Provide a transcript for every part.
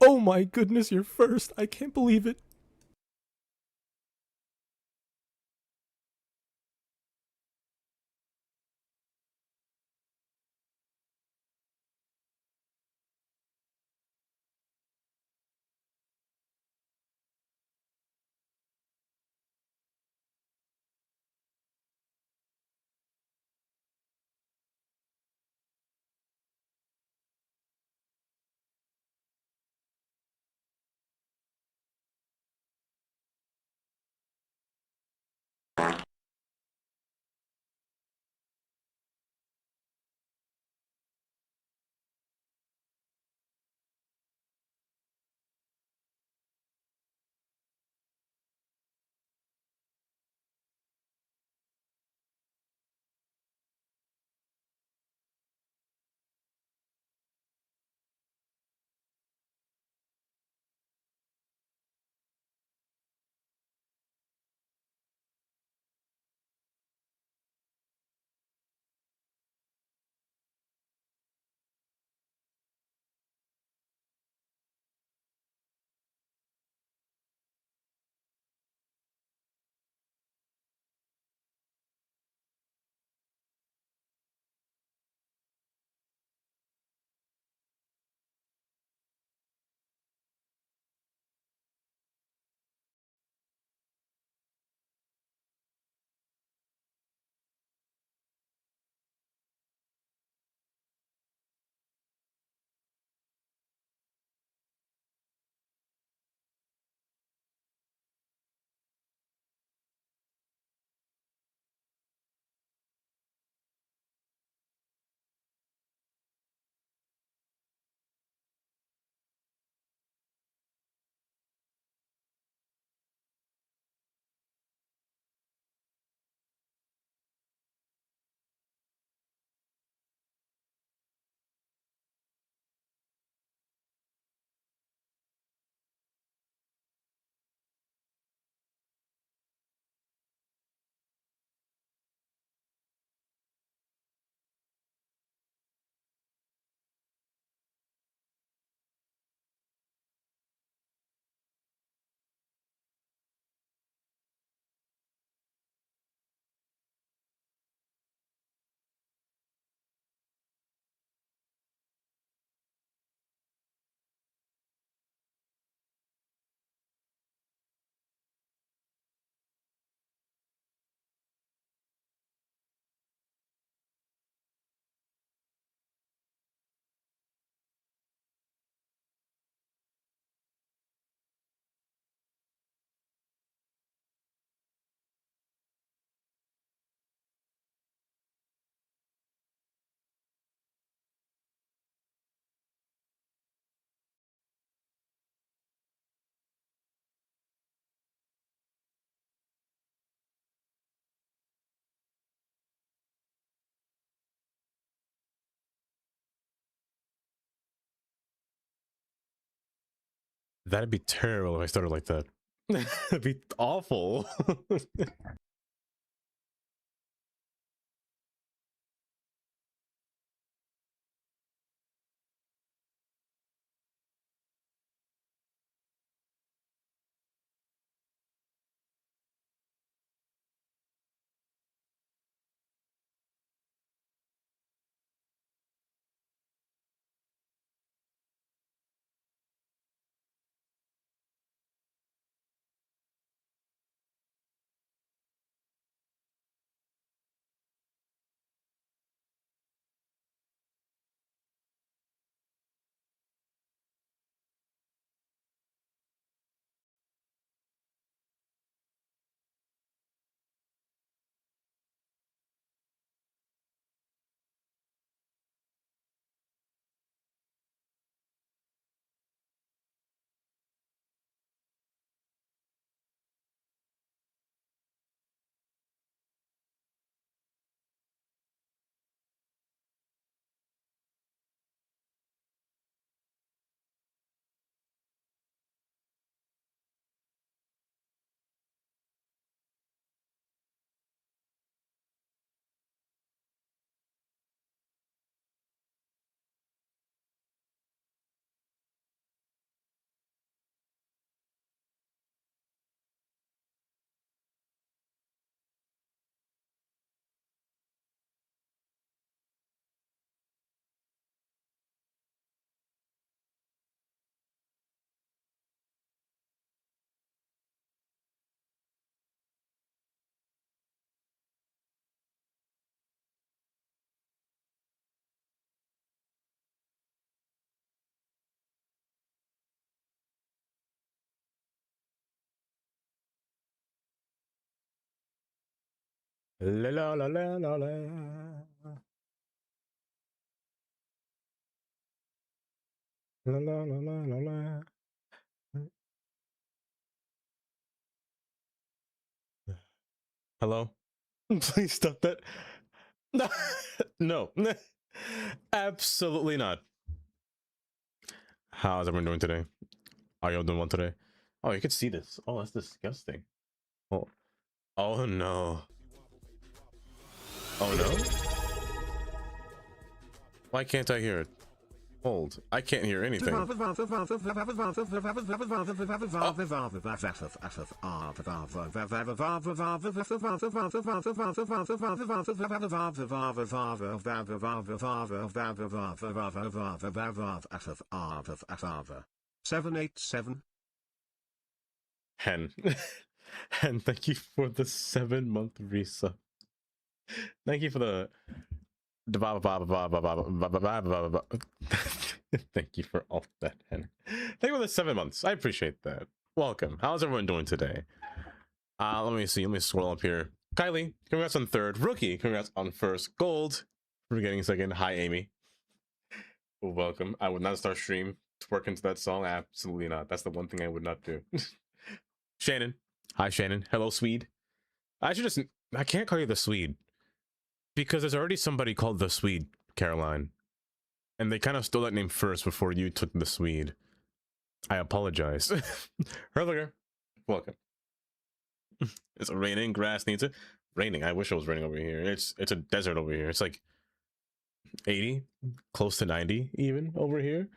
Oh my goodness, you're first. I can't believe it. That'd be terrible if I started like that. It'd be awful. La la la la la la. La la la la la la. Hello? Please stop that. No. No. Absolutely not. How's everyone doing today? Are y'all doing well today? Oh, you can see this. Oh, that's disgusting. Oh. Oh no. Oh no? Why can't I hear it? Hold. I can't hear anything. Farmer787. Hen. Hen, thank you for the 7-month resub. Thank you for the thank you for all that, Hen. Thank you for the 7 months. I appreciate that. Welcome. How's everyone doing today? Let me see. Let me scroll up here. Kylie, congrats on 3rd. Rookie, congrats on 1st. Gold, for getting 2nd. Hi, Amy. Welcome. I would not start stream to work into that song. Absolutely not. That's the one thing I would not do. Shannon. Hi, Shannon. Hello, Swede. I can't call you the Swede because there's already somebody called the Swede, Caroline. And they kind of stole that name first before you took the Swede. I apologize. Herliger, welcome. It's raining. Grass needs it. Raining. I wish it was raining over here. It's a desert over here. It's like 80, close to 90 even over here.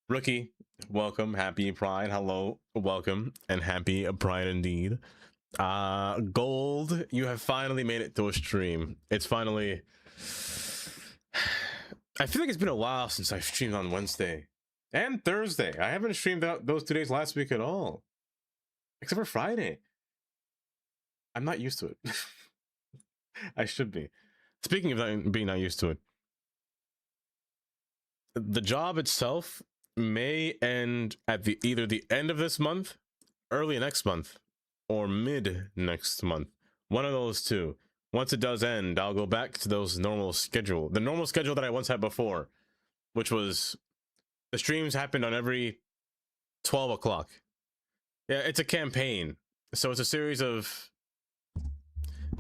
Rookie, welcome. Happy Pride. Hello, welcome, and happy Pride indeed. Gold, you have finally made it to a stream. It's finally... I feel like it's been a while since I've streamed on Wednesday and Thursday. I haven't streamed out those 2 days last week at all, except for Friday. I'm not used to it. I should be. Speaking of being not used to it, the job itself may end at either the end of this month, early next month, or mid next month. One of those two. Once it does end, I'll go back to the normal schedule that I once had before, which was the streams happened on every 12 o'clock. Yeah, it's a campaign. So it's a series of...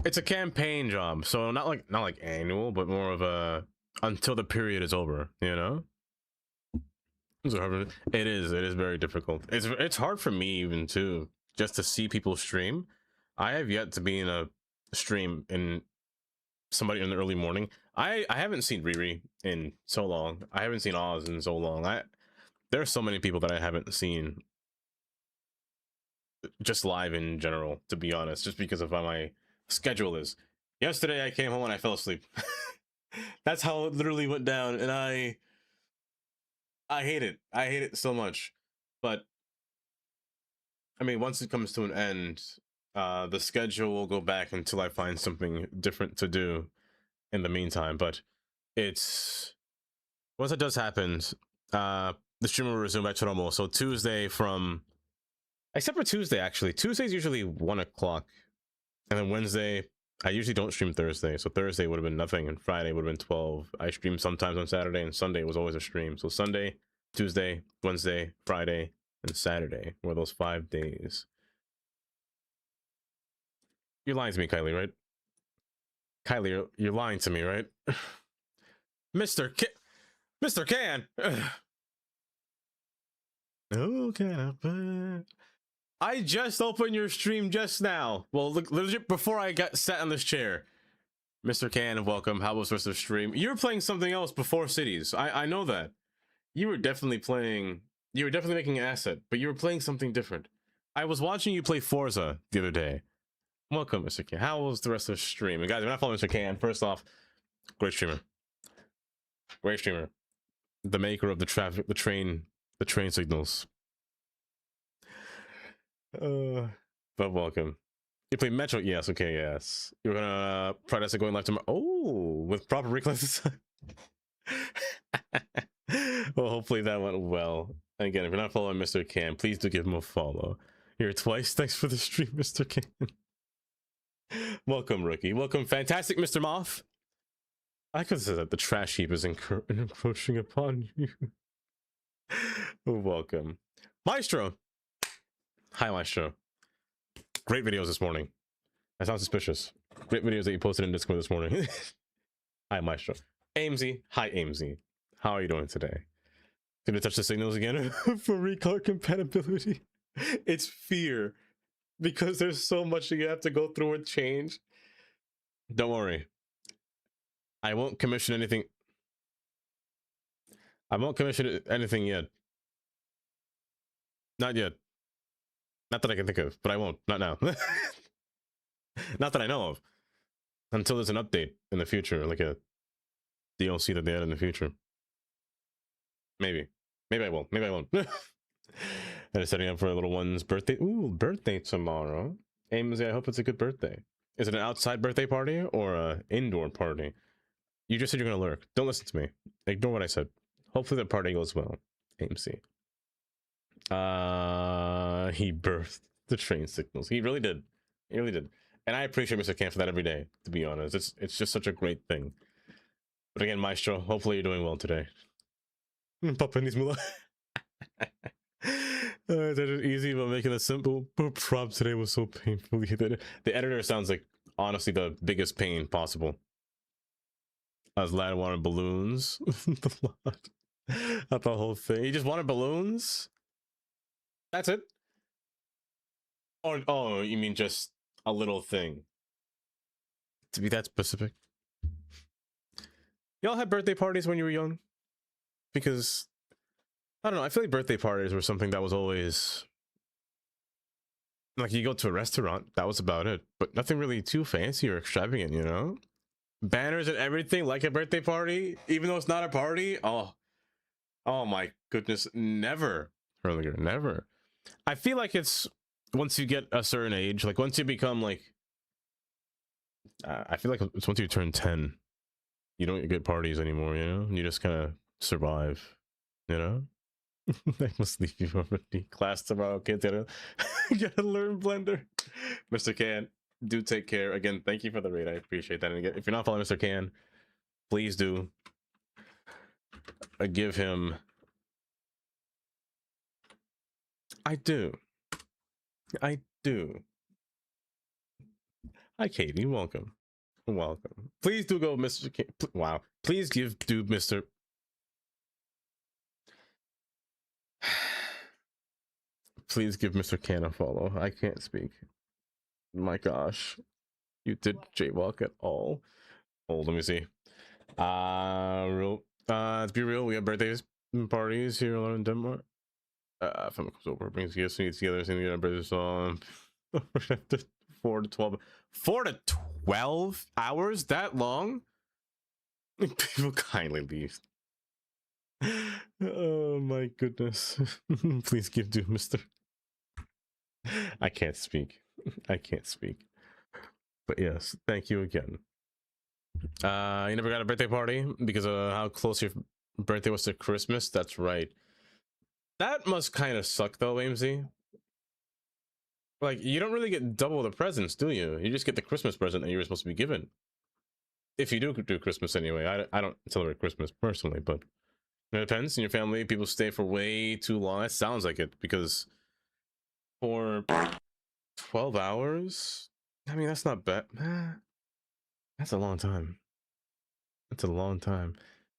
It's a campaign job. So not like annual, but more of a until the period is over, you know? It is very difficult. It's hard for me even too, just to see people stream. I have yet to be in a stream in somebody in the early morning. I haven't seen Riri in so long. I haven't seen Oz in so long. There are so many people that I haven't seen just live in general, to be honest, just because of how my schedule is. Yesterday I came home and I fell asleep. That's how it literally went down, and I hate it. I hate it so much. But I mean, once it comes to an end, the schedule will go back until I find something different to do in the meantime. But once it does happen, the stream will resume back to normal. So Tuesday except for Tuesday, actually. Tuesday's usually 1 o'clock. And then Wednesday, I usually don't stream Thursday. So Thursday would have been nothing, and Friday would have been 12. I stream sometimes on Saturday, and Sunday was always a stream. So Sunday, Tuesday, Wednesday, Friday, and Saturday were those 5 days. You're lying to me, Kylie, right? Kylie, you're lying to me, right? Mr. Can! Oh, can I just opened your stream just now. Well, look, legit before I got sat on this chair. Mr. Can, welcome. How was the rest of the stream? You were playing something else before Cities. I know that. You were definitely making an asset, but you were playing something different. I was watching you play Forza the other day. Welcome, Mr. Can. How was the rest of the stream? And guys, if you're not following Mr. Can, first off, great streamer. Great streamer. The maker of the train signals. But welcome. You play Metro? Yes, okay, yes. You're gonna protest it going left to with proper reckless. Well, hopefully that went well. And again, if you're not following Mr. Can, please do give him a follow. Here twice. Thanks for the stream, Mr. Can. Welcome, rookie. Welcome, fantastic Mr. Moth. I could say that the trash heap is encroaching upon you. Welcome. Maestro. Hi, Maestro. Great videos this morning. That sounds suspicious. Great videos that you posted in Discord this morning. Hi, Maestro. Amesy. Hi, Amesy. How are you doing today? Gonna touch the signals again for recolor compatibility. It's fear because there's so much you have to go through and change. Don't worry. I won't commission anything. I won't commission anything yet. Not yet. Not that I can think of, but I won't. Not now. Not that I know of. Until there's an update in the future, like a DLC that they add in the future. Maybe. Maybe I will. Maybe I won't. And it's setting up for a little one's birthday. Ooh, birthday tomorrow. Amesy, I hope it's a good birthday. Is it an outside birthday party or an indoor party? You just said you're gonna lurk. Don't listen to me. Ignore what I said. Hopefully the party goes well. AMC. He birthed the train signals. He really did. He really did. And I appreciate Mr. Camp for that every day, to be honest. It's just such a great thing. But again, Maestro, hopefully you're doing well today. Papa needs more. That is easy, but making it simple. But prop today was so painful. The editor sounds like honestly the biggest pain possible. I was lad wanted balloons. Not the whole thing. He just wanted balloons. That's it. Oh, you mean just a little thing? To be that specific. Y'all had birthday parties when you were young? Because I don't know, I feel like birthday parties were something that was always like you go to a restaurant, that was about it, but nothing really too fancy or extravagant, you know? Banners and everything like a birthday party, even though it's not a party. Oh my goodness, never earlier, never. I feel like it's once you get a certain age, like once you become like I feel like it's once you turn 10, you don't get parties anymore, you know? You just kind of survive, you know? I must leave you already. Class tomorrow, kids. Gotta learn Blender. Mr. Can, do take care. Again, thank you for the raid. I appreciate that. And again, if you're not following Mr. Can, please do give him. I do. Hi, Katie. Welcome. Welcome. Please do go, Mr. Can. Wow. Please give dude Mr. Please give Mr. Can a follow. I can't speak. My gosh. You did jaywalk at all? Oh, let me see. To be real, we have birthdays and parties here in Denmark. Family comes over, brings gifts, and eats together, singing our birthday song. 4 to 12. 4 to 12 hours? That long? People kindly leave. Oh my goodness. Please give to Mr. I can't speak. I can't speak. But yes, thank you again. You never got a birthday party because of how close your birthday was to Christmas? That's right. That must kind of suck though, Amesy. Like, you don't really get double the presents, do you? You just get the Christmas present that you were supposed to be given. If you do Christmas anyway. I don't celebrate Christmas personally, but it depends. In your family, people stay for way too long. That sounds like it, because for 12 hours? I mean, that's not bad. That's a long time. That's a long time.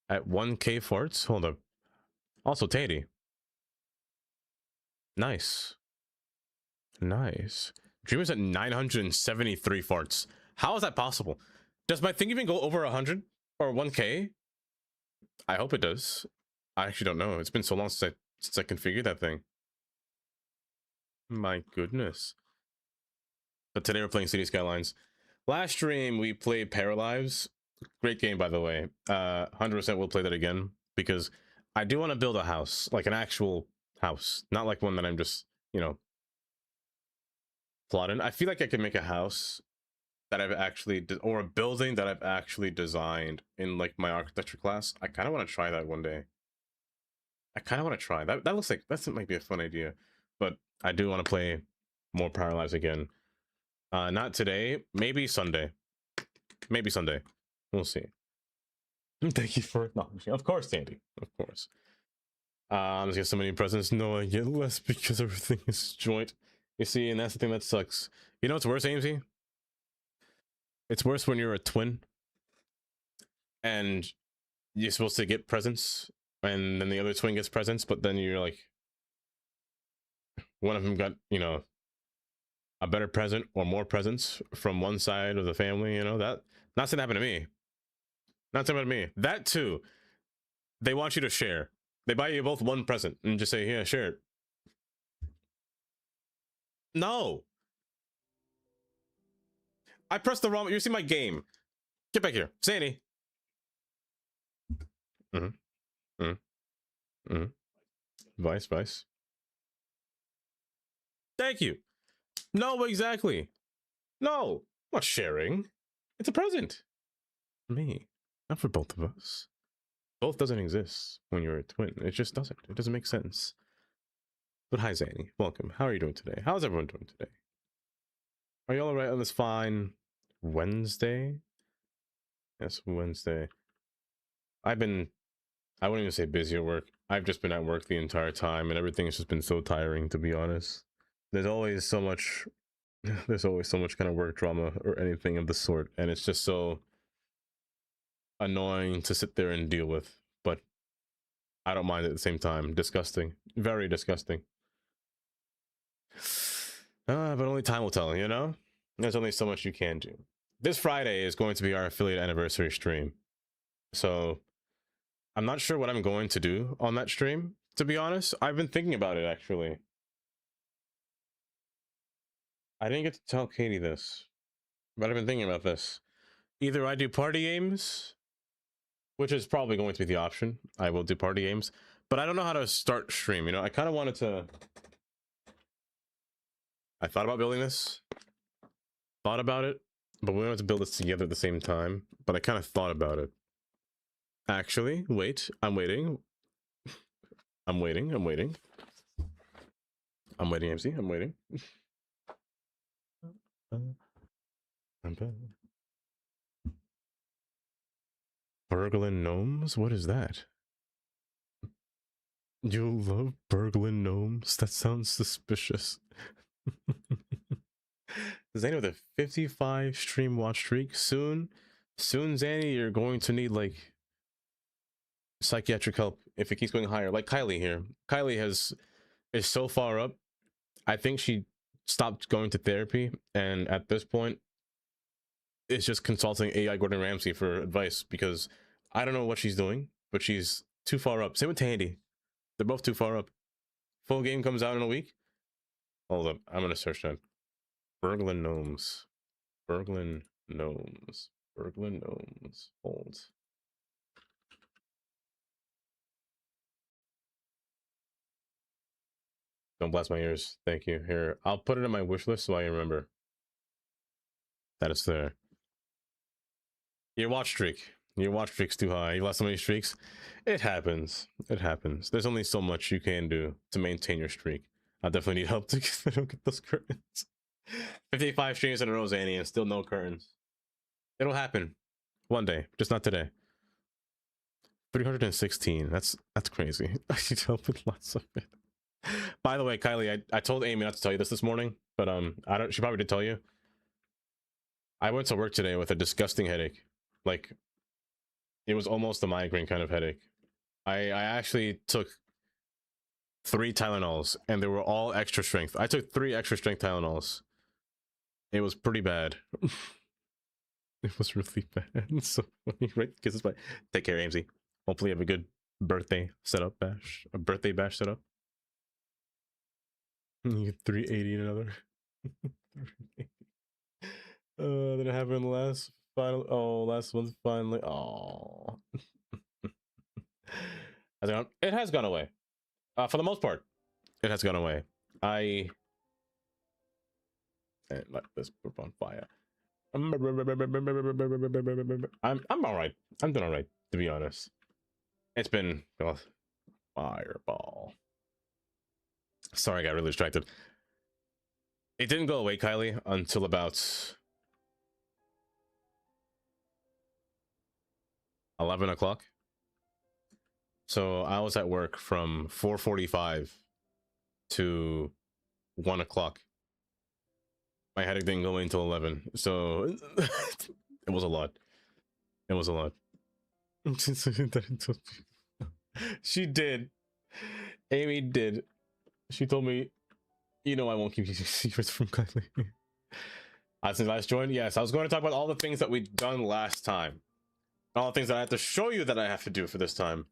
At 1K farts? Hold up. Also, Tatey. Nice. Nice. Dreamer's at 973 farts. How is that possible? Does my thing even go over 100 or 1K? I hope it does. I actually don't know. It's been so long since I configured that thing. My goodness. But today we're playing City Skylines. Last stream we played Paralives. Great game, by the way. 100% we'll play that again, because I do want to build a house, like an actual house, not like one that I'm just, you know, plotting. I feel like I could make a house that I've actually, or a building that I've actually designed in like my architecture class. I kind of want to try that one day. I kind of want to try that. That looks like that might be a fun idea, but I do want to play more Paralives again. Not today. Maybe Sunday. Maybe Sunday. We'll see. Thank you for acknowledging. Of course, Sandy. Of course. I'm just getting so many presents. No, I get less because everything is joint. You see, and that's the thing that sucks. You know what's worse, AMZ? It's worse when you're a twin and you're supposed to get presents, and then the other twin gets presents, but then you're like, one of them got, you know, a better present or more presents from one side of the family. You know that. Not saying that happened to me. Not saying about me. That too. They want you to share. They buy you both one present and just say, "Yeah, share it." No, I pressed the wrong. You see my game. Get back here, Sandy. Mm-hmm. Mm-hmm. Mm-hmm. Vice. Thank you. No, exactly. No, I'm not sharing. It's a present. For me, not for both of us. Both doesn't exist when you're a twin. It just doesn't. It doesn't make sense. But hi, Zanny. Welcome. How are you doing today? How's everyone doing today? Are you all right on this fine Wednesday? Yes, Wednesday. I wouldn't even say busy at work. I've just been at work the entire time, and everything's just been so tiring, to be honest. There's always so much, there's always so much kind of work drama or anything of the sort, and it's just so annoying to sit there and deal with. But I don't mind at the same time. Disgusting. Very disgusting. But only time will tell, you know? There's only so much you can do. This Friday is going to be our affiliate anniversary stream. So I'm not sure what I'm going to do on that stream, to be honest. I've been thinking about it, actually. I didn't get to tell Katie this, but I've been thinking about this. Either I do party games, which is probably going to be the option. I will do party games, but I don't know how to start stream. You know, I kind of wanted to... I thought about building this. Thought about it, but we wanted to build this together at the same time. But I kind of thought about it. Actually, wait. I'm waiting. I'm waiting, MC. I'm waiting. Burglin gnomes? What is that? You love burglin gnomes? That sounds suspicious. Zanny with a 55 stream watch streak. Soon, Zanny, you're going to need like psychiatric help if it keeps going higher. Like Kylie here. Kylie is so far up. I think she stopped going to therapy, and at this point, it's just consulting AI Gordon Ramsay for advice because I don't know what she's doing, but she's too far up. Same with Tandy. They're both too far up. Full game comes out in a week. Hold up. I'm going to search that. Burglin gnomes. Burglin gnomes. Burglin gnomes. Hold. Don't blast my ears. Thank you. Here, I'll put it in my wish list so I remember that it's there. Your watch streak. Your watch streak's too high. You lost so many streaks. It happens. It happens. There's only so much you can do to maintain your streak. I definitely need help to get those curtains. 55 streams in a row, Zanny, and still no curtains. It'll happen one day, just not today. 316. That's crazy. I need help with lots of it. By the way, Kylie, I told Amy not to tell you this morning, but she probably did tell you. I went to work today with a disgusting headache. Like, it was almost a migraine kind of headache. I actually took 3 Tylenols, and they were all extra strength. I took 3 extra strength Tylenols. It was pretty bad. It was really bad. So funny, right? Because it's like, take care, AMZ. Hopefully you have a good birthday setup bash. A birthday bash setup. You get 380 in another. Did it happen last final? Oh, last one's finally. Oh. It has gone away. For the most part, it has gone away. And let this put on fire. I'm all right. I'm doing all right, to be honest. It's been fireball. Sorry, I got really distracted. It didn't go away, Kylie, until about 11 o'clock. So I was at work from 4:45 to 1 o'clock. My headache didn't go away until 11. So it was a lot. It was a lot. She did. Amy did. She told me, you know, I won't keep you secrets from Kylie. Since last joined, yes, I was going to talk about all the things that we'd done last time. All the things that I have to show you that I have to do for this time.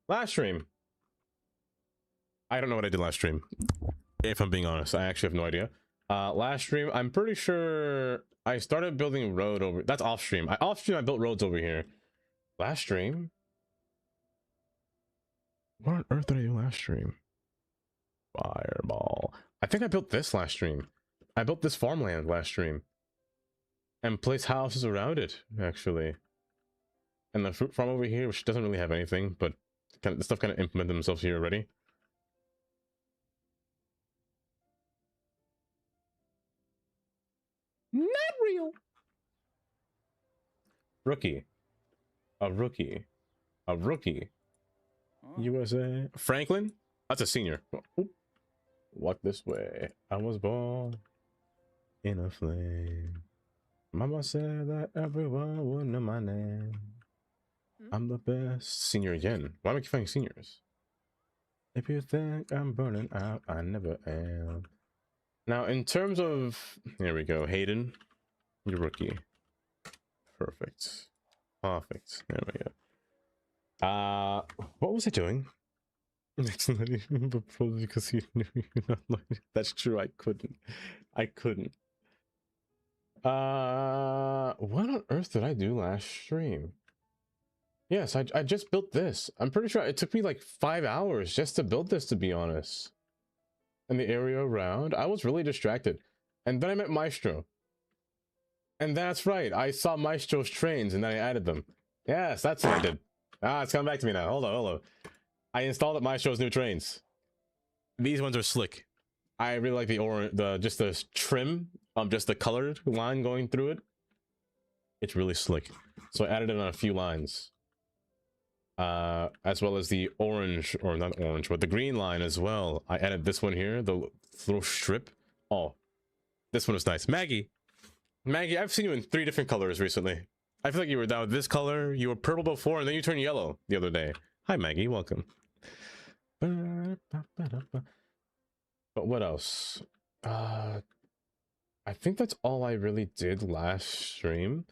Last stream. I don't know what I did last stream. If I'm being honest, I actually have no idea. Last stream, I'm pretty sure I started building road over. That's off stream. Off stream, I built roads over here. Last stream? What on earth did I do last stream? Fireball. I think I built this last stream. I built this farmland last stream. And placed houses around it, actually. And the fruit farm over here, which doesn't really have anything, but the stuff kind of implement themselves here already. Not real. Rookie. A rookie. A rookie. USA. Franklin? That's a senior. Oop. Walk this way. I was born in a flame. Mama said that everyone would know my name. I'm the best. Senior again. Why am I keep finding seniors? If you think I'm burning out, I never am. Now, in terms of... There we go. Hayden. You're rookie. Perfect. Perfect. There we go. What was I doing? It's not even probably because you knew you're not loaded. That's true. I couldn't. What on earth did I do last stream? Yes, I just built this. I'm pretty sure it took me like 5 hours just to build this, to be honest. And the area around, I was really distracted. And then I met Maestro. And that's right, I saw Maestro's trains and then I added them. Yes, that's what I did. It's coming back to me now. Hold on. I installed Maestro's new trains. These ones are slick. I really like the orange, just the trim of just the colored line going through it. It's really slick. So I added it on a few lines. As well as the orange, or not orange, but the green line as well. I added this one here, the little strip. Oh, this one was nice. Maggie, I've seen you in 3 different colors recently. I feel like you were down with this color, you were purple before, and then you turned yellow the other day. Hi, Maggie, welcome. But what else? I think that's all I really did last stream.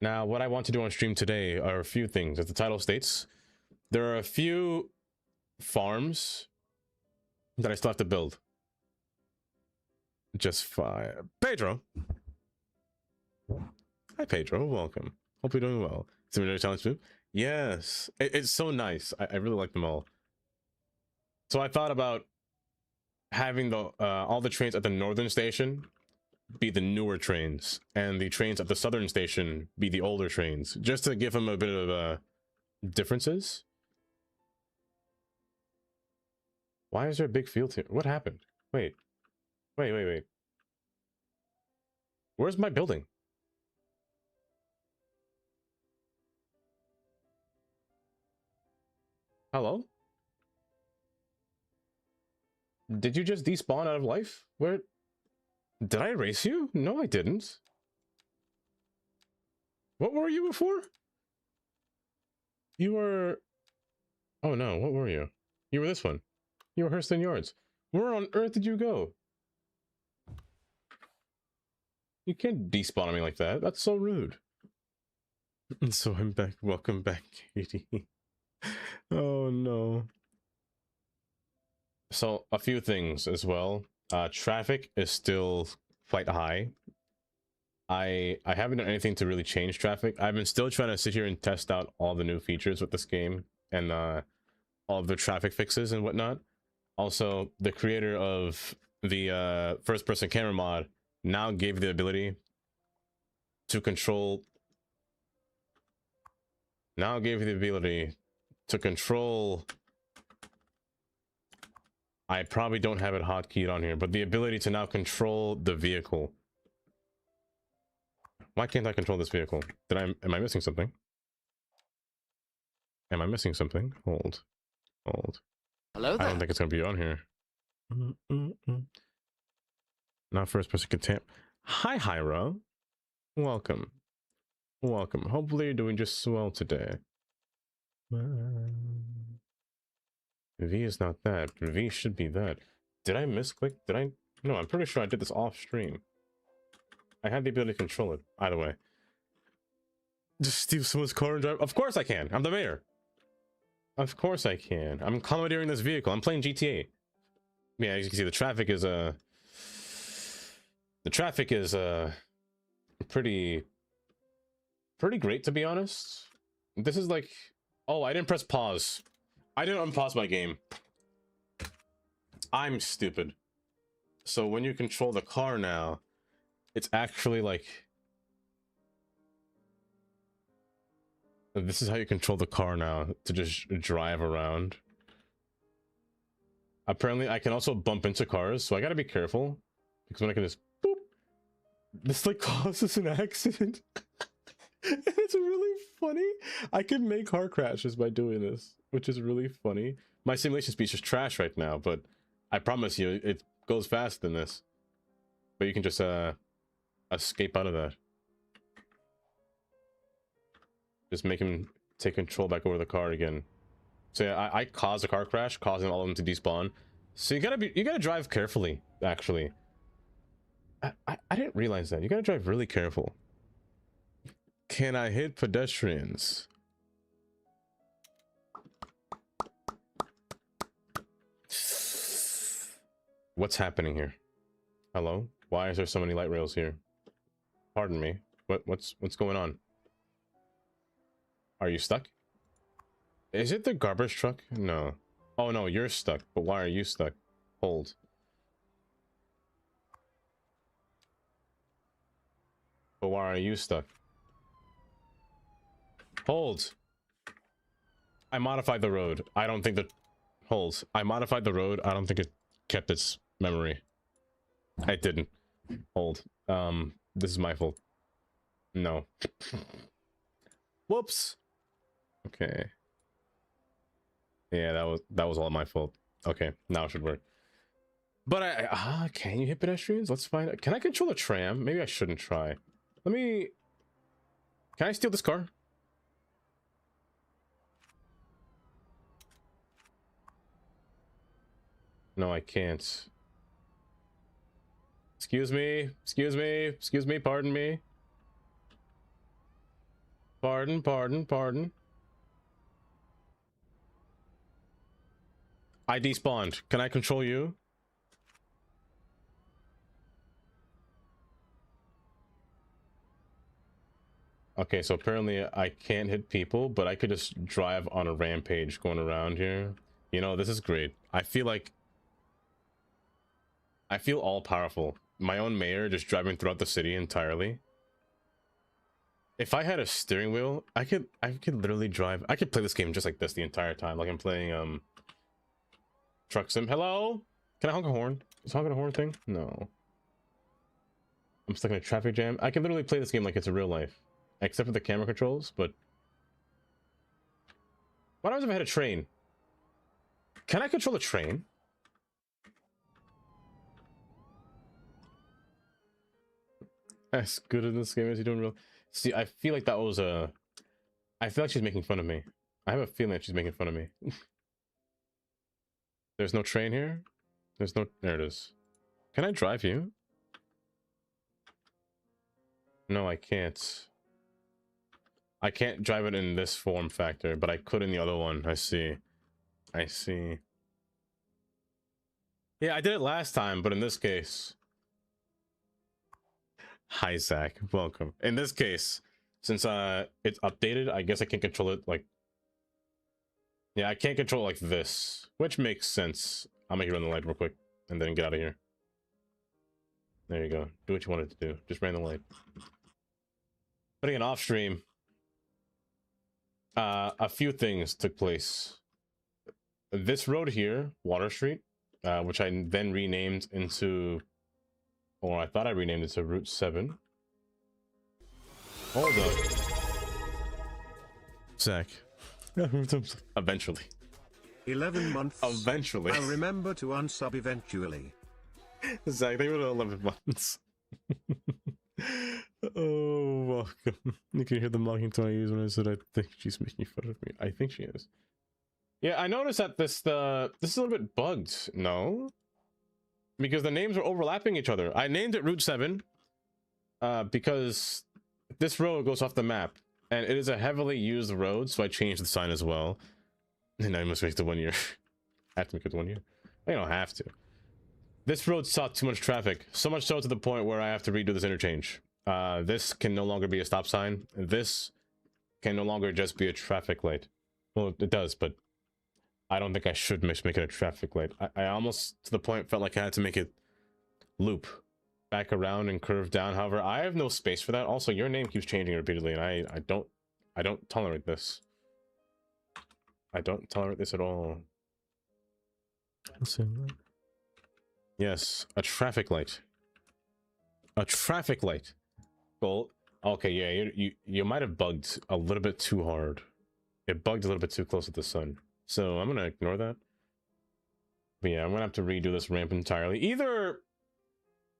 Now, what I want to do on stream today are a few things. As the title states, there are a few farms that I still have to build. Just 5. Pedro! Hi, Pedro. Welcome. Hope you're doing well. Simulator Challenge 2? Yes. It's so nice. I really like them all. So I thought about having the all the trains at the northern station be the newer trains, and the trains at the southern station be the older trains, just to give them a bit of differences. Why is there a big field here? What happened? Wait. Where's my building? Hello? Did you just despawn out of life? Where? Did I erase you? No, I didn't. What were you before? You were... Oh no, what were you? You were this one. You were Hurston Yards. Where on earth did you go? You can't despawn me like that. That's so rude. So I'm back. Welcome back, Katie. Oh no. So a few things as well. Traffic is still quite high. I haven't done anything to really change traffic. I've been still trying to sit here and test out all the new features with this game and all of the traffic fixes and whatnot. Also, the creator of the first-person camera mod now gave the ability to control. I probably don't have it hotkeyed on here, but the ability to now control the vehicle. Why can't I control this vehicle? Am I missing something? Am I missing something? Hold. Hello I there. don't think it's gonna be on here. Not first person content. Hi, Hyra. Welcome. Hopefully you're doing just swell today. V is not that, but V should be that. Did I misclick? No, I'm pretty sure I did this off stream. I had the ability to control it. Either way. Just steal someone's car and drive? Of course I can. I'm the mayor. Of course I can. I'm commandeering this vehicle. I'm playing GTA. Yeah, as you can see, the traffic is pretty great, to be honest. This is like, oh, I didn't press pause. I didn't unpause my game. I'm stupid. So when you control the car now, it's actually like, this is how you control the car now, to just drive around. Apparently I can also bump into cars, so I gotta be careful, because when I can just boop, this like causes an accident. And it's really funny. I can make car crashes by doing this, which is really funny. My simulation speech is trash right now, but I promise you it goes fast than this. But you can just escape out of that. Just make him take control back over the car again. So yeah, I caused a car crash, causing all of them to despawn. So you gotta drive carefully, actually. I didn't realize that. You gotta drive really careful. Can I hit pedestrians? What's happening here? Hello? Why is there so many light rails here? Pardon me. What's going on? Are you stuck? Is it the garbage truck? No. Oh no, you're stuck. But why are you stuck? Hold. But why are you stuck? Hold. I modified the road. I don't think that... Hold. I modified the road. I don't think it kept its memory. I didn't. Hold. This is my fault. No. Whoops. Okay. Yeah, that was all my fault. Okay, now it should work. But can you hit pedestrians? Let's find out. Can I control a tram? Maybe I shouldn't try. Let me... Can I steal this car? No, I can't. Excuse me, pardon me. Pardon. I despawned. Can I control you? Okay, so apparently I can't hit people, but I could just drive on a rampage going around here. You know, this is great. I feel all powerful. My own mayor just driving throughout the city entirely. If I had a steering wheel, I could literally drive. I could play this game just like this the entire time, like I'm playing Truck Sim. Hello? Can I honk a horn? Is honking a horn thing? No. I'm stuck in a traffic jam. I can literally play this game like it's a real life. Except for the camera controls, but... What happens if I had a train? Can I control a train? As good in this game as you do in real... See, I feel like that was a... I feel like she's making fun of me. I have a feeling that she's making fun of me. There's no train here? There's no... There it is. Can I drive you? No, I can't. I can't drive it in this form factor, but I could in the other one. I see. Yeah, I did it last time, but in this case... Hi, Zach. Welcome. In this case, since it's updated, I guess I can control it like... Yeah, I can't control it like this, which makes sense. I'm gonna run the light real quick and then get out of here. There you go. Do what you wanted to do. Just ran the light. Putting it off stream. A few things took place. This road here, Water Street, which I then renamed into, or I thought I renamed it to Route 7. Hold up. Zach. Eventually. 11 months. Eventually. I'll remember to unsub eventually. Zach, they were 11 months. Oh, welcome. You can hear the mocking tone I use when I said I think she's making fun of me. I think she is. Yeah, I noticed that this is a little bit bugged. No? Because the names are overlapping each other. I named it Route 7 because this road goes off the map. And it is a heavily used road, so I changed the sign as well. And I must make it 1 year. I have to make it 1 year. I don't have to. This road saw too much traffic. So much so to the point where I have to redo this interchange. This can no longer be a stop sign. This can no longer just be a traffic light. Well, it does, but I don't think I should make it a traffic light. I almost, to the point, felt like I had to make it loop back around and curve down. However, I have no space for that. Also, your name keeps changing repeatedly, and I don't tolerate this. I don't tolerate this at all. Yes, a traffic light. A traffic light. Well, okay, yeah, you might have bugged a little bit too hard. It bugged a little bit too close to the sun. So I'm gonna ignore that. But yeah, I'm gonna have to redo this ramp entirely. Either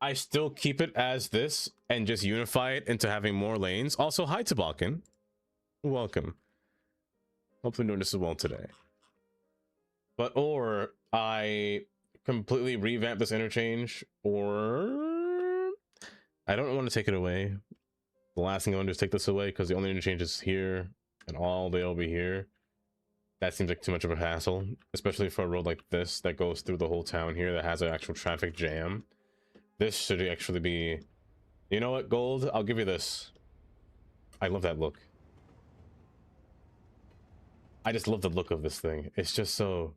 I still keep it as this and just unify it into having more lanes. Also, hi Toboggan. Welcome. Hopefully doing this as well today. Or I completely revamp this interchange, or I don't want to take it away. The last thing I want to do is take this away because the only interchange is here and all the way over here. That seems like too much of a hassle, especially for a road like this that goes through the whole town here that has an actual traffic jam. This should actually be, you know what, Gold? I'll give you this. I love that look. I just love the look of this thing. It's just so,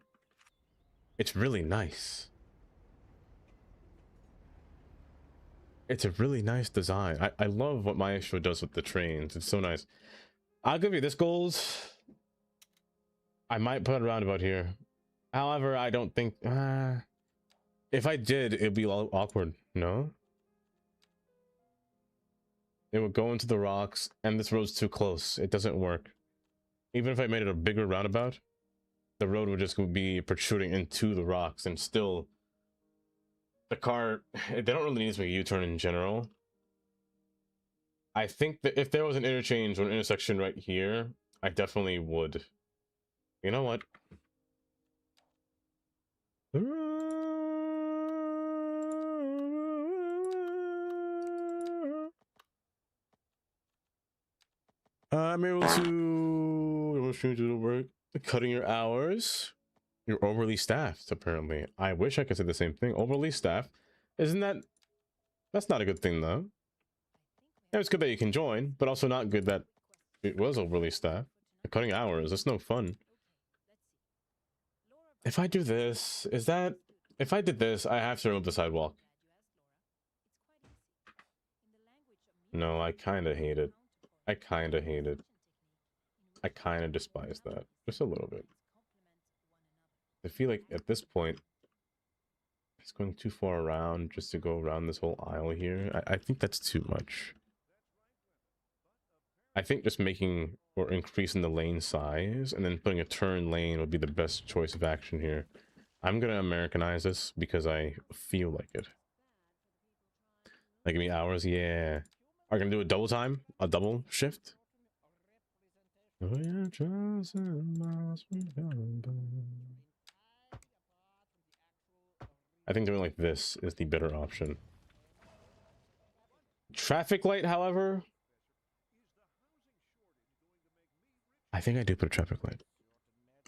it's really nice. It's a really nice design. I love what Maestro does with the trains. It's so nice. I'll give you this, Gold. I might put a roundabout here. However, I don't think... if I did, it'd be all awkward. No? It would go into the rocks, and this road's too close. It doesn't work. Even if I made it a bigger roundabout, the road would just be protruding into the rocks, and still... The car... They don't really need to make a U-turn in general. I think that if there was an interchange or an intersection right here, I definitely would. You know what? I'm able to change it work. Cutting your hours. You're overly staffed, apparently. I wish I could say the same thing. Overly staffed. Isn't that... That's not a good thing, though. Yeah, it's good that you can join, but also not good that it was overly staffed. Cutting hours, that's no fun. If I do this, is that... If I did this, I have to remove the sidewalk. No, I kind of hate it. I kind of hate it. I kind of despise that. Just a little bit. I feel like at this point, it's going too far around just to go around this whole aisle here. I think that's too much. I think just making or increasing the lane size and then putting a turn lane would be the best choice of action here. I'm gonna Americanize this because I feel like it. Like, give me hours, yeah. Are we gonna do a double time? A double shift? I think doing like this is the better option. Traffic light, however, I think I do put a traffic light.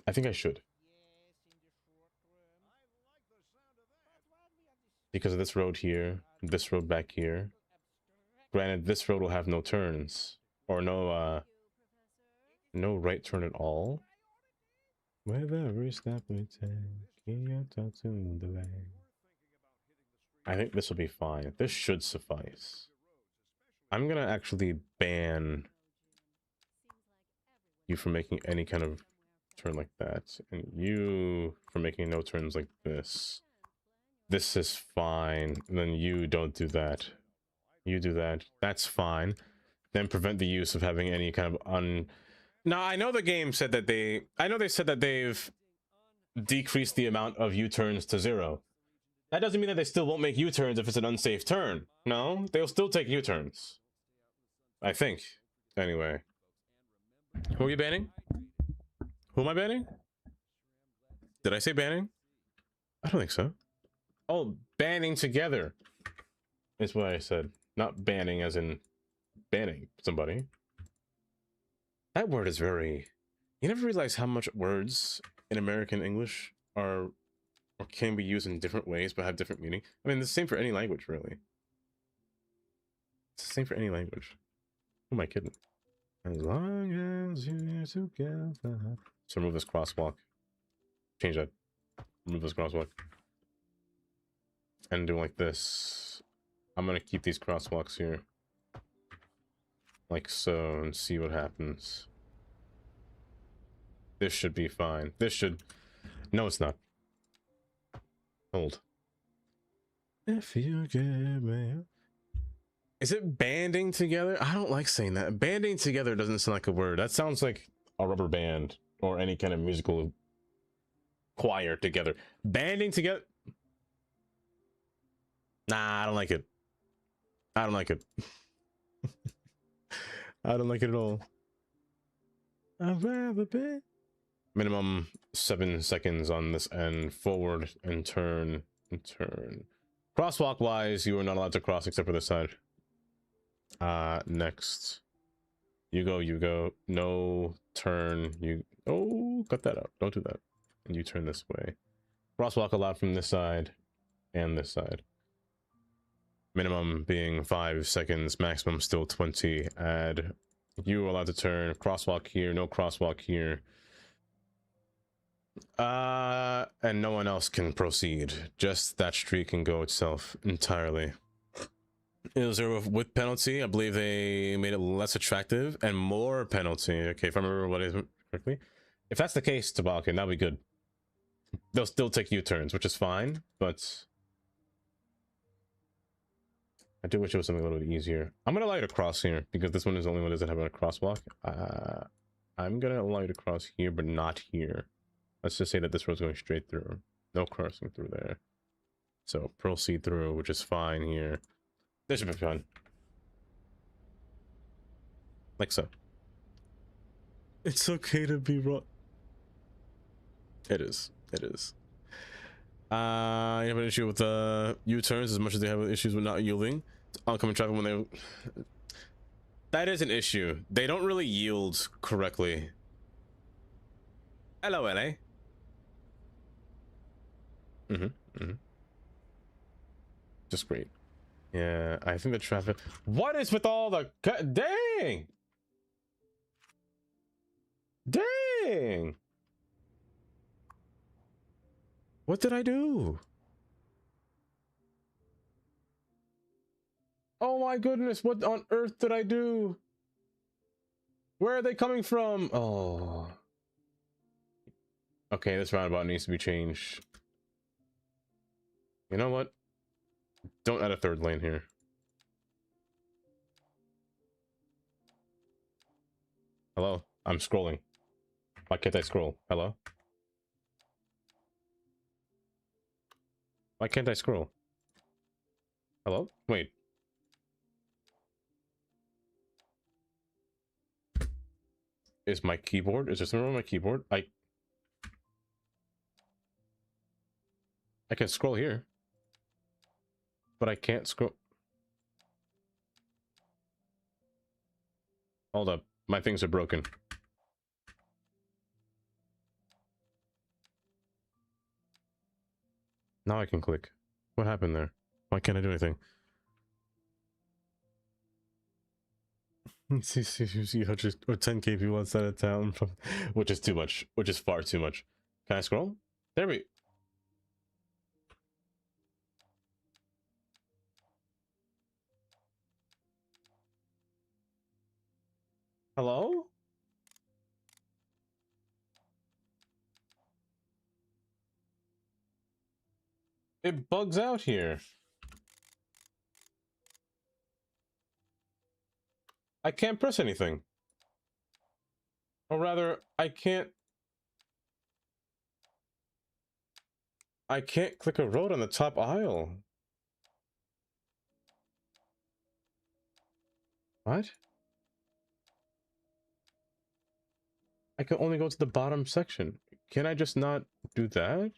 I think I should. Because of this road here, this road back here. Granted, this road will have no turns. Or no right turn at all. With every step we take, you talk to the way. I think this will be fine. This should suffice. I'm gonna actually ban you from making any kind of turn like that, and you from making no turns like this. this is fine. And then you don't do that. You do that. That's fine. Then prevent the use of having any kind of Now, I know the game said that I know they said that they've decreased the amount of U-turns to 0. That doesn't mean that they still won't make U-turns if it's an unsafe turn. No, they'll still take U-turns. I think. Anyway. Who are you banning? Who am I banning? Did I say banning? I don't think so. Oh, banning together is what I said. Not banning as in banning somebody. That word is very... You never realize how much words in American English are or can be used in different ways but have different meaning. I mean, the same for any language, really. It's the same for any language. Who am I kidding? As long as you're together. So remove this crosswalk. Change that. Remove this crosswalk. And do like this. I'm gonna keep these crosswalks here. Like so, and see what happens. This should be fine. This should... No, it's not. Hold. If you give me... Is it banding together? I don't like saying that. Banding together doesn't sound like a word. That sounds like a rubber band or any kind of musical choir together. Banding together? Nah, I don't like it. I don't like it. I don't like it at all. I'd rather be... Minimum 7 seconds on this end. Forward and turn and turn. Crosswalk wise, you are not allowed to cross except for this side. Next. You go. No turn. You... Oh, cut that out. Don't do that. And you turn this way. Crosswalk allowed from this side and this side. Minimum being 5 seconds, maximum still 20. Add. You are allowed to turn. Crosswalk here, no crosswalk here. And no one else can proceed. Just that street can go itself entirely. Is there a width penalty? I believe they made it less attractive and more penalty. Okay, if I remember what it is correctly. If that's the case, Tabalkin, that'll be good. They'll still take U-turns, which is fine, but I do wish it was something a little bit easier. I'm gonna allow you to cross here because this one is the only one that doesn't have a crosswalk. I'm gonna allow you to cross here, but not here. Let's just say that this road's going straight through. No crossing through there. So proceed through, which is fine here. This should be fun. Like so. It's okay to be wrong. It is. It is. You have an issue with U-turns as much as they have issues with not yielding. Oncoming traffic when they... That is an issue. They don't really yield correctly. Hello, LA. Just great. Yeah, I think the traffic... What is with all the... Dang! Dang! What did I do? Oh my goodness, what on earth did I do? Where are they coming from? Oh. Okay, this roundabout needs to be changed. You know what? Don't add a third lane here. Hello? I'm scrolling. Why can't I scroll? Hello? Why can't I scroll? Hello? Wait. Is my keyboard? Is there something wrong with my keyboard? I can scroll here. But I can't scroll. Hold up. My things are broken. Now I can click. What happened there? Why can't I do anything? See 100 or 10k people outside of town, which is too much. Which is far too much. Can I scroll? There we... Hello? It bugs out here. I can't press anything. Or rather, I can't click a road on the top aisle. What? I can only go to the bottom section. Can I just not do that?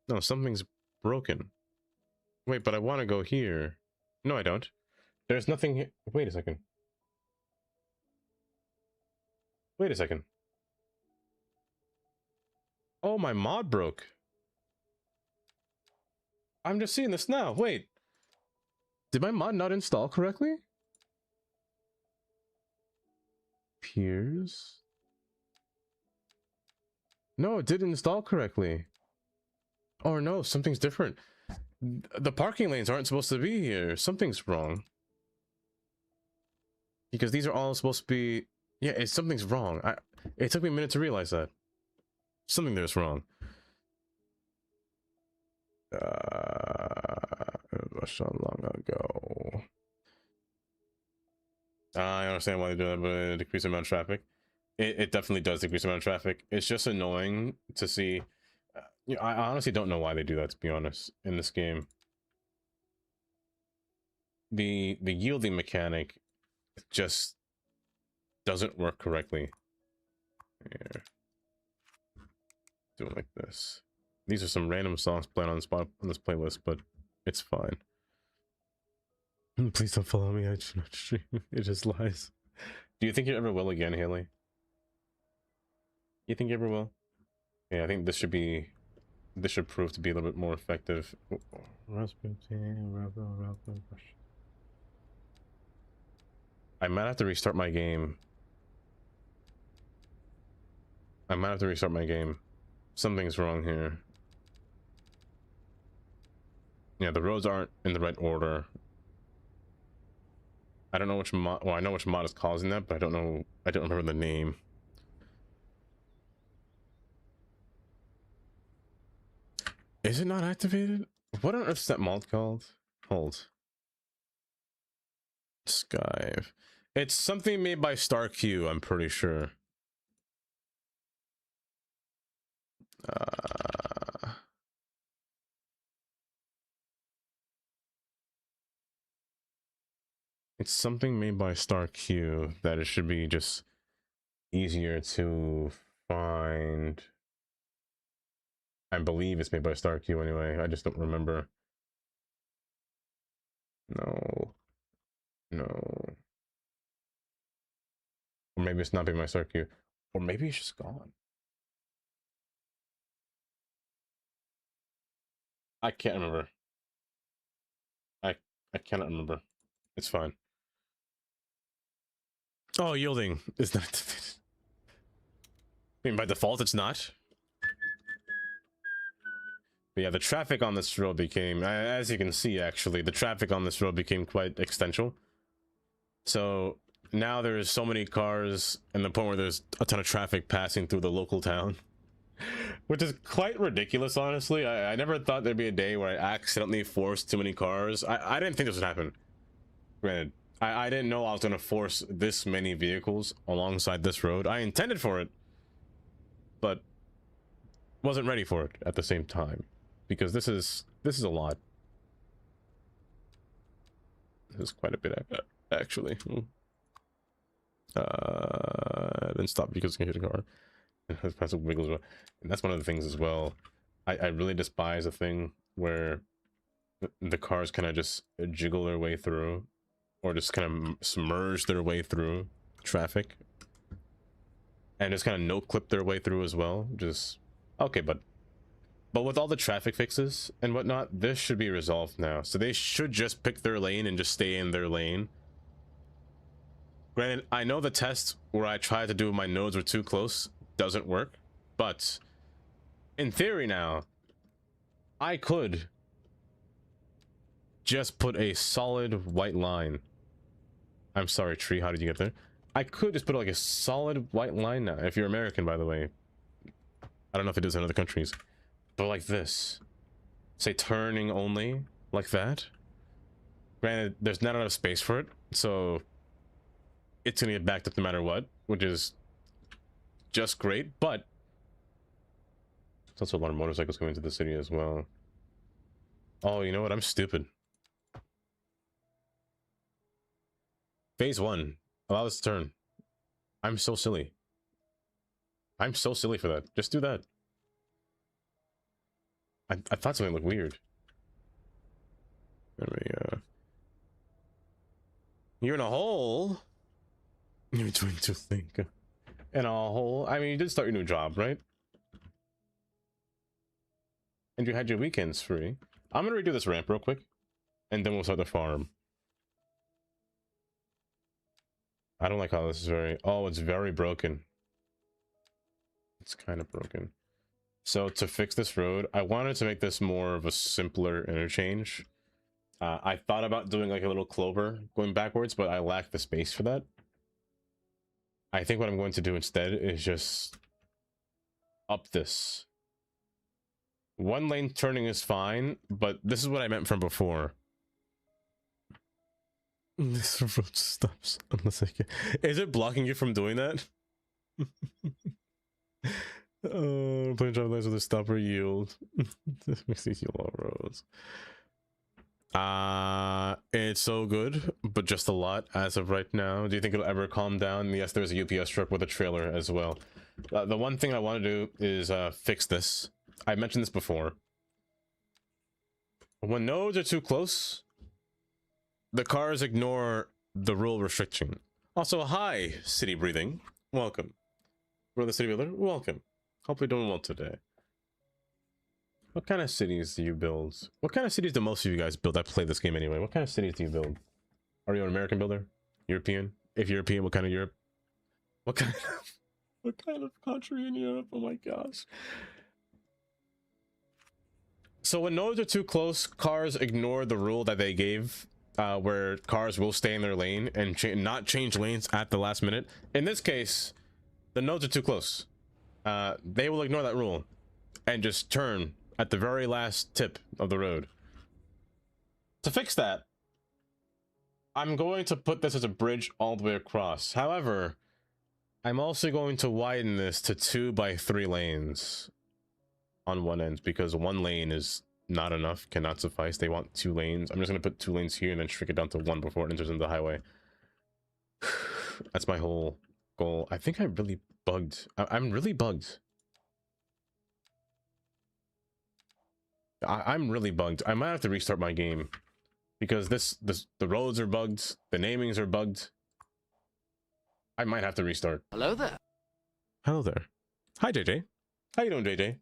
No, something's broken. Wait, but I want to go here. No, I don't. There's nothing here. Wait a second. Wait a second. Oh, my mod broke. I'm just seeing this now. Wait. Did my mod not install correctly? Peers? No, it didn't install correctly. Or no, something's different. The parking lanes aren't supposed to be here. Something's wrong. Because these are all supposed to be... Yeah, something's wrong. It took me a minute to realize that. Something there's wrong. It was so long ago. I understand why they do that, but it decreases the amount of traffic. It definitely does decrease the amount of traffic. It's just annoying to see. You know, I honestly don't know why they do that, to be honest, in this game. The yielding mechanic just doesn't work correctly. Here. Do it like this. These are some random songs playing on this playlist, but it's fine. Please don't follow me. I do not stream. It just lies. Do you think you ever will again, Haley? You think you ever will? Yeah, I think this should prove to be a little bit more effective. I might have to restart my game. Something's wrong here. Yeah, the roads aren't in the right order. I don't know which mod. Well, I know which mod is causing that, but I don't know. I don't remember the name. Is it not activated? What on earth is that mod called? Hold. Skive. It's something made by StarQ, I'm pretty sure. It's something made by StarQ that it should be just easier to find. I believe it's made by StarQ anyway. I just don't remember. No. Or maybe it's not made by StarQ. Or maybe it's just gone. I can't remember. I cannot remember. It's fine. Oh, yielding is not activated. I mean, by default, it's not. But yeah, the traffic on this road became, as you can see, actually, the traffic on this road became quite extensive. So now there's so many cars, and the point where there's a ton of traffic passing through the local town, which is quite ridiculous, honestly. I never thought there'd be a day where I accidentally forced too many cars. I didn't think this would happen. Granted, I didn't know I was going to force this many vehicles alongside this road. I intended for it, but wasn't ready for it at the same time, because this is a lot. This is quite a bit, actually. Then stop because you can hit a car. And passive wiggles, and that's one of the things as well. I really despise a thing where the cars kind of just jiggle their way through, or just kind of submerge their way through traffic, and just kind of no clip their way through as well. Just okay, but with all the traffic fixes and whatnot, this should be resolved now. So they should just pick their lane and just stay in their lane. Granted, I know the test where I tried to do my nodes were too close doesn't work, but in theory now, I could just put a solid white line. I'm sorry, tree, how did you get there? I could just put like a solid white line now. If you're American, by the way. I don't know if it is in other countries. But like this. Say turning only. Like that. Granted, there's not enough space for it. So it's gonna get backed up no matter what. Which is just great. But there's also a lot of motorcycles coming into the city as well. Oh, you know what? I'm stupid. Phase 1. Allow us to turn. I'm so silly. I'm so silly for that. Just do that. I thought something looked weird. There we go. You're in a hole. You're trying to think. In a hole. I mean, you did start your new job, right? And you had your weekends free. I'm gonna redo this ramp real quick, and then we'll start the farm. I don't like how this is very... Oh, it's very broken. It's kind of broken. So to fix this road, I wanted to make this more of a simpler interchange. I thought about doing like a little clover going backwards, but I lack the space for that. I think what I'm going to do instead is just up this. One lane turning is fine, but this is what I meant from before. This road stops unless I can. Is it blocking you from doing that? Oh, playing driver lanes with a stopper yield. This makes these yellow roads. It's so good, but just a lot as of right now. Do you think it'll ever calm down? Yes, there's a UPS truck with a trailer as well. The one thing I want to do is fix this. I mentioned this before. When nodes are too close, the cars ignore the rule restriction. Also, hi, City Breathing. Welcome. Brother City Builder, welcome. Hope you're doing well today. What kind of cities do you build? What kind of cities do most of you guys build? I play this game anyway. What kind of cities do you build? Are you an American builder? European? If European, what kind of Europe? What kind of country in Europe? Oh my gosh. So when nodes are too close, cars ignore the rule that they gave, where cars will stay in their lane and not change lanes at the last minute. In this case, the nodes are too close. They will ignore that rule and just turn at the very last tip of the road. To fix that, I'm going to put this as a bridge all the way across. However, I'm also going to widen this to 2 by 3 lanes on one end, because one lane is not enough, cannot suffice. They want 2 lanes. I'm just going to put 2 lanes here and then shrink it down to 1 before it enters into the highway. That's my whole goal. I think I'm really bugged. I'm really bugged. I'm really bugged. I might have to restart my game because the roads are bugged, the namings are bugged. I might have to restart. Hello there. Hello there. Hi, JJ. How you doing, JJ?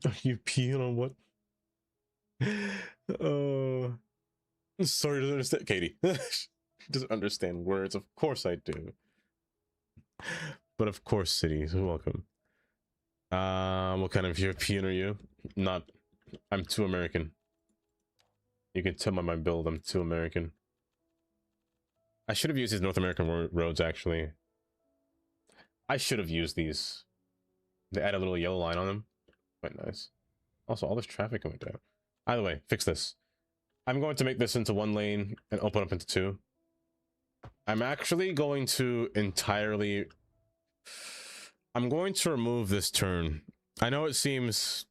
Are you peeing on what? Sorry to understand, Katie. Doesn't understand words. Of course I do. But of course, cities. Welcome. What kind of European are you? Not. I'm too American. You can tell by my build, I'm too American. I should have used these North American roads, actually. I should have used these. They add a little yellow line on them. Quite nice. Also, all this traffic coming down. Either way, fix this. I'm going to make this into 1 lane and open up into 2. I'm actually going to entirely... I'm going to remove this turn. I know it seems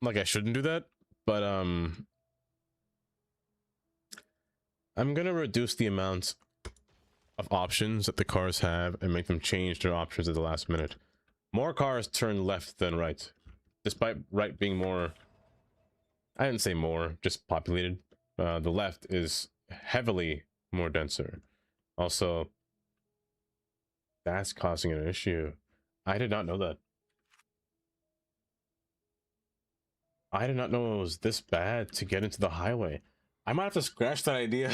like I shouldn't do that, but I'm gonna reduce the amount of options that the cars have and make them change their options at the last minute. More cars turn left than right, despite right being more... I didn't say more, just populated. The left is heavily more denser. Also, that's causing an issue. I did not know that. I did not know it was this bad to get into the highway. I might have to scratch that idea.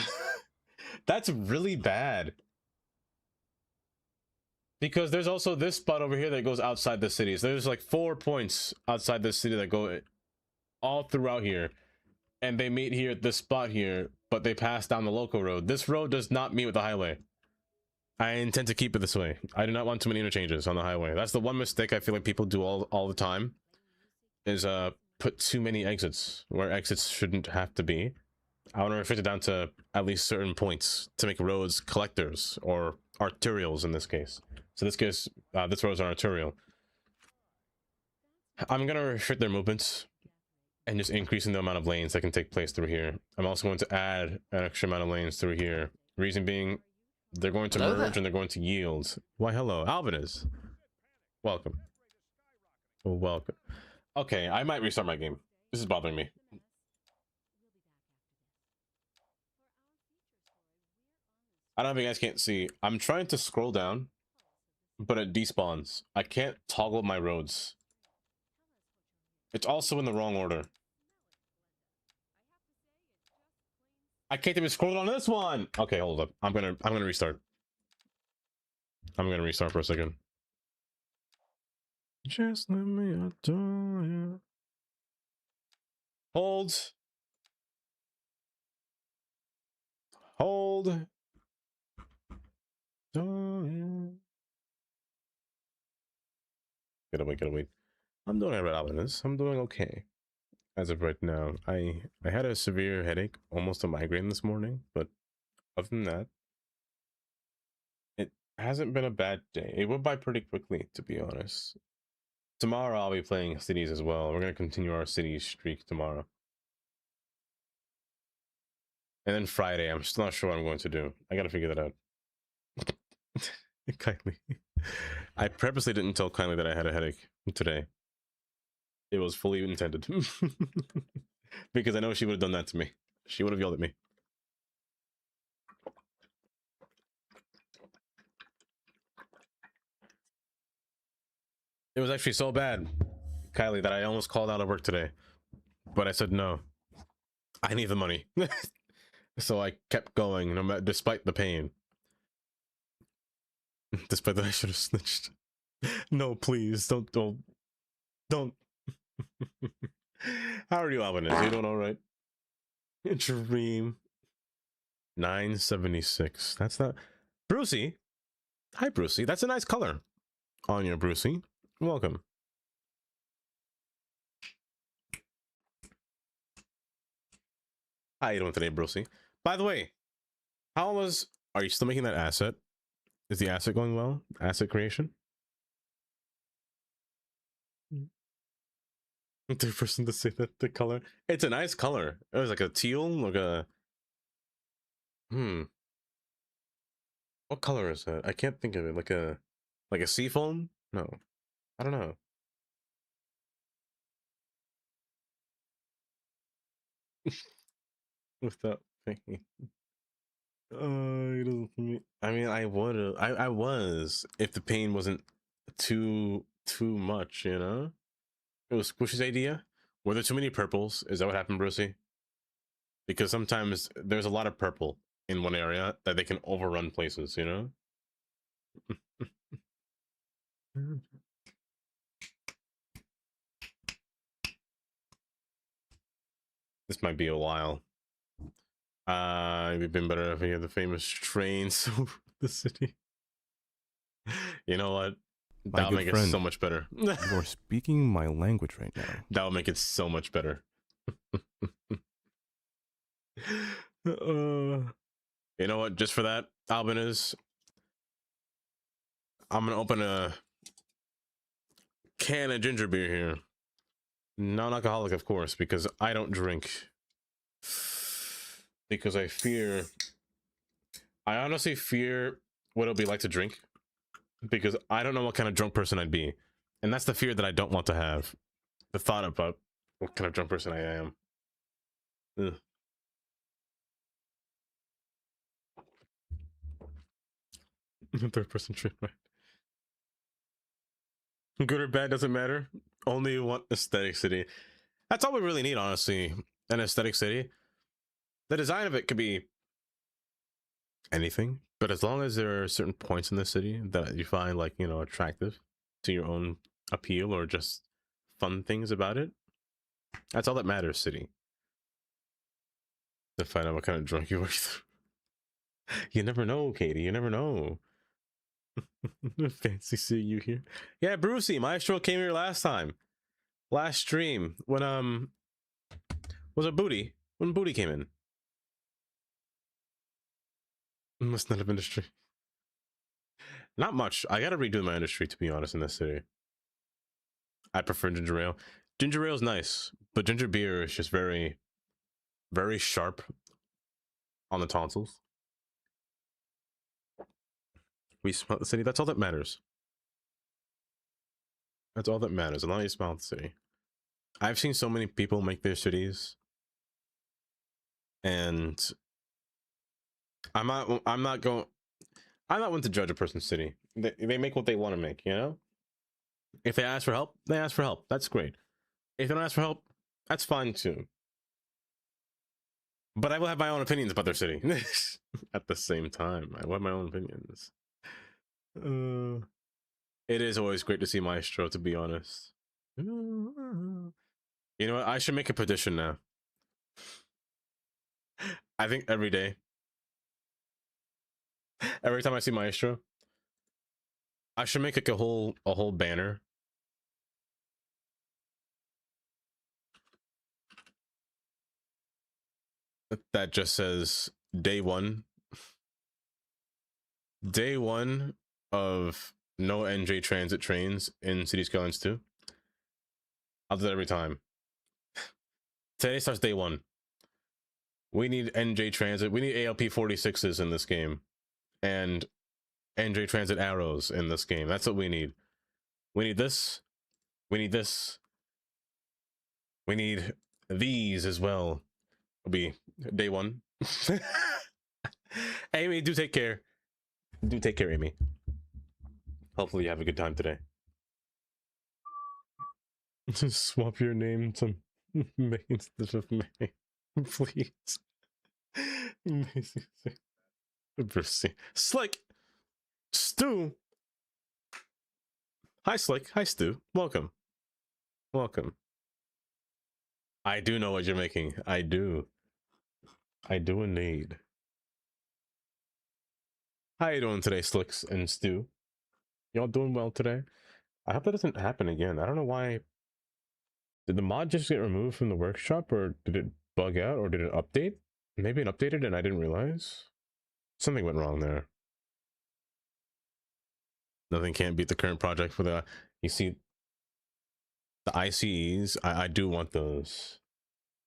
That's really bad. Because there's also this spot over here that goes outside the city. So there's like 4 points outside the city that go all throughout here. And they meet here at this spot here but they pass down the local road. This road does not meet with the highway. I intend to keep it this way. I do not want too many interchanges on the highway. That's the one mistake I feel like people do all the time, is put too many exits where exits shouldn't have to be. I want to restrict it down to at least certain points to make roads collectors, or arterials in this case. So this case, this road is an arterial. I'm going to restrict their movements and just increasing the amount of lanes that can take place through here. I'm also going to add an extra amount of lanes through here. Reason being, they're going to Hello merge there. and they're going to yield. Why, hello, Alvinus. Welcome. Welcome. Okay, I might restart my game. This is bothering me. I don't know if you guys can't see. I'm trying to scroll down, but it despawns. I can't toggle my roads. It's also in the wrong order. I can't even scroll on this one. Okay, hold up. I'm gonna restart. I'm gonna restart for a second. Just let me adore you. Hold. Hold. Adore you. Gotta wait. I'm doing alright on this. I'm doing okay. As of right now. I had a severe headache, almost a migraine this morning, but other than that, it hasn't been a bad day. It went by pretty quickly, to be honest. Tomorrow I'll be playing cities as well. We're gonna continue our cities streak tomorrow. And then Friday, I'm still not sure what I'm going to do. I gotta figure that out. Kindly. I purposely didn't tell Kindly that I had a headache today. It was fully intended. Because I know she would have done that to me. She would have yelled at me. It was actually so bad, Kylie, that I almost called out of work today. But I said no. I need the money. So I kept going, no matter, despite the pain. Despite that I should have snitched. No, please, don't. How are you, Alvin? Are you doing all right? Dream. 976. That's not... Brucey. Hi, Brucey. That's a nice color on your Brucey. Welcome. How you doing today, Brucey? By the way, how was... Are you still making that asset? Is the asset going well? Asset creation? The person to say that the color... It's a nice color. It was like a teal, like a... What color is that? I can't think of it. Like a sea foam? No. I don't know. Without thinking. I mean, I would. I was if the pain wasn't too much. You know, it was Squishy's idea. Were there too many purples? Is that what happened, Brucey? Because sometimes there's a lot of purple in one area that they can overrun places. You know. This might be a while. It'd been better if we had the famous trains over the city. You know what? That'll make it so much better. You're speaking my language right now. That'll make it so much better. You know what? Just for that, Albinus, I'm gonna open a can of ginger beer here. Non-alcoholic, of course, because I don't drink. Because I honestly fear what it'll be like to drink. Because I don't know what kind of drunk person I'd be. And that's the fear that I don't want to have. The thought about what kind of drunk person I am. Ugh. Third person treat, right? Good or bad doesn't matter. Only one aesthetic city. That's all we really need, honestly. An aesthetic city. The design of it could be anything, but as long as there are certain points in the city that you find, like, you know, attractive to your own appeal or just fun things about it, that's all that matters, city. To find out what kind of drunk you were. You never know, Katie. You never know. Fancy seeing you here. Yeah, Brucey, Maestro came here last time. Last stream. When was it Booty? When Booty came in. Must not have industry. Not much. I gotta redo my industry, to be honest, in this city. I prefer ginger ale. Ginger ale is nice, but ginger beer is just very, very sharp on the tonsils. We smell the city. That's all that matters. That's all that matters. As long as you smell the city. I've seen so many people make their cities, and I'm not one to judge a person's city. They make what they want to make, you know? If they ask for help, they ask for help. That's great. If they don't ask for help, that's fine too. But I will have my own opinions about their city. At the same time, I will have my own opinions. It is always great to see Maestro, to be honest. You know what? I should make a petition now. I think every day, every time I see Maestro, I should make like a whole banner that just says day one of no NJ transit trains in City Skylines 2. I'll do that every time. Today starts day one. We need NJ transit. We need ALP 46s in this game, and NJ transit arrows in this game. That's what we need. We need this. We need this. We need these as well. It'll be day one. Amy, do take care. Do take care, Amy. Hopefully you have a good time today. Just swap your name to May instead of May. Please. Slick! Stu! Hi, Slick. Hi, Stu. Welcome. Welcome. I do know what you're making. I do. I do indeed. How you doing today, Slicks and Stu? Y'all doing well today? I hope that doesn't happen again. I don't know why. Did the mod just get removed from the workshop, or did it bug out, or did it update? Maybe it updated and I didn't realize. Something went wrong there. Nothing can't beat the current project for the... You see, the ICEs, I do want those.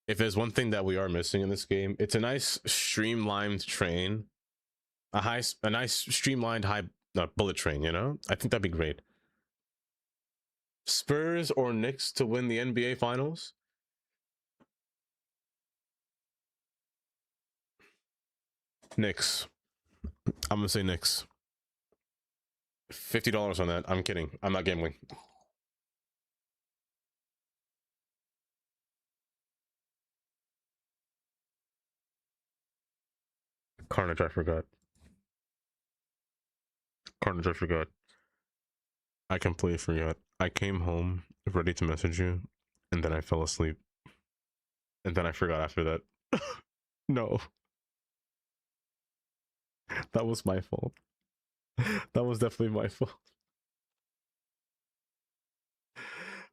If there's one thing that we are missing in this game, it's a nice streamlined train. A nice streamlined high bullet train, you know? I think that'd be great. Spurs or Knicks to win the NBA Finals? Knicks. I'm gonna say Knicks. $50 on that. I'm kidding. I'm not gambling. Carnage, I forgot. Carnage, I forgot. I completely forgot. I came home ready to message you, and then I fell asleep. And then I forgot after that. No. That was my fault. That was definitely my fault.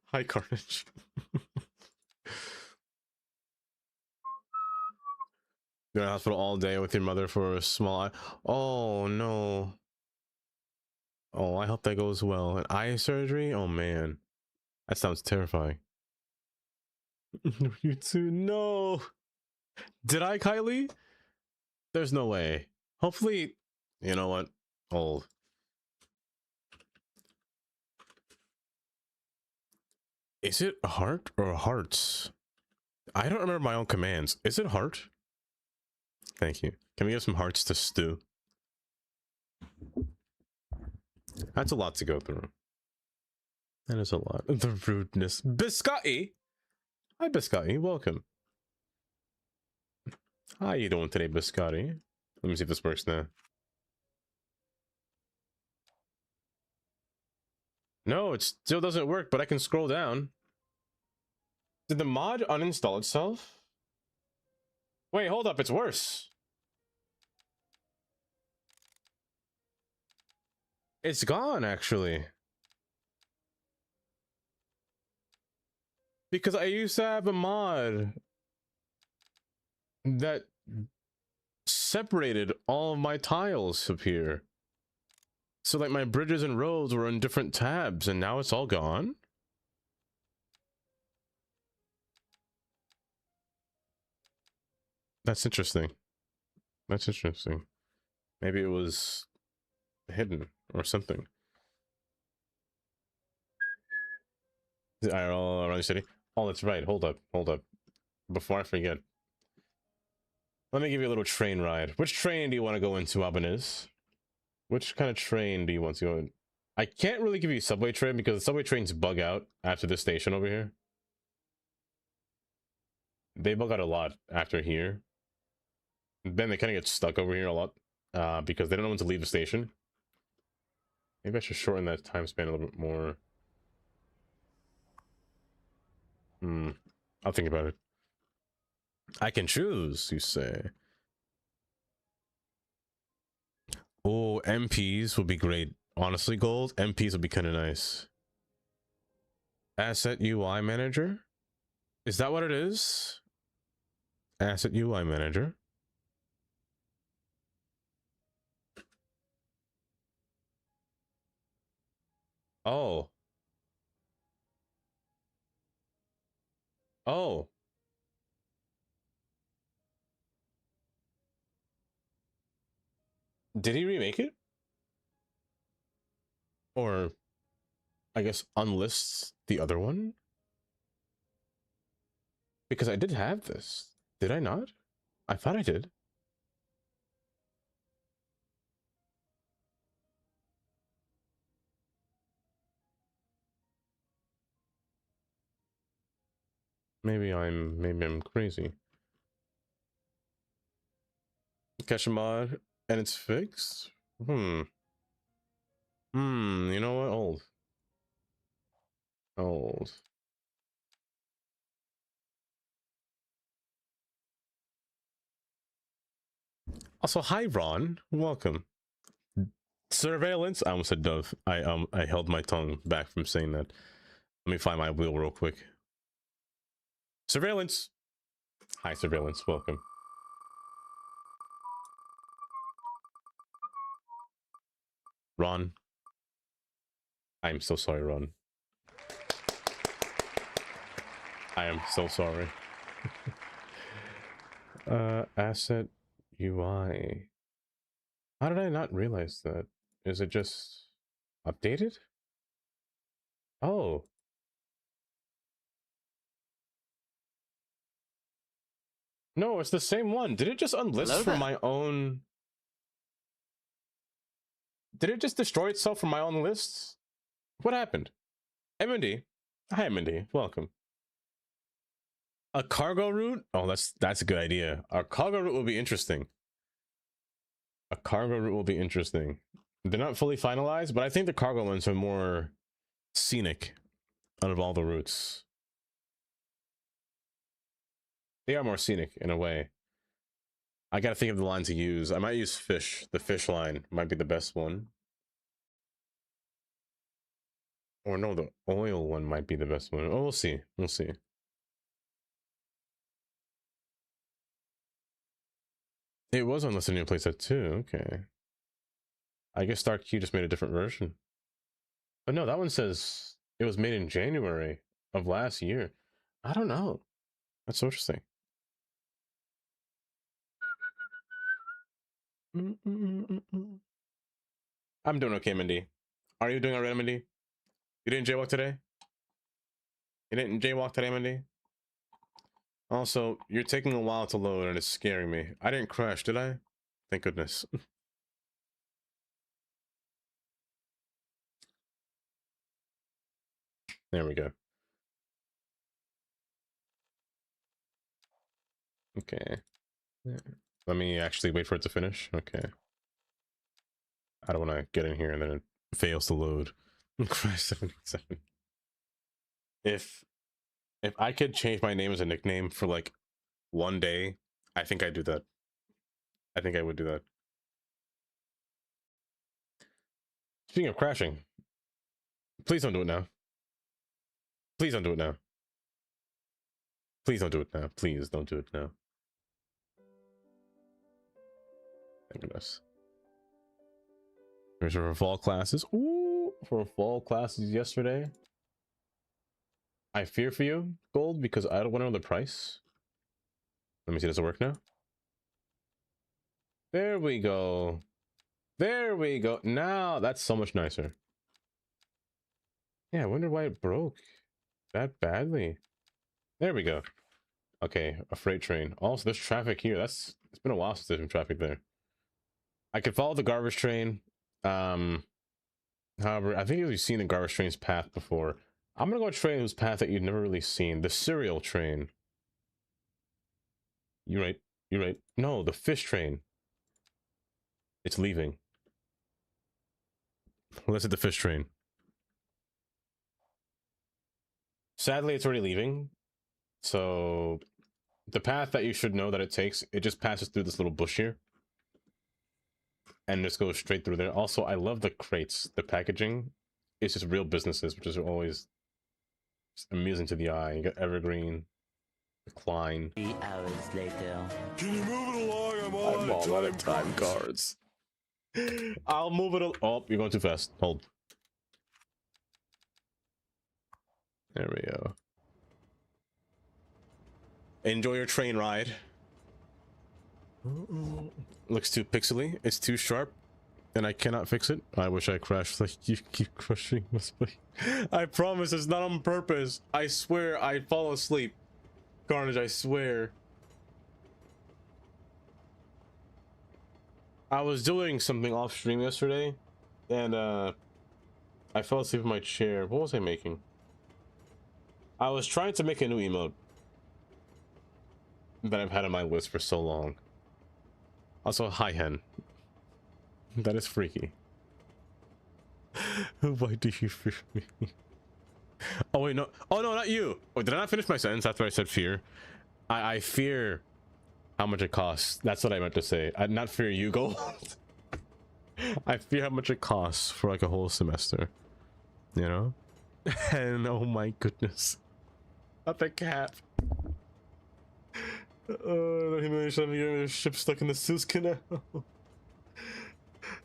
Hi, Carnage. You're in the hospital all day with your mother for a small eye. Oh, no. Oh, I hope that goes well. An eye surgery? Oh, man. That sounds terrifying. You too? No. Did I, Kylie? There's no way. Hopefully, you know what? Old. Is it heart or hearts? I don't remember my own commands. Is it heart? Thank you. Can we give some hearts to Stu? That's a lot to go through. That is a lot. The rudeness. Biscotti! Hi, Biscotti. Welcome. How you doing today, Biscotti? Let me see if this works now. No, it still doesn't work, but I can scroll down. Did the mod uninstall itself? Wait, hold up, it's worse. It's gone, actually. Because I used to have a mod that separated all of my tiles up here. So like my bridges and roads were in different tabs, and now it's all gone? That's interesting. That's interesting. Maybe it was hidden or something. The IRL around the city. Oh, that's right. Hold up. Hold up. Before I forget. Let me give you a little train ride. Which train do you want to go into, Albanese? Which kind of train do you want to go in? I can't really give you subway train because the subway trains bug out after this station over here. They bug out a lot after here. Then they kind of get stuck over here a lot because they don't know when to leave the station. Maybe I should shorten that time span a little bit more. I'll think about it. I can choose, you say. Oh, MPs would be great. Honestly, Gold, MPs would be kind of nice. Asset UI Manager? Is that what it is? Asset UI Manager. Oh. Oh. Did he remake it? Or, I guess, unlists the other one? Because I did have this. Did I not? I thought I did. Maybe I'm crazy. Cache mod and it's fixed? You know what? Old. Also, hi Ron. Welcome. Surveillance. I almost said Dove. I held my tongue back from saying that. Let me find my wheel real quick. Surveillance. Hi, Surveillance. Welcome. Ron. I'm so sorry, Ron. I am so sorry. Asset UI. How did I not realize that? Is it just updated? Oh. No, it's the same one. Did it just unlist Hello from there. my own... Did it just destroy itself from my own lists? What happened? MND. Hi, MND. Welcome. A cargo route? Oh, that's a good idea. A cargo route will be interesting. A cargo route will be interesting. They're not fully finalized, but I think the cargo ones are more scenic out of all the routes. They are more scenic in a way. I gotta think of the line to use. I might use fish. The fish line might be the best one. Or no, the oil one might be the best one. Oh, we'll see. We'll see. It was on the new playset too. Okay. I guess Dark Q just made a different version. But no, that one says it was made in January of last year. I don't know. That's so interesting. I'm doing okay, Mindy. Are you doing alright, Mindy? You didn't jaywalk today? You didn't jaywalk today, Mindy? Also, you're taking a while to load and it's scaring me. I didn't crash, did I? Thank goodness. There we go. Okay. Let me actually wait for it to finish. Okay. I don't want to get in here and then it fails to load. Crash 77. If I could change my name as a nickname for like one day, I think I'd do that. I think I would do that. Speaking of crashing, please don't do it now. Please don't do it now. Please don't do it now. Please don't do it now. Thank goodness. Here's our fall classes. Ooh, for fall classes yesterday. I fear for you, Gold, because I don't want to know the price. Let me see, does it work now? There we go. There we go. Now that's so much nicer. Yeah, I wonder why it broke that badly. There we go. Okay, a freight train. Also, there's traffic here. It's been a while since there's been traffic there. I could follow the garbage train. However, I think you've seen the garbage train's path before. I'm gonna go a train whose path that you've never really seen. The cereal train. You're right. You're right. No, the fish train. It's leaving. Let's hit the fish train. Sadly, it's already leaving. So the path that you should know that it takes, it just passes through this little bush here. And just goes straight through there. Also, I love the crates. The packaging. It's just real businesses, which is always amusing to the eye. You got Evergreen, Klein. 3 hours later. Can you move it along? I'm all out of time cards. I'll move it. Oh, you're going too fast. Hold. There we go. Enjoy your train ride. Looks too pixely. It's too sharp, and I cannot fix it. I wish I crashed like you keep crushing this. I promise it's not on purpose. I swear I fall asleep. Carnage, I swear. I was doing something off stream yesterday, and I fell asleep in my chair. What was I making? I was trying to make a new emote that I've had on my list for so long. Also, hi hen. That is freaky. Why do you fear me? Oh wait, no. Oh no, not you. Oh, did I not finish my sentence after I said fear? I fear how much it costs. That's what I meant to say. I not fear you, Gold. I fear how much it costs for like a whole semester. You know? And oh my goodness. Not the cap. The humiliation of getting their ship stuck in the Suez Canal.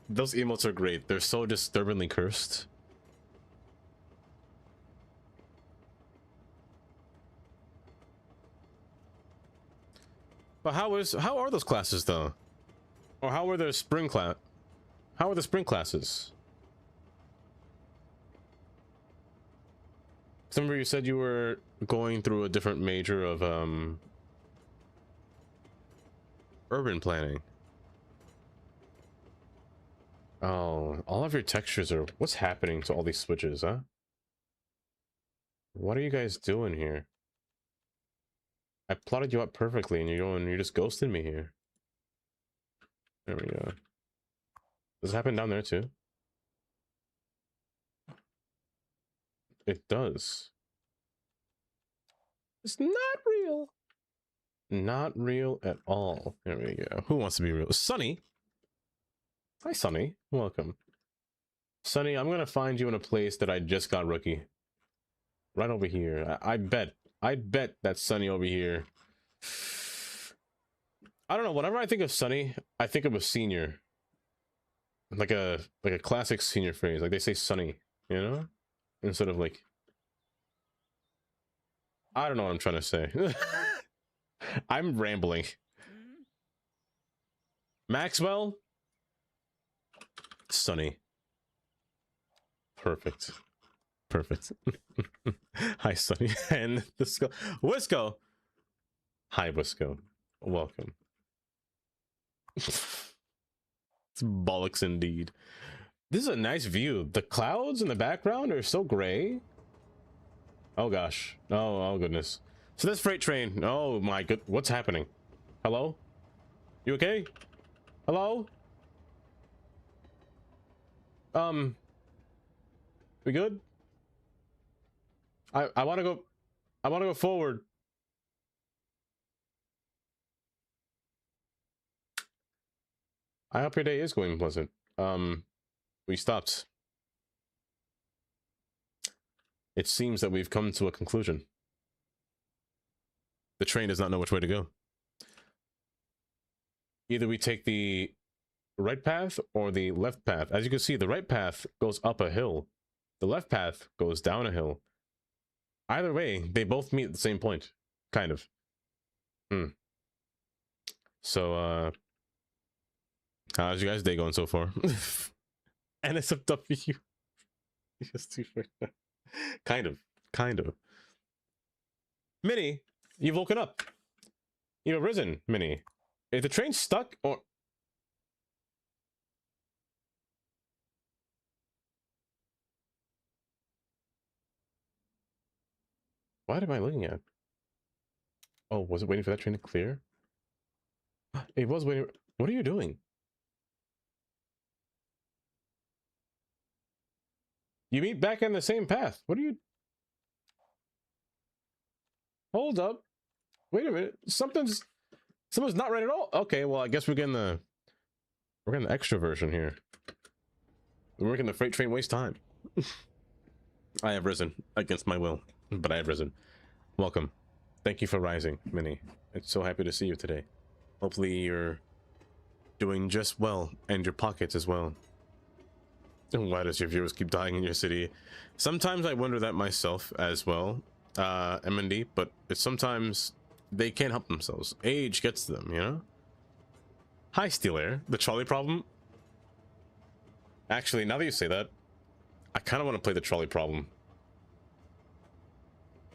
Those emotes are great. They're so disturbingly cursed. But how are those classes though? Or how were the spring class? How are the spring classes? Remember you said you were going through a different major of urban planning. Oh, all of your textures are... What's happening to all these switches, huh? What are you guys doing here? I plotted you up perfectly and you're just ghosting me here. There we go. Does it happen down there too? It does. It's not real. Not real at all. There we go. Who wants to be real? Sunny. Hi, Sunny. Welcome. Sunny, I'm gonna find you in a place that I just got rookie. Right over here. I bet that Sunny over here. I don't know. Whenever I think of Sunny, I think of a senior. Like a classic senior phrase. Like they say Sunny, you know? Instead of like... I don't know what I'm trying to say. I'm rambling. Maxwell? Sunny. Perfect. Perfect. Hi, Sunny. And Wisco. Hi, Wisco. Welcome. It's bollocks indeed. This is a nice view. The clouds in the background are so gray. Oh gosh. Oh goodness. So this freight train. Oh my good. What's happening? Hello? You okay? Hello? We good? I want to go forward. I hope your day is going pleasant. We stopped. It seems that we've come to a conclusion. The train does not know which way to go. Either we take the right path or the left path. As you can see, the right path goes up a hill. The left path goes down a hill. Either way, they both meet at the same point. Kind of. So, how's you guys' day going so far? NSFW. Kind of. Minnie, you've woken up. You've risen, Minnie. Is the train stuck or... What am I looking at? Oh, was it waiting for that train to clear? It was waiting. What are you doing? You meet back on the same path. What are you... Hold up. Wait a minute. Something's not right at all. Okay, well, I guess we're getting the extra version here. We're making the freight train waste time. I have risen against my will, but I have risen. Welcome. Thank you for rising, Minnie. It's so happy to see you today. Hopefully you're doing just well, and your pockets as well. Why does your viewers keep dying in your city? Sometimes I wonder that myself as well, MND, but it's sometimes they can't help themselves. Age gets to them, you know? Hi, Steel Air. The trolley problem? Actually, now that you say that, I kind of want to play the trolley problem.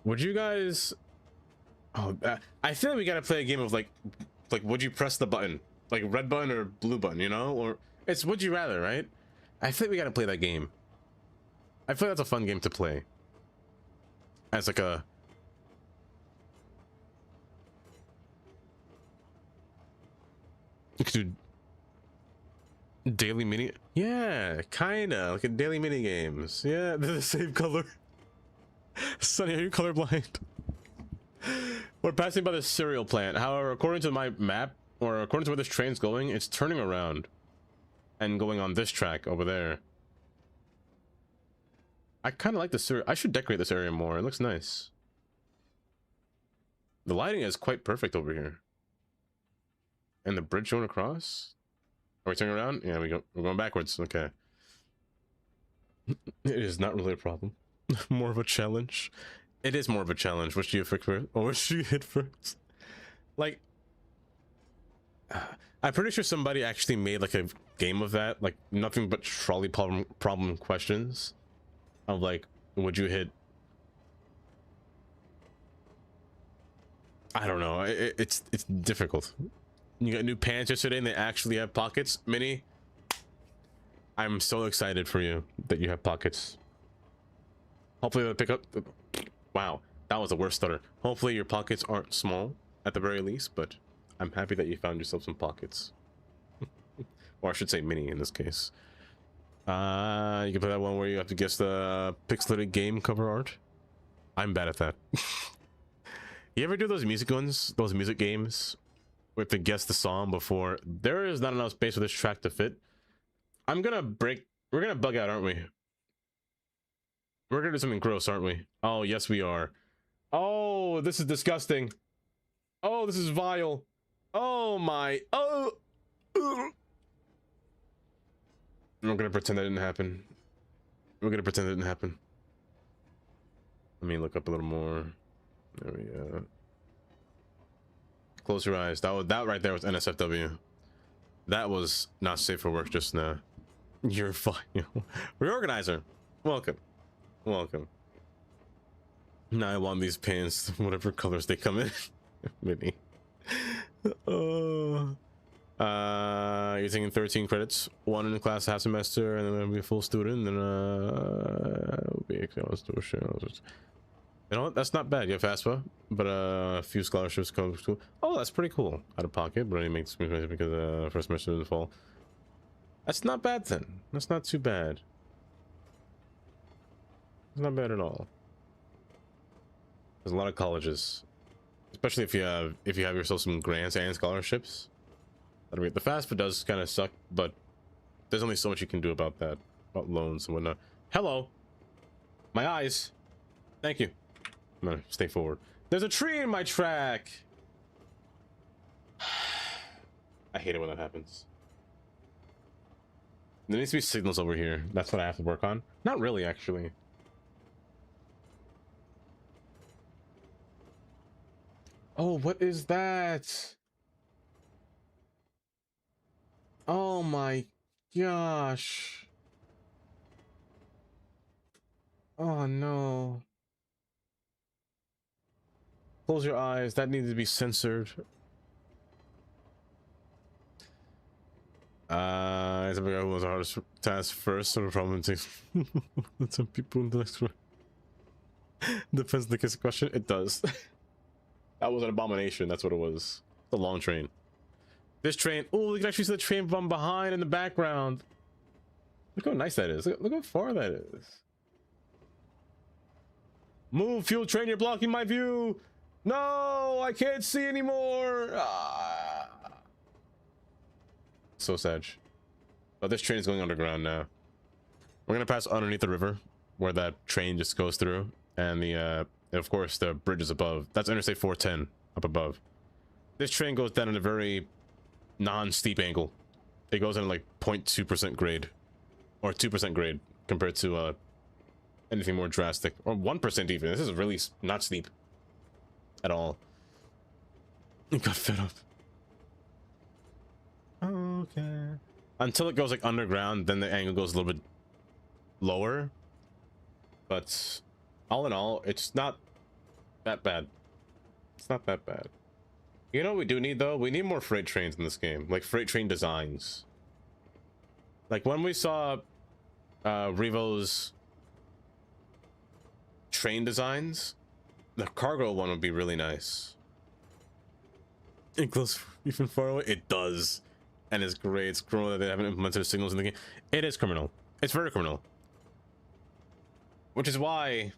Would you guys... Oh, I feel like we gotta play a game of like, would you press the button? Like red button or blue button, you know? Or it's would you rather, right? I think we gotta play that game. I feel like that's a fun game to play. As like a... You could do daily mini... Yeah, kinda. Like a daily mini games. Yeah, they're the same color. Sonny, are you colorblind? We're passing by the cereal plant. However, according to my map, or according to where this train's going, it's turning around and going on this track over there. I kind of like this area. I should decorate this area more. It looks nice. The lighting is quite perfect over here. And the bridge going across? Are we turning around? Yeah, we're going backwards. Okay. It is not really a problem. More of a challenge. It is more of a challenge. Which do you fix first? Or which do you hit first? Like, I'm pretty sure somebody actually made like a game of that. Like, nothing but trolley problem questions. Of like, would you hit... I don't know. It's difficult. You got new pants yesterday and they actually have pockets. Minnie, I'm so excited for you that you have pockets. Hopefully they'll pick up... Wow, that was the worst stutter. Hopefully your pockets aren't small at the very least, but I'm happy that you found yourself some pockets. Or I should say Minnie in this case. You can play that one where you have to guess the pixelated game cover art. I'm bad at that. You ever do those music ones? Those music games? We have to guess the song before. There is not enough space for this track to fit. We're gonna bug out, aren't we? We're gonna do something gross, aren't we? Oh, yes we are. Oh, this is disgusting. Oh, this is vile. Oh my... Oh! We're gonna pretend that didn't happen. We're gonna pretend it didn't happen. Let me look up a little more. There we go. Close your eyes. That right there was NSFW. That was not safe for work just now. You're fine. Reorganizer. Welcome. Welcome. Now I want these pants, whatever colors they come in. Maybe. You're taking 13 credits, 1 in the class half semester, and then we'll be a full student, and we'll be exposed to a show. You know what? That's not bad. You have FAFSA, but a few scholarships come to school. Oh, that's pretty cool. Out of pocket, but it makes me because first semester in the fall. That's not bad then. That's not too bad. It's not bad at all. There's a lot of colleges, especially if you have yourself some grants and scholarships. I mean, the fast food does kind of suck, but there's only so much you can do about that, about loans and whatnot. Hello, my eyes. Thank you. I'm gonna stay forward. There's a tree in my track. I hate it when that happens. There needs to be signals over here. That's what I have to work on. Not really, actually. Oh, what is that? Oh my gosh. Oh no. Close your eyes. That needs to be censored. It's a big one was the hardest task first, so the problem takes some people in the next one. Depends on the kiss question. It does. That was an abomination. That's what it was. The long train. This train. Oh, you can actually see the train from behind in the background. Look how nice that is. Look how far that is. Move, fuel train. You're blocking my view. No, I can't see anymore. Ah. So sad. Oh, this train is going underground now. We're gonna pass underneath the river where that train just goes through, and the of course the bridge is above. That's Interstate 410 up above. This train goes down in a very non-steep angle. It goes in like 0.2% grade, or 2% grade compared to anything more drastic, or 1% even. This is really not steep at all. It got fed up. Okay. Until it goes like underground, then the angle goes a little bit lower. But all in all, it's not that bad. It's not that bad. You know what we do need though? We need more freight trains in this game, like freight train designs. Like when we saw Revo's train designs, the cargo one would be really nice. It goes even far away. It does. And it's great. It's criminal that they haven't implemented signals in the game. It is criminal. It's very criminal. Which is why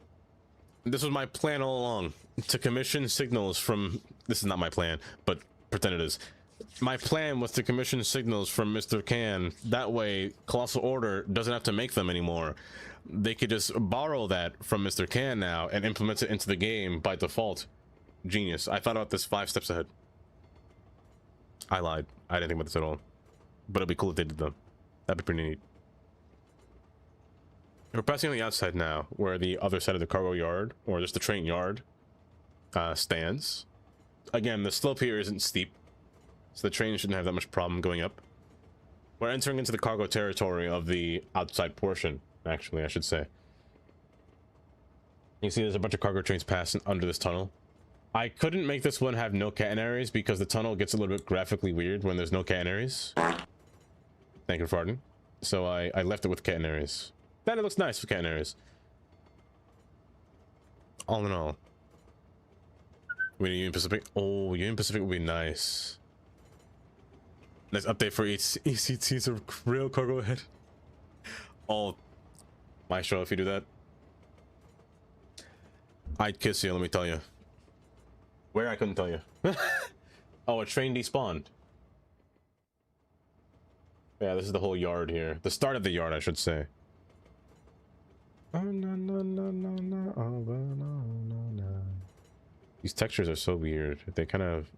this was my plan all along, to commission signals from... This is not my plan, but pretend it is. My plan was to commission signals from Mr. Can. That way, Colossal Order doesn't have to make them anymore. They could just borrow that from Mr. Can now and implement it into the game by default. Genius. I thought about this 5 steps ahead. I lied. I didn't think about this at all. But it'd be cool if they did them. That'd be pretty neat. We're passing on the outside now, where the other side of the cargo yard, or just the train yard, stands. Again, the slope here isn't steep, so the train shouldn't have that much problem going up. We're entering into the cargo territory of the outside portion, actually, I should say. You can see there's a bunch of cargo trains passing under this tunnel. I couldn't make this one have no catenaries because the tunnel gets a little bit graphically weird when there's no catenaries. Thank you for farting. So I left it with catenaries. Then it looks nice with catenaries. All in all. We need Union Pacific. Oh, Union Pacific would be nice. Nice update for ECT's a real cargo ahead. Oh, Maestro, if you do that, I'd kiss you, let me tell you. Where? I couldn't tell you. Oh, a train despawned. Yeah, this is the whole yard here. The start of the yard, I should say. Oh, no, no, no, no, no. Oh, no, no, no. These textures are so weird. They kind of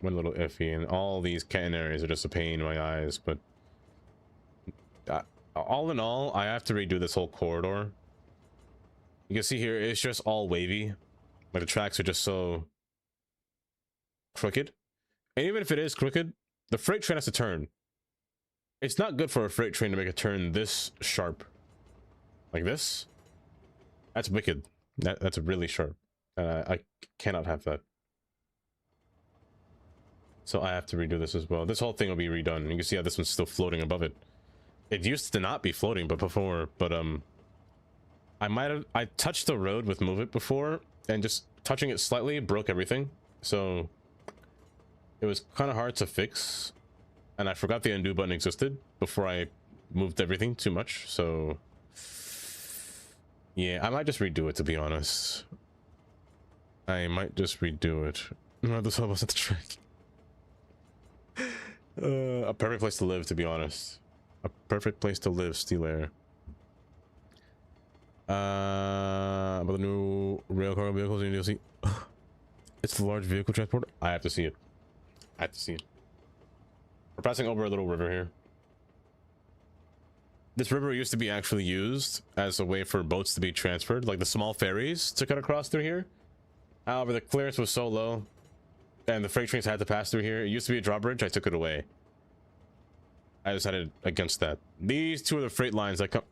went a little iffy, and all these catenaries are just a pain in my eyes, but... all in all, I have to redo this whole corridor. You can see here, it's just all wavy. Like, the tracks are just so... crooked. And even if it is crooked, the freight train has to turn. It's not good for a freight train to make a turn this sharp. Like this. That's wicked. That's really sharp. I cannot have that. So I have to redo this as well. This whole thing will be redone. You can see how this one's still floating above it. It used to not be floating, but before, I touched the road with Move It before, and just touching it slightly broke everything. So it was kind of hard to fix, and I forgot the undo button existed before I moved everything too much. So yeah, I might just redo it, to be honest. I might just redo it. No, this was at the track. A perfect place to live, to be honest. A perfect place to live, Steel Air. About the new rail cargo vehicles in DLC. It's the large vehicle transport. I have to see it. I have to see it. We're passing over a little river here. This river used to be actually used as a way for boats to be transferred, like the small ferries to cut across through here. However, the clearance was so low and the freight trains had to pass through here. It used to be a drawbridge. I took it away. I decided against that. These two are the freight lines that come.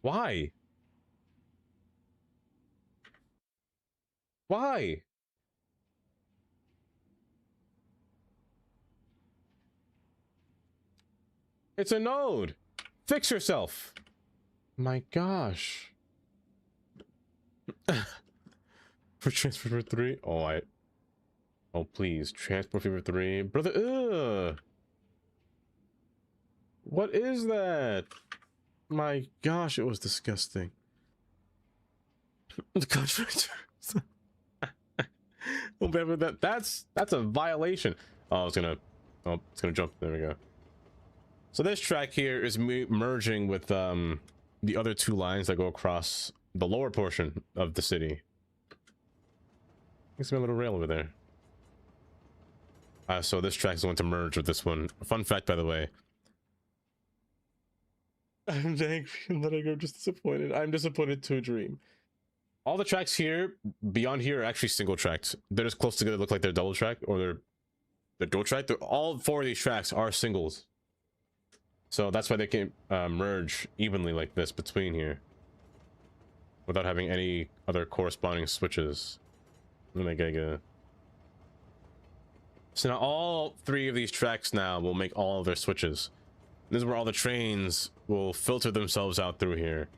Why? Why? It's a node. Fix yourself. My gosh. For transfer for 3. Oh, please. Transport fever 3. Brother, ugh. What is that? My gosh, it was disgusting. The contractor. Remember that? That's a violation. Oh, it's gonna jump. There we go. So this track here is merging with the other two lines that go across the lower portion of the city. There's a little rail over there. So this track is going to merge with this one. Fun fact, by the way. I'm angry. I'm not angry. I'm just disappointed. I'm disappointed to a dream. All the tracks here, beyond here, are actually single tracked. They're just close together, look like they're double tracked, or they're dual tracked. All 4 of these tracks are singles. So that's why they can merge evenly like this between here, without having any other corresponding switches. So now all 3 of these tracks now will make all of their switches. This is where all the trains will filter themselves out through here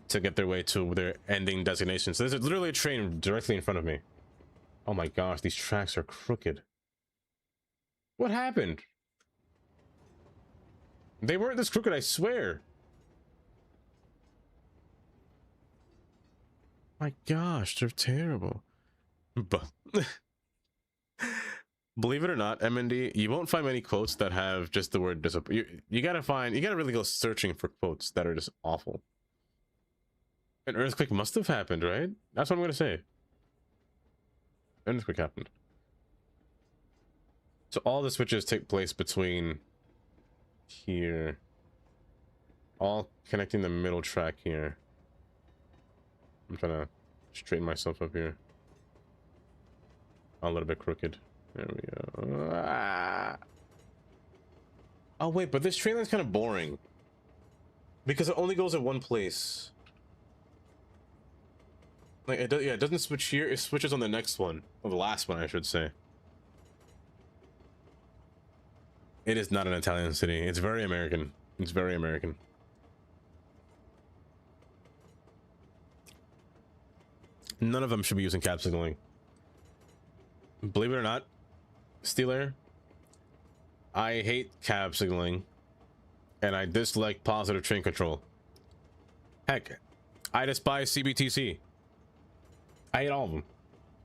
to get their way to their ending destination. So there's literally a train directly in front of me. Oh my gosh, these tracks are crooked. What happened? They weren't this crooked, I swear. My gosh, they're terrible. But believe it or not, MND, you won't find many quotes that have just the word disappointment. You gotta really go searching for quotes that are just awful. An earthquake must have happened, right? That's what I'm gonna say. An earthquake happened. So all the switches take place between here, all connecting the middle track here. I'm trying to straighten myself up here. A little bit crooked. There we go. Ah. Oh wait, but this train line's kind of boring because it only goes in one place. Like it doesn't switch here. It switches on the next one, or the last one, I should say. It is not an Italian city. It's very American. It's very American. None of them should be using cab signaling. Believe it or not, Steel Air, I hate cab signaling, and I dislike positive train control. Heck, I despise CBTC. I hate all of them.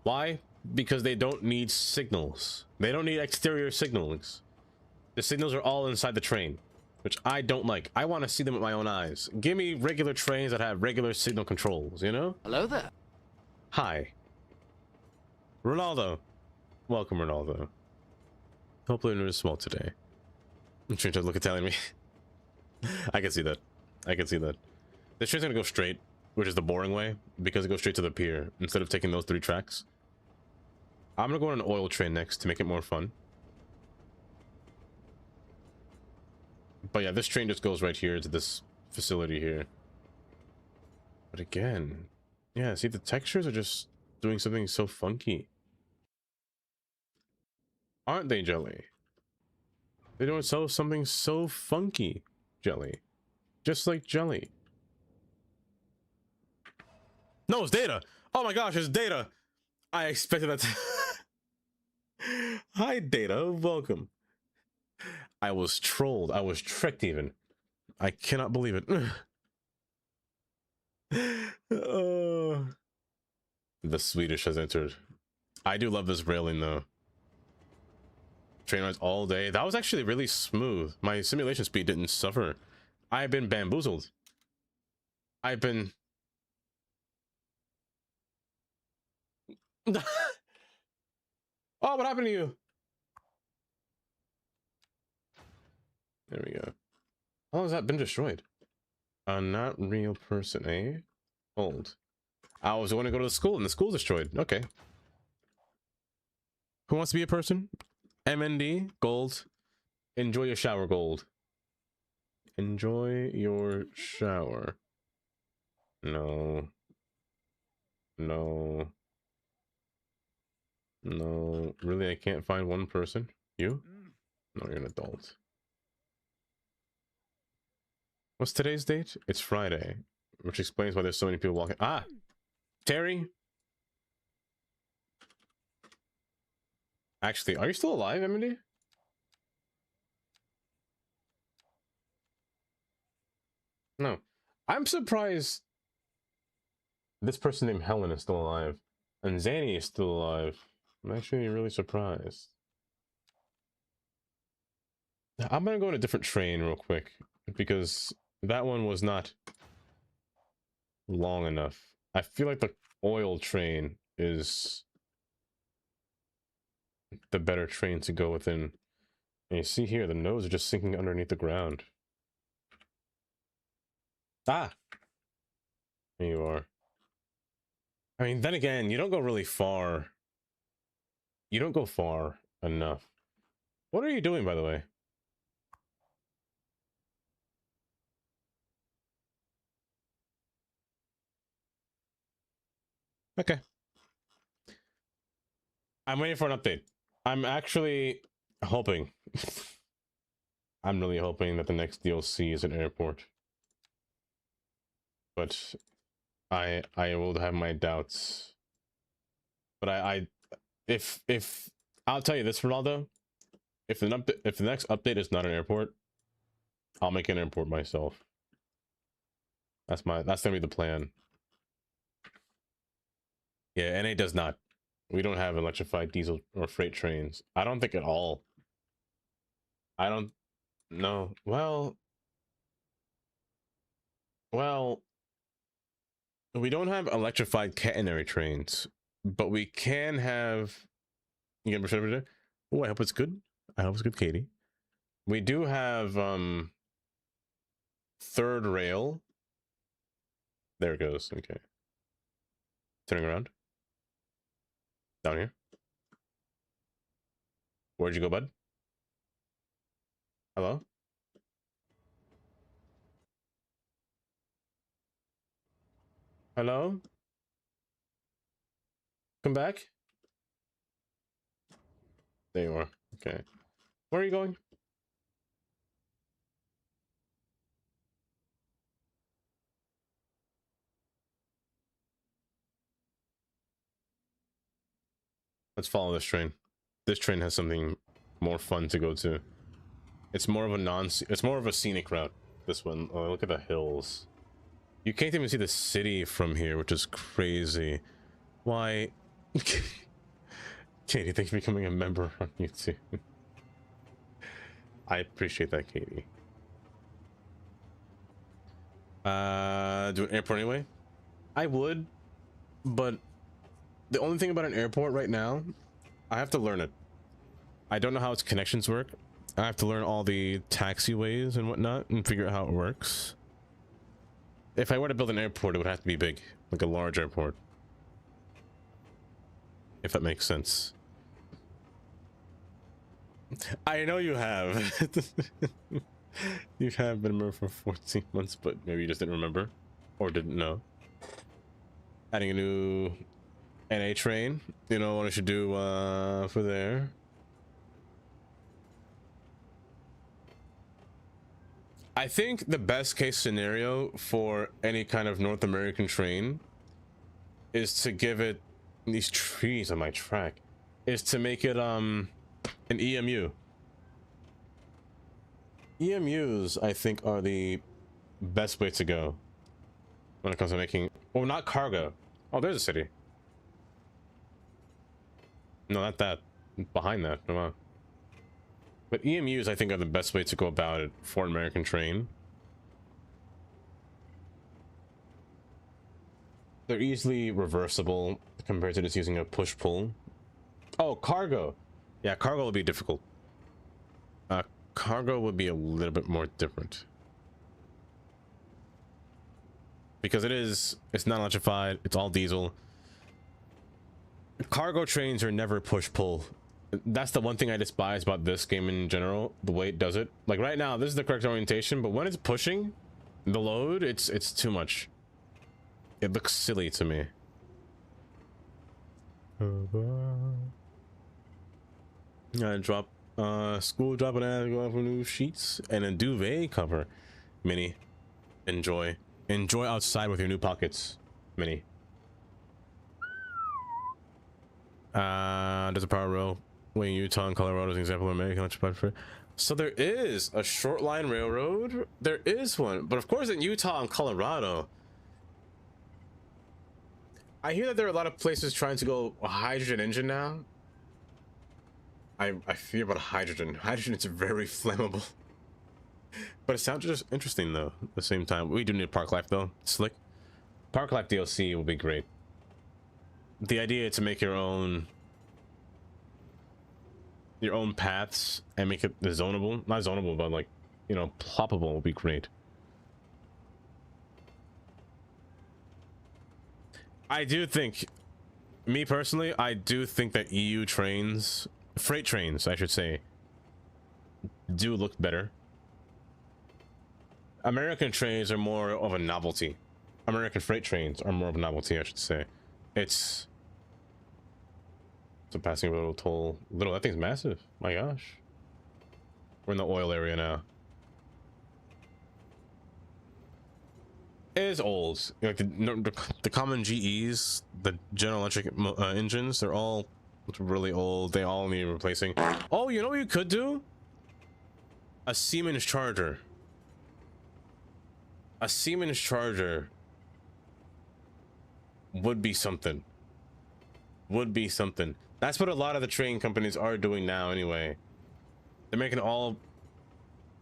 Why? Because they don't need signals. They don't need exterior signals. The signals are all inside the train, which I don't like. I want to see them with my own eyes. Give me regular trains that have regular signal controls, you know? Hello there. Hi. Ronaldo. Welcome, Ronaldo. Hopefully you're small today. I'm trying to look Italian me. I can see that. I can see that. This train's gonna go straight, which is the boring way, because it goes straight to the pier instead of taking those 3 tracks. I'm gonna go on an oil train next to make it more fun. But yeah, this train just goes right here to this facility here. But again, yeah, see, the textures are just doing something so funky. Aren't they, Jelly? They're doing something so funky, Jelly. Just like Jelly. No, it's Data! Oh my gosh, it's Data! I expected that to... Hi, Data. Welcome. I was trolled. I was tricked even. I cannot believe it. The Swedish has entered. I do love this railing though. Train rides all day. That was actually really smooth. My simulation speed didn't suffer. I've been bamboozled. I've been... Oh, what happened to you? There we go. How long has that been destroyed? A not real person, eh? Old. I was going to go to the school and the school's destroyed. Okay. Who wants to be a person? MND, gold. Enjoy your shower, gold. Enjoy your shower. No. No. No. Really, I can't find one person? You? No, you're an adult. What's today's date? It's Friday, which explains why there's so many people walking. Ah! Terry? Actually, are you still alive, Emily? No. I'm surprised this person named Helen is still alive. And Zanny is still alive. I'm actually really surprised. I'm gonna go on a different train real quick. Because that one was not long enough. I feel like the oil train is the better train to go within. And you see here, the nodes are just sinking underneath the ground. Ah! There you are. I mean, then again, you don't go really far. You don't go far enough. What are you doing, by the way? Okay. I'm waiting for an update. I'm actually hoping. I'm really hoping that the next DLC is an airport. But I will have my doubts. But if I'll tell you this, Ronaldo, if the next update is not an airport, I'll make an airport myself. That's gonna be the plan. Yeah, NA does not. We don't have electrified diesel or freight trains. I don't think at all. I don't know. Well, we don't have electrified catenary trains, but we can have. You get there? Oh, I hope it's good. I hope it's good, Katie. We do have third rail. There it goes. Okay. Turning around. Down here. Where'd you go, bud? Hello? Hello? Come back? There you are. Okay. Where are you going? Let's follow this train. This train has something more fun to go to. It's more of a it's more of a scenic route. This one. Oh, look at the hills. You can't even see the city from here, which is crazy. Why? Katie, thanks for becoming a member on YouTube. I appreciate that, Katie. Do an airport anyway? I would, but the only thing about an airport right now, I have to learn it. I don't know how its connections work. I have to learn all the taxiways and whatnot and figure out how it works. If I were to build an airport, it would have to be big, like a large airport. If that makes sense. I know you have. You have been a member for 14 months, but maybe you just didn't remember or didn't know. Adding a new NA train. You know what I should do for there? I think the best case scenario for any kind of North American train is to give it these trees on my track is to make it an EMU. EMUs, I think, are the best way to go when it comes to making, well, not cargo. Oh, there's a city. No, not that. Behind that. Come on. But EMUs, I think, are the best way to go about it for an American train. They're easily reversible compared to just using a push-pull. Oh, cargo. Yeah, cargo would be difficult. Cargo would be a little bit more different. Because it's not electrified, it's all diesel. Cargo trains are never push-pull. That's the one thing I despise about this game in general, the way it does it. Like right now, this is the correct orientation, but when it's pushing the load, it's too much. It looks silly to me. I drop school dropping ad go for new sheets and a duvet cover. Mini, enjoy outside with your new pockets. Mini. There's a power rail way in Utah and Colorado is an example of American electrified freight. So there is a short line railroad. There is one, but of course in Utah and Colorado, I hear that there are a lot of places trying to go a hydrogen engine now. I fear about hydrogen. Hydrogen is very flammable. But it sounds just interesting though. At the same time, we do need park life though. Slick. Park life DLC will be great. The idea to make your own paths and make it zonable, not zonable, but like, you know, ploppable will be great. I do think, me personally, I do think that EU trains, freight trains, I should say, do look better. American trains are more of a novelty. American freight trains are more of a novelty, I should say. It's a passing a little toll. That thing's massive. My gosh. We're in the oil area now. It is old. Like the common GEs, the General Electric engines, they're all really old. They all need replacing. Oh, you know what you could do? A Siemens charger. A Siemens charger would be something. Would be something. That's what a lot of the train companies are doing now anyway. They're making all,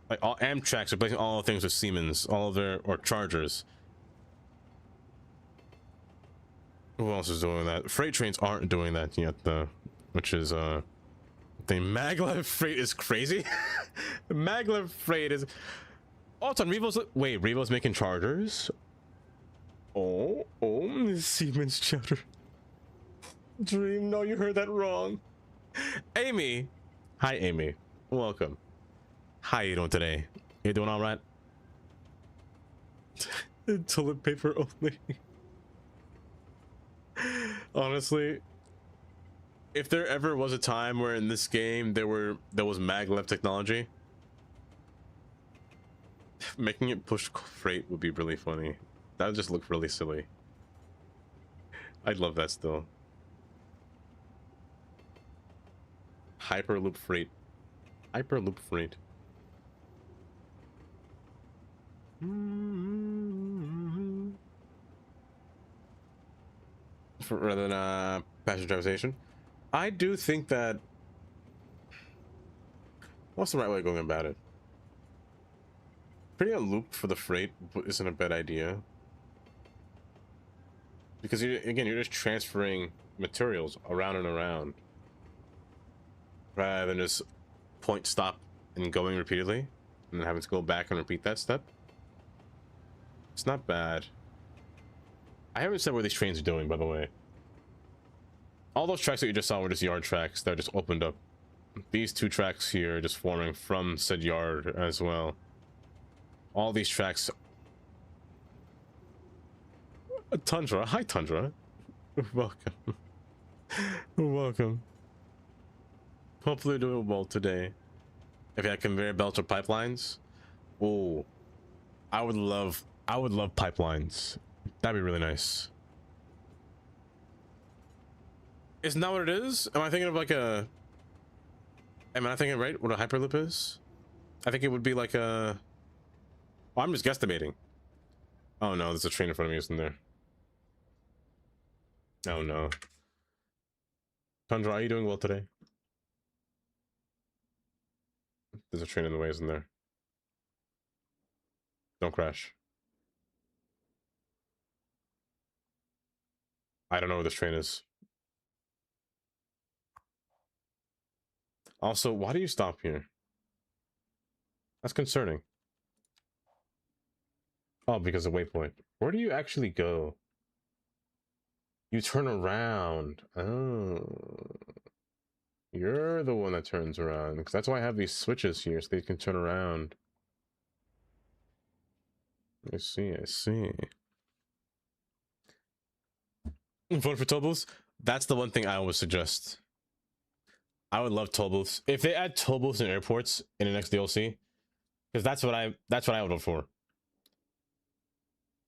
like all Amtrak's replacing all the things with Siemens, all of their, or chargers. Who else is doing that? Freight trains aren't doing that yet though, which is the maglev freight is crazy. Maglev freight is, oh, it's on Revo's. Wait, Revo's making chargers? Oh, Siemens charger. Dream, no, you heard that wrong. Amy. Hi, Amy. Welcome. How you doing today? You doing all right? Toilet paper only. Honestly, if there ever was a time where in this game there was maglev technology, making it push freight would be really funny. That would just look really silly. I'd love that still. Hyperloop freight. Hyperloop freight. Rather than passenger transportation, I do think that. What's the right way of going about it? Creating a loop for the freight isn't a bad idea, because you're just transferring materials around and around rather than just point, stop, and going repeatedly and then having to go back and repeat that step. It's not bad. I haven't said what these trains are doing, by the way. All those tracks that you just saw were just yard tracks that just opened up. These two tracks here are just forming from said yard as well. All these tracks. Tundra. Hi, Tundra. Welcome. Welcome. Hopefully doing well today. If you had conveyor belts or pipelines, oh, I would love pipelines. That'd be really nice. Isn't that what it is? Am I thinking of like a... Am I thinking right what a hyperloop is? I think it would be like a... Oh, I'm just guesstimating. Oh no, there's a train in front of me, isn't there? Oh no. Tundra, are you doing well today? There's a train in the way, isn't there? Don't crash. I don't know where this train is. Also, why do you stop here? That's concerning. Oh, because of waypoint. Where do you actually go? You turn around. Oh. You're the one that turns around. Because that's why I have these switches here, so they can turn around. I see, I see. Vote for toll booths? That's the one thing I always suggest. I would love toll booths. If they add toll booths in airports in the next DLC, because that's what I would vote for.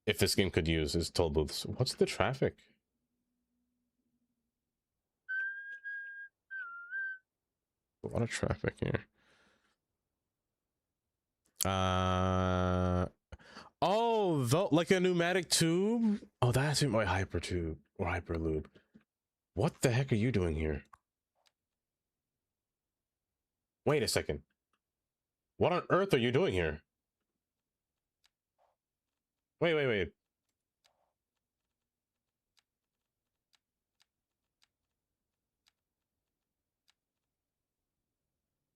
If this game could use is toll booths. What's the traffic? A lot of traffic here. Oh, like a pneumatic tube? Oh, that's my hyper tube or hyperloop. What the heck are you doing here? Wait a second. What on earth are you doing here? Wait.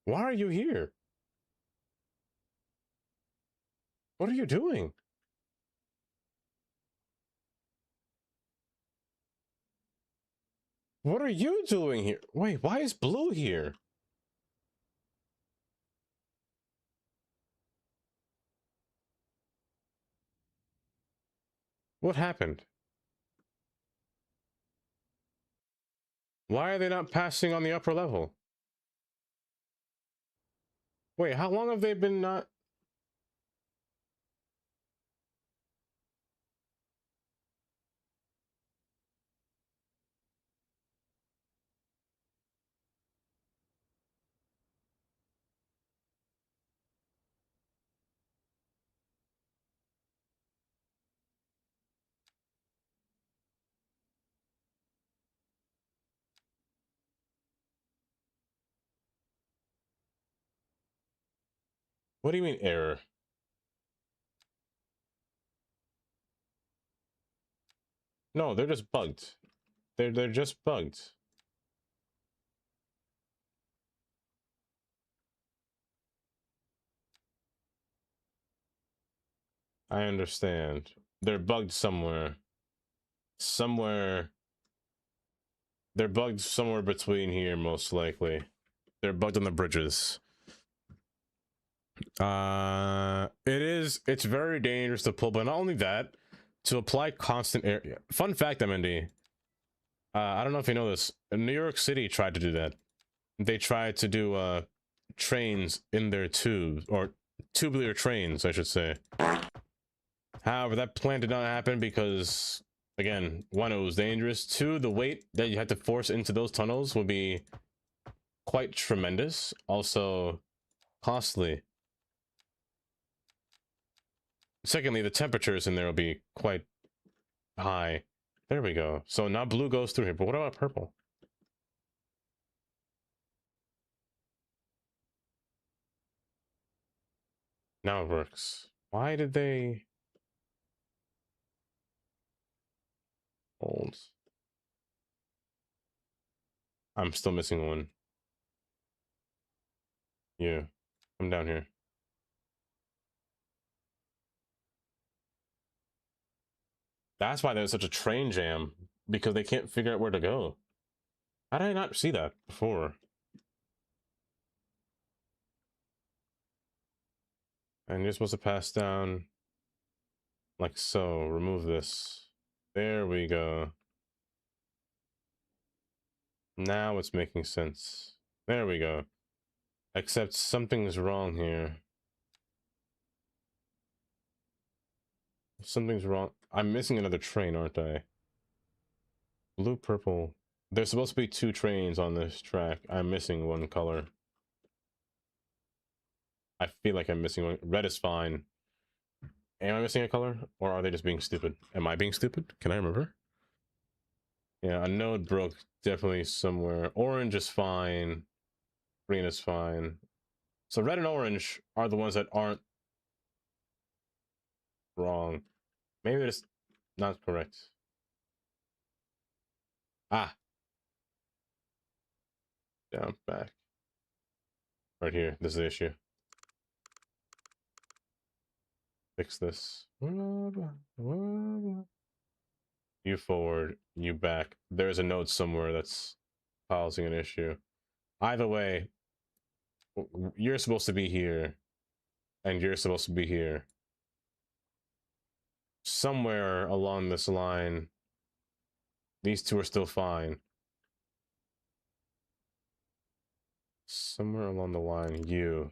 Why are you here? What are you doing? What are you doing here? Wait, why is Blue here? What happened? Why are they not passing on the upper level? Wait, how long have they been not? What do you mean error? No, they're just bugged. They're just bugged. I understand. They're bugged somewhere. Somewhere. They're bugged somewhere between here, most likely. They're bugged on the bridges. It's very dangerous to pull, but not only that, to apply constant air. Fun fact, MND. I don't know if you know this. New York City tried to do that. They tried to do trains in their tubes, or tubular trains, I should say. However, that plan did not happen because, again, one, it was dangerous. Two, the weight that you had to force into those tunnels would be quite tremendous. Also, costly. Secondly, the temperatures in there will be quite high. There we go. So now blue goes through here, but what about purple? Now it works. Why did they hold? I'm still missing one. Yeah, I'm down here. That's why there's such a train jam, because they can't figure out where to go. How did I not see that before? And you're supposed to pass down like so. Remove this. There we go. Now it's making sense. There we go. Except something's wrong here. Something's wrong. I'm missing another train, aren't I? Blue, purple. There's supposed to be two trains on this track. I'm missing one color. I feel like I'm missing one. Red is fine. Am I missing a color? Or are they just being stupid? Am I being stupid? Can I remember? Yeah, a node broke definitely somewhere. Orange is fine. Green is fine. So red and orange are the ones that aren't wrong. Maybe it's not correct. Ah. Down, back. Right here. This is the issue. Fix this. You forward, you back. There's a node somewhere that's causing an issue. Either way, you're supposed to be here, and you're supposed to be here. Somewhere along this line, these two are still fine. Somewhere along the line, you.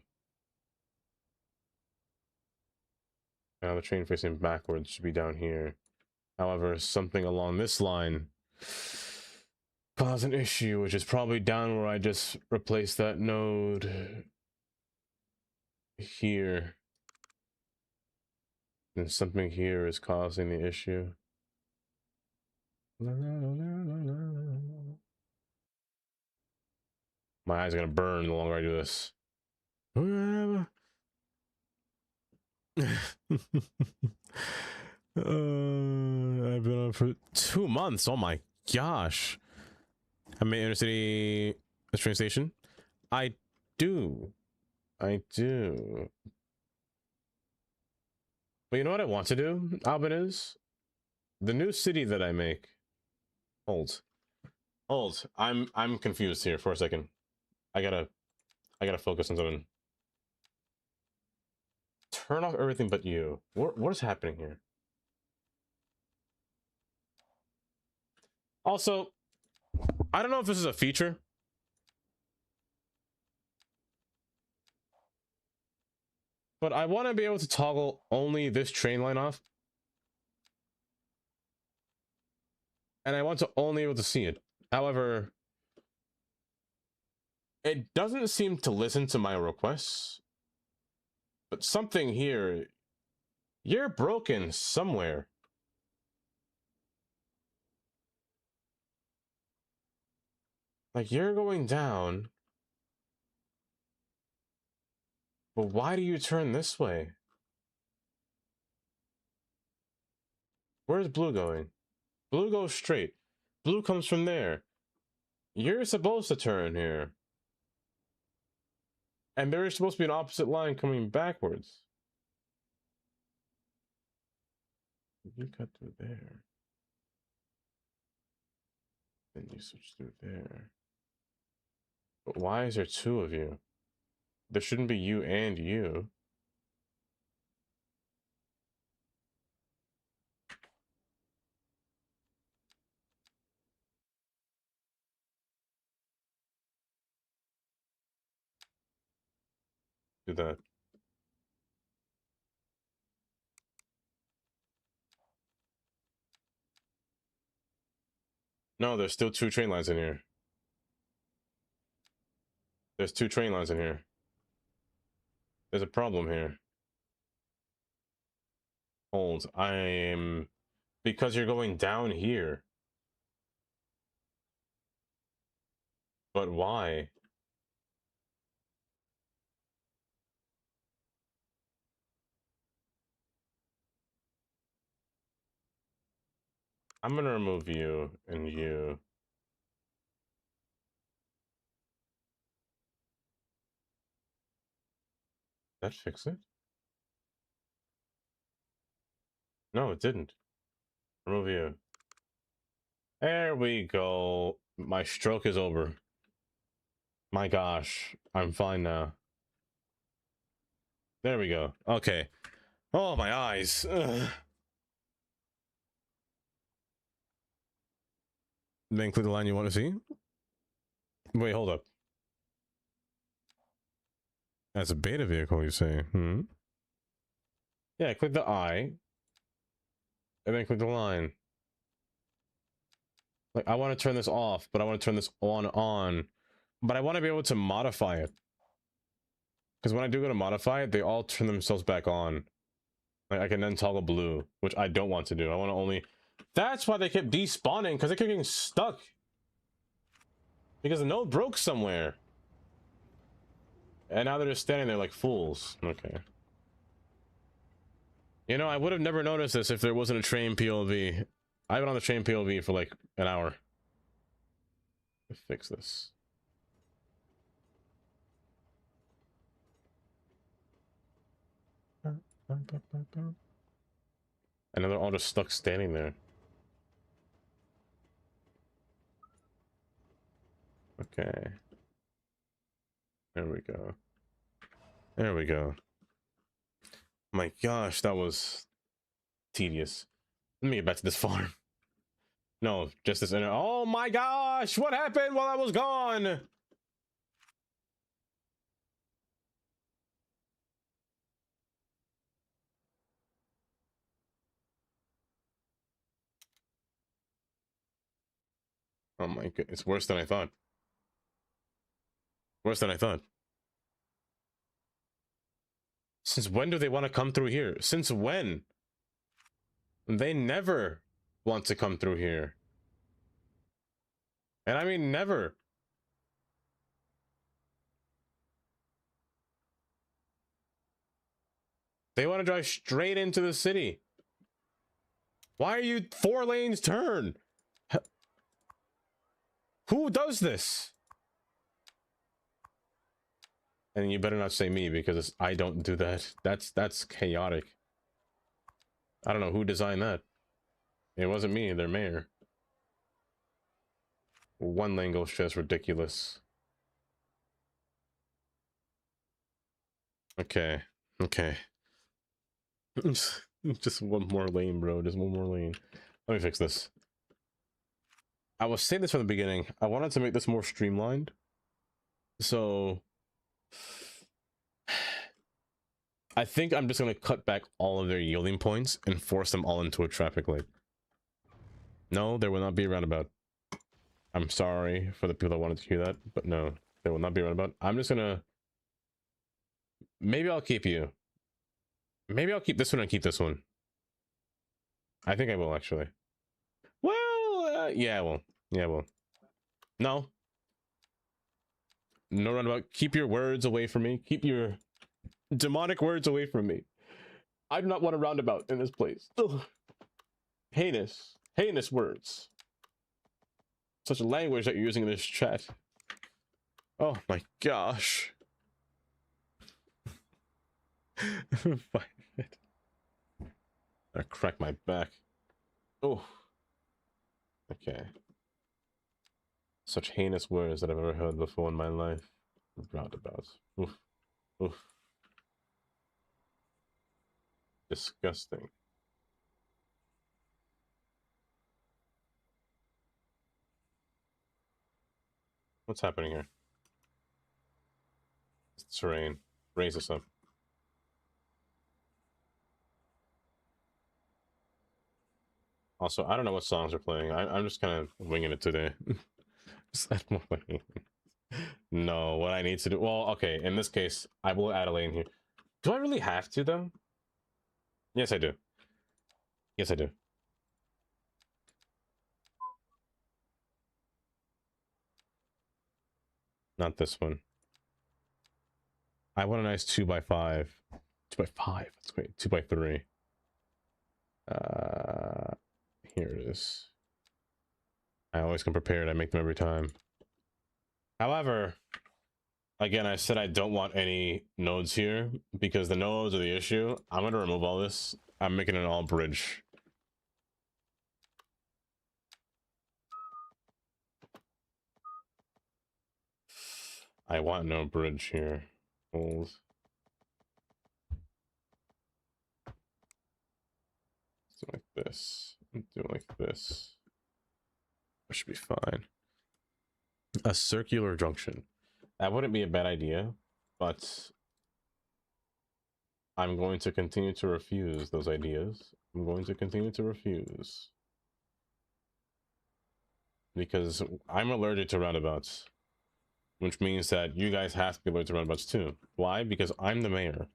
Now the train facing backwards should be down here. However, something along this line caused an issue, which is probably down where I just replaced that node here. And something here is causing the issue. My eyes are gonna burn the longer I do this. I've been on for 2 months. Oh my gosh. I'm at Intercity train station. I do. But you know what I want to do, Albin, is the new city that I make. Hold. I'm confused here for a second. I gotta focus on something. Turn off everything but you. What is happening here? Also, I don't know if this is a feature. But I want to be able to toggle only this train line off. And I want to only be able to see it. However, it doesn't seem to listen to my requests. But something here, you're broken somewhere. Like, you're going down. But why do you turn this way? Where's blue going? Blue goes straight. Blue comes from there. You're supposed to turn here. And there is supposed to be an opposite line coming backwards. You cut through there. Then you switch through there. But why is there two of you? There shouldn't be you and you. Do that. No, there's still two train lines in here. There's two train lines in here. There's a problem here. Hold, because you're going down here. But why? I'm gonna remove you and you. That fix it? No, it didn't. Remove you. There we go. My stroke is over. My gosh, I'm fine now. There we go. Okay. Oh, my eyes. Ugh. Then click the line you want to see. Wait, hold up. That's a beta vehicle, you say? Yeah, click the I. And then click the line. Like, I want to turn this off, but I want to turn this on. But I want to be able to modify it. Because when I do go to modify it, they all turn themselves back on. Like, I can then toggle blue, which I don't want to do. I want to only... That's why they kept despawning, because they kept getting stuck. Because the node broke somewhere. And now they're just standing there like fools. Okay. You know, I would have never noticed this if there wasn't a train POV. I've been on the train POV for like an hour. Let's fix this. And then they're all just stuck standing there. Okay. There we go. There we go. My gosh, that was tedious. Let me get back to this farm. No, just this inner. Oh my gosh, what happened while I was gone? Oh my god, it's worse than I thought. Worse than I thought. Since when do they want to come through here? Since when? They never want to come through here. And I mean never. They want to drive straight into the city. Why are you 4 lanes turn? Who does this? And you better not say me, because I don't do that. That's chaotic. I don't know who designed that. It wasn't me, their mayor. 1 lane goes just ridiculous. Okay. Okay. Just 1 more lane, bro. Just 1 more lane. Let me fix this. I was saying this from the beginning. I wanted to make this more streamlined. So I think I'm just going to cut back all of their yielding points and force them all into a traffic light. No, there will not be a roundabout. I'm sorry for the people that wanted to hear that, but no, there will not be a roundabout. I'm just going to... Maybe I'll keep you. Maybe I'll keep this one and keep this one. I think I will, actually. Well, yeah, I will. Yeah, I will. No. No roundabout. Keep your words away from me. Keep your demonic words away from me. I do not want a roundabout in this place. Ugh. Heinous. Heinous words. Such a language that you're using in this chat. Oh my gosh. I cracked my back. Oh. Okay. Such heinous words that I've ever heard before in my life. Roundabouts. Oof. Oof. Disgusting. What's happening here? It's terrain. Raise this up. Also, I don't know what songs are playing. I'm just kind of winging it today. No, what I need to do... Well, okay, in this case, I will add a lane here. Do I really have to, though? Yes, I do. Yes, I do. Not this one. I want a nice 2x5. 2x5, that's great. 2x3. Here it is. I always come prepared. I make them every time. However, again, I said I don't want any nodes here because the nodes are the issue. I'm going to remove all this. I'm making an all bridge. I want no bridge here. Hold. Do like this. Do like this. That should be fine. A circular junction. That wouldn't be a bad idea, but I'm going to continue to refuse those ideas. I'm going to continue to refuse. Because I'm allergic to roundabouts. Which means that you guys have to be allergic to roundabouts too. Why? Because I'm the mayor.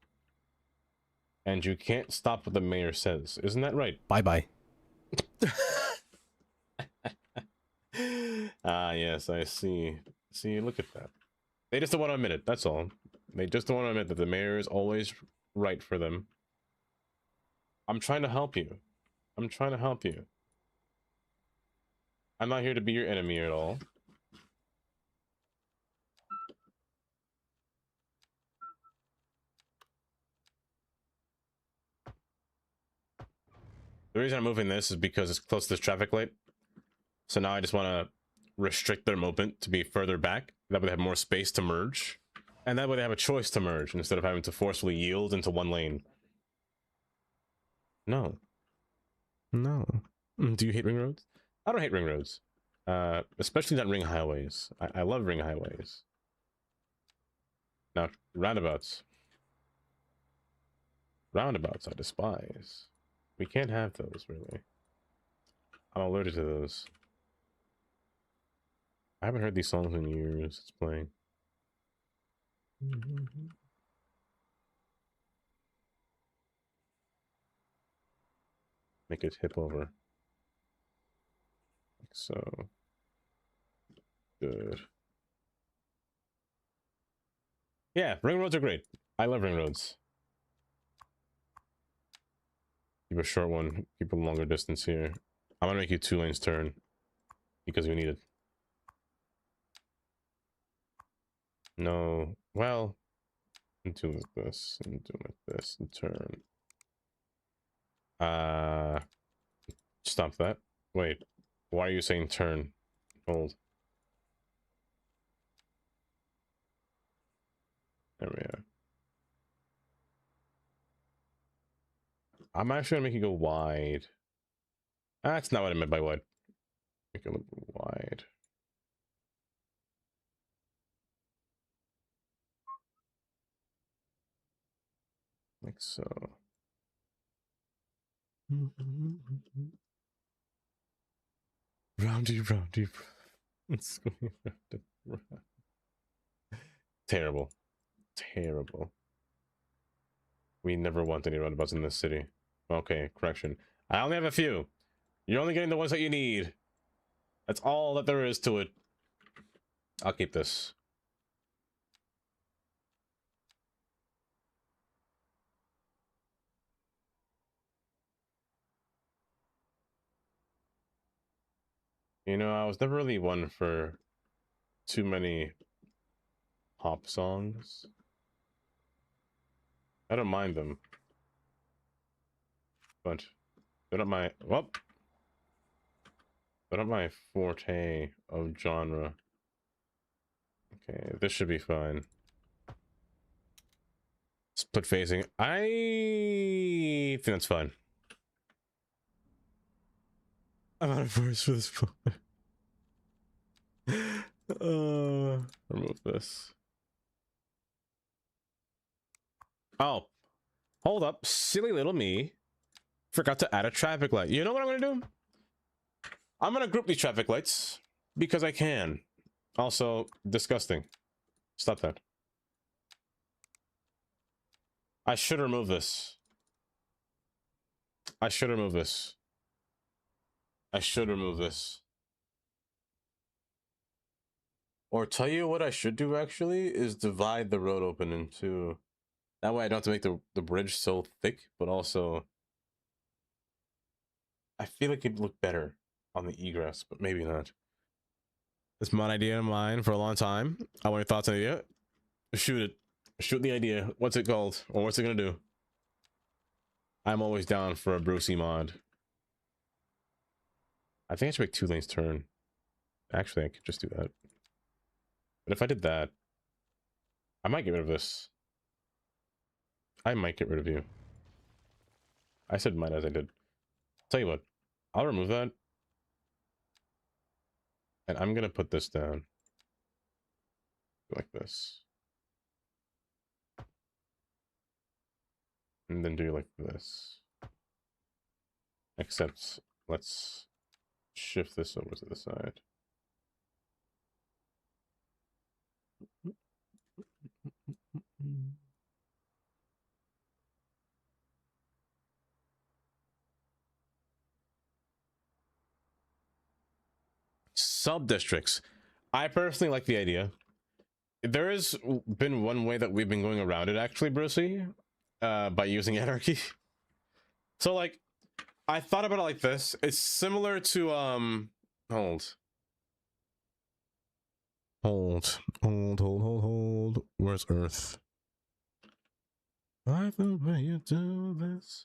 And you can't stop what the mayor says. Isn't that right? Bye-bye. Ah, yes, I see. See, look at that. They just don't want to admit it. That's all. They just don't want to admit that the mayor is always right for them. I'm trying to help you. I'm trying to help you. I'm not here to be your enemy at all. The reason I'm moving this is because it's close to this traffic light. So now I just want to restrict their movement to be further back. That way they have more space to merge. And that way they have a choice to merge instead of having to forcefully yield into one lane. No. No. Do you hate ring roads? I don't hate ring roads. Especially not ring highways. I love ring highways. Now, roundabouts. Roundabouts I despise. We can't have those, really. I'm allergic to those. I haven't heard these songs in years. It's playing. Make it hip over. Like so. Good. Yeah, ring roads are great. I love ring roads. Keep a short one, keep a longer distance here. I'm gonna make you 2 lanes turn because we need it. No, well, do like this and do like this and turn. Stop that. Wait, why are you saying turn? Hold. There we are. I'm actually gonna make you go wide. That's not what I meant by wide. Make it a little wide. Like so. Roundy, roundy. It's going round. Terrible. Terrible. We never want any roundabouts in this city. Okay, correction. I only have a few. You're only getting the ones that you need. That's all that there is to it. I'll keep this. You know, I was never really one for too many pop songs. I don't mind them. But they're not my, well, they're not my forte of genre. Okay, this should be fine. Split phasing. I think that's fine. I'm out of words for this point. Remove this. Oh, hold up. Silly little me. Forgot to add a traffic light. You know what I'm going to do? I'm going to group these traffic lights because I can. Also, disgusting. Stop that. I should remove this. I should remove this. I should remove this. Or tell you what I should do actually is divide the road open in two. That way I don't have to make the bridge so thick, but also I feel like it'd look better on the egress, but maybe not. It's my idea of mine for a long time. I want your thoughts on the idea. Shoot it. Shoot the idea. What's it called? Or what's it gonna do? I'm always down for a Brucey mod. I think I should make 2 lanes turn. Actually, I could just do that. But if I did that, I might get rid of this. I might get rid of you. I said might as I did. Tell you what, I'll remove that. And I'm gonna put this down. Like this. And then do like this. Except, let's shift this over to the side. Sub-districts. I personally like the idea. There has been one way that we've been going around it, actually, Brucey, by using anarchy. So, like, I thought about it like this. It's similar to, hold. Hold. Where's Earth? I the way you do this.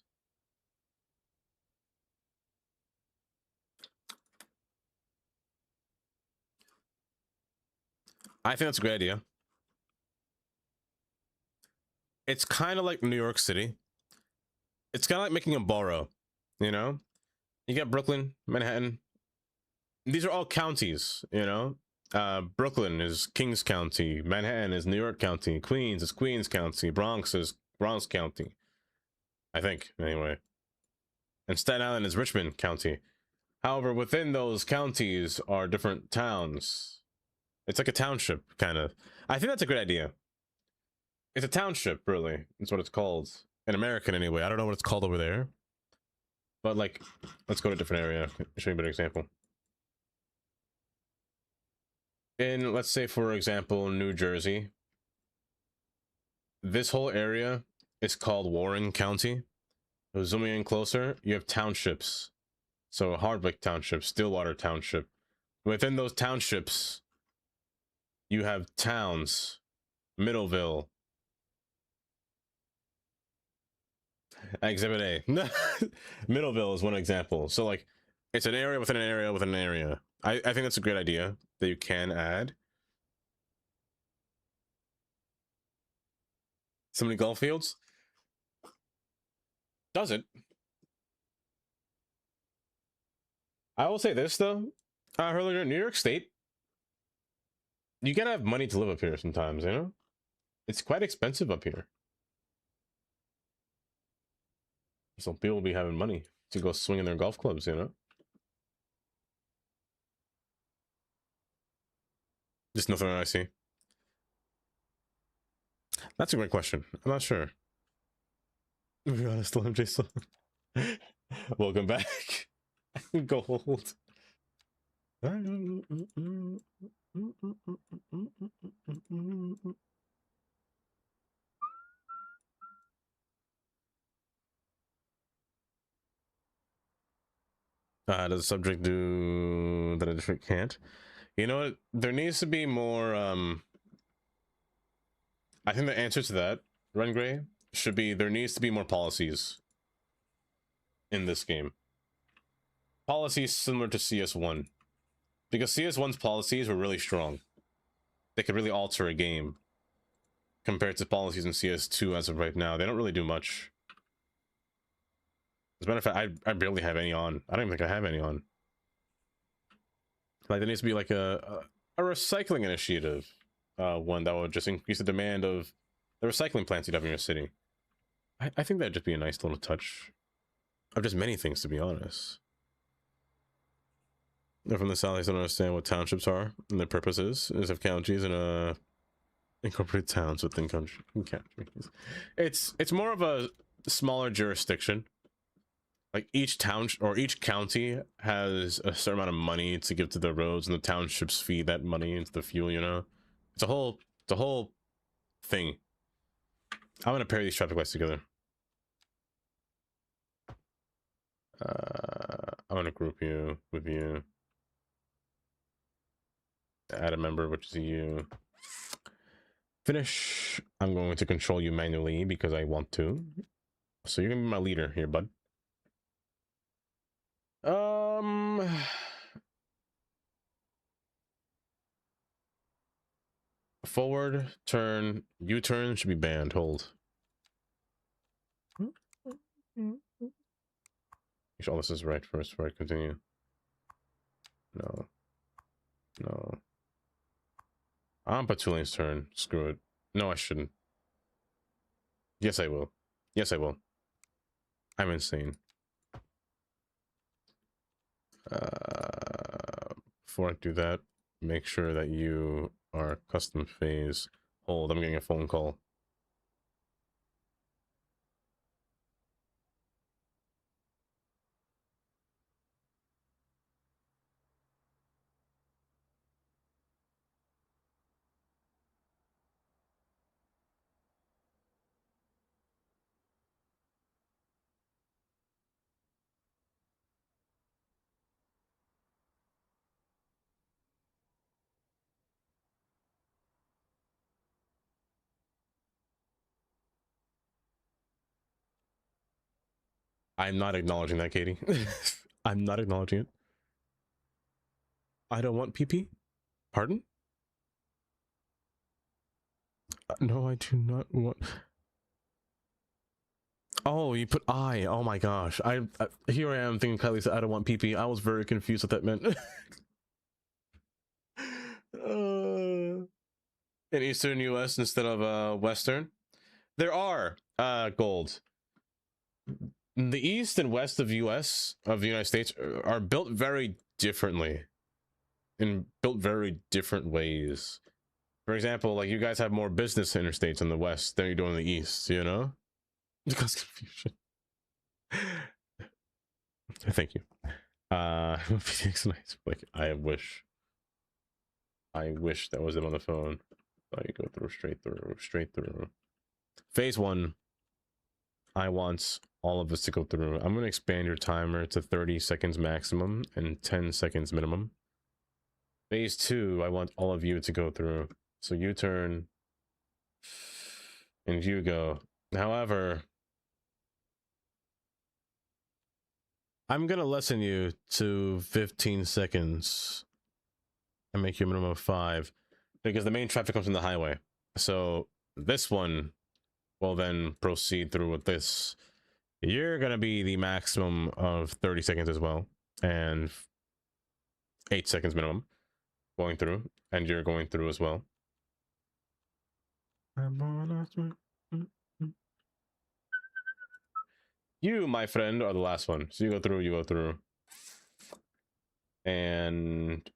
I think that's a great idea. It's kind of like New York City. It's kind of like making a borough, you know? You got Brooklyn, Manhattan. These are all counties, you know? Brooklyn is Kings County. Manhattan is New York County. Queens is Queens County. Bronx is Bronx County. I think, anyway. And Staten Island is Richmond County. However, within those counties are different towns. It's like a township, kind of. I think that's a great idea. It's a township, really. That's what it's called. In American, anyway. I don't know what it's called over there. But, like, let's go to a different area. I'll show you a better example. In, let's say, for example, New Jersey. This whole area is called Warren County. So zooming in closer, you have townships. So Hardwick Township, Stillwater Township. Within those townships, you have towns. Middleville. Exhibit A. Middleville is one example. So, like, it's an area within an area within an area. I think that's a great idea that you can add. So many golf fields? Does it? I will say this, though. Earlier in New York State, you gotta have money to live up here sometimes, you know? It's quite expensive up here. So people will be having money to go swinging their golf clubs, you know? Just nothing I see. That's a great question. I'm not sure. To be honest, MJ Sloan. Welcome back. Gold. Does the subject do that a district can't? You know what? There needs to be more, I think the answer to that, Ren Gray, should be there needs to be more policies in this game. Policies similar to CS1. Because CS1's policies were really strong. They could really alter a game. Compared to policies in CS2 as of right now. They don't really do much. As a matter of fact, I barely have any on. I don't even think I have any on. Like, there needs to be like a recycling initiative. One that would just increase the demand of the recycling plants you'd have in your city. I think that'd just be a nice little touch. Of just many things, to be honest. They're from the south, I don't understand what townships are and their purpose is of counties and incorporated towns within countries. It's more of a smaller jurisdiction. Like each town or each county has a certain amount of money to give to the roads, and the townships feed that money into the fuel. You know, it's a whole thing. I'm gonna pair these traffic lights together. I'm gonna group you with you. Add a member, which is you. Finish. I'm going to control you manually because I want to. So you're gonna be my leader here, bud. Forward, turn, U-turn should be banned. Hold. Make sure all this is right first before I continue. No. I'm Patulian's turn. Screw it. No, I shouldn't. Yes, I will. Yes, I will. I'm insane. Before I do that, make sure that you are custom phase. Hold, I'm getting a phone call. I'm not acknowledging that, Katie. I'm not acknowledging it. I don't want PP. Pardon? No, I do not want. Oh, you put I. Oh my gosh. I here I am thinking Kylie said I don't want PP. I was very confused what that meant. In Eastern US instead of Western. There are gold. The East and West of US of the United States are built very differently. In built very different ways. For example, like you guys have more business interstates in the West than you do in the East, you know? Because confusion. Thank you. Phoenix Nights. Like I wish that was it on the phone. So you go through straight through. Phase 1. I want all of us to go through. I'm gonna expand your timer to 30 seconds maximum and 10 seconds minimum. Phase 2, I want all of you to go through. So you turn and you go. However, I'm gonna lessen you to 15 seconds and make you a minimum of 5 because the main traffic comes from the highway. So this one will then proceed through with this. You're gonna be the maximum of 30 seconds as well, and 8 seconds minimum going through, and you're going through as well. You, my friend, are the last one. So you go through. And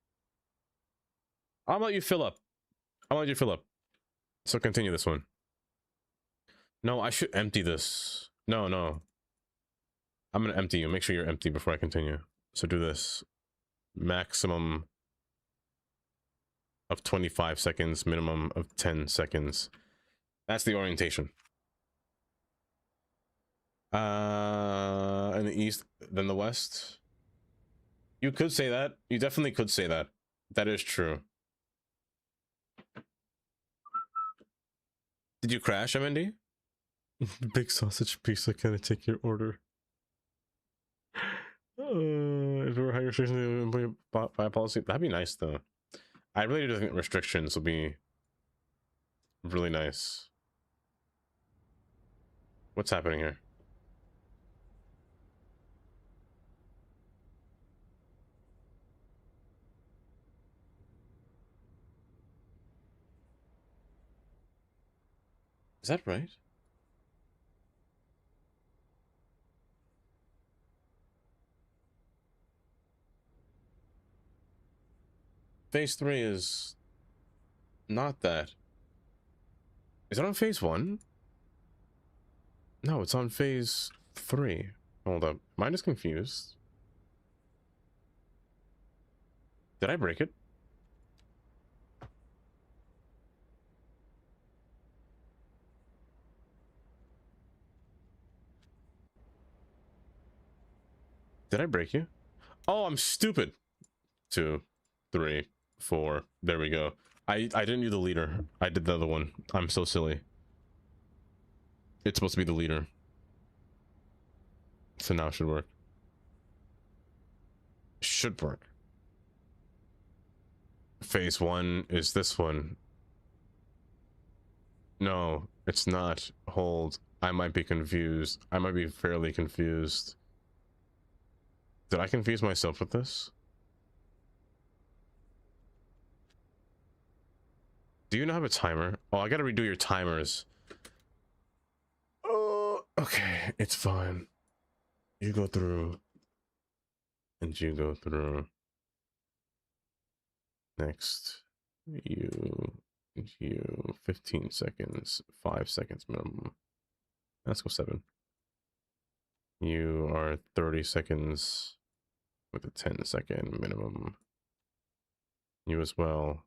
I'll let you fill up. So continue this one. No, I should empty this. No. I'm gonna empty you. Make sure you're empty before I continue. So do this. Maximum of 25 seconds, minimum of 10 seconds. That's the orientation. In the East, then the West. You could say that. You definitely could say that. That is true. Did you crash, MND? Big sausage pizza, can I take your order? If there were higher restrictions by policy, that'd be nice though. I really do think restrictions will be really nice. What's happening here? Is that right? Phase 3 is not that. Is it on phase 1? No, it's on phase 3. Hold up. Am I just confused? Did I break it? Did I break you? Oh, I'm stupid. 2, 3, 4. There we go. I didn't do the leader. I did the other one. I'm so silly. It's supposed to be the leader. So now it should work. Should work. Phase 1 is this one. No, it's not. Hold. I might be confused. I might be fairly confused. Did I confuse myself with this? Do you not have a timer? Oh, I gotta redo your timers. Oh, okay. It's fine. You go through. And you go through. Next. You 15 seconds, 5 seconds minimum. Let's go 7. You are 30 seconds with a 10-second minimum. You as well.